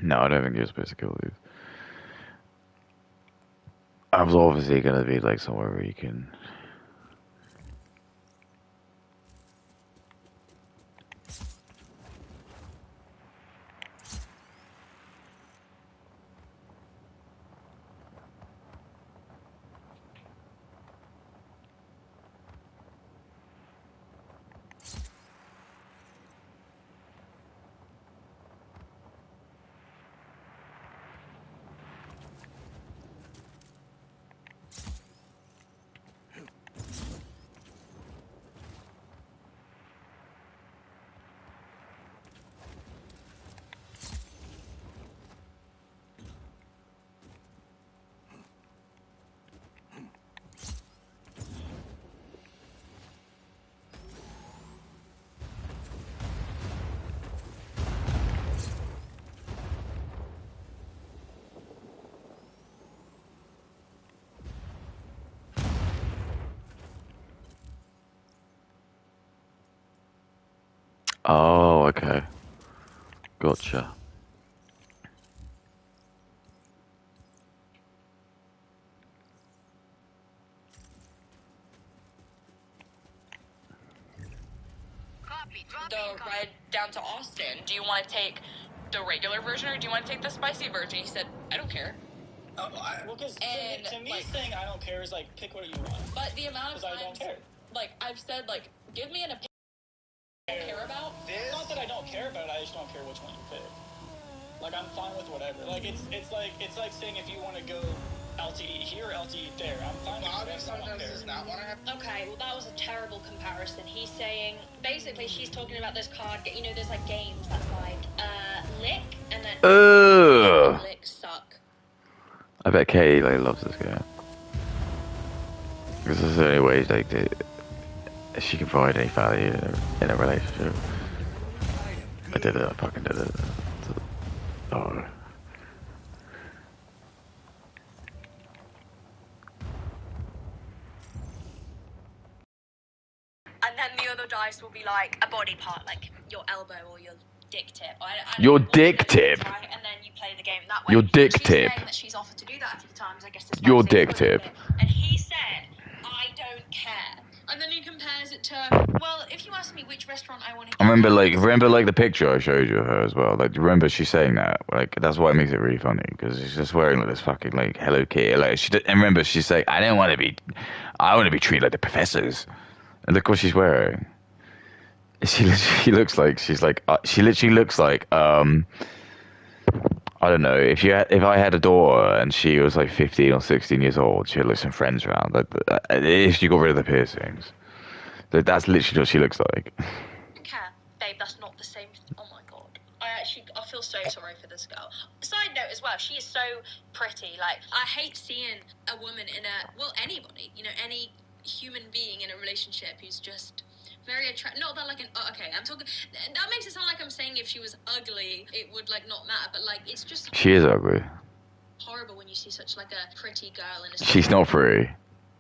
No, I don't think you're supposed to kill these. I was obviously gonna be like somewhere where you can. Oh, okay. Gotcha. The ride down to Austin. Do you want to take the regular version or do you want to take the spicy version? He said, I don't care. Well, because to me, saying I don't care is like, pick what you want. But the amount of times, I don't care. Like, I've said, like, give me an opinion I don't care about. It's not that I don't care about it, I just don't care which one you pick. Like, I'm fine with whatever. Like, it's like saying if you want to go LTE here or LTE there. I'm fine with whatever. Sometimes does not want to have. Okay, well that was a terrible comparison. He's saying, basically she's talking about this card, you know, there's like games that's like, lick, and then lick suck. I bet Katie like loves this game. Because this is the only way like she can provide any value in a relationship. I did it. I fucking did it. Oh. And then the other dice will be like a body part, like your elbow or your dick tip. Your dick tip. And then you play the game that way. Your dick she's tip. saying that she's offered to do that a few times. I guess. Your dick tip. And he said don't care. And then he compares it to, well, if you ask me which restaurant I want to I remember like the picture I showed you of her as well. Like, remember she's saying that. Like, that's why it makes it really funny because she's just wearing like this fucking like Hello Kitty. Like, and remember she's saying, I want to be treated like the professors. And look what she's wearing. She literally looks like she literally looks like I don't know, if I had a daughter and she was like 15 or 16 years old, she had like some friends around. Like, if she got rid of the piercings, that's literally what she looks like. Care, babe, that's not the same. Oh my god, I feel so sorry for this girl. Side note as well, she is so pretty. Like, I hate seeing a woman anybody, any human being in a relationship who's just very attractive. Not that like I'm talking. That makes it sound like I'm saying if she was ugly, it would like not matter. But like, it's just She is ugly. horrible when you see such like a pretty girl in a She's not pretty.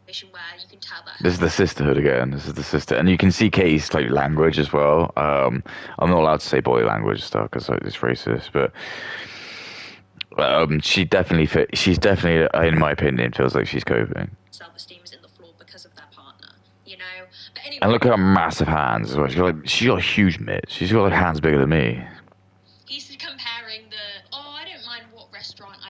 situation where you can tell that. This is the sisterhood again. This is the sister, and you can see Katie's like language as well. I'm not allowed to say body language stuff because it's racist, but she's definitely, in my opinion, feels like she's coping. Self-esteem is in the floor because of their partner, But anyway. And look at her massive hands as well. She's got huge mitts. She's got like hands bigger than me.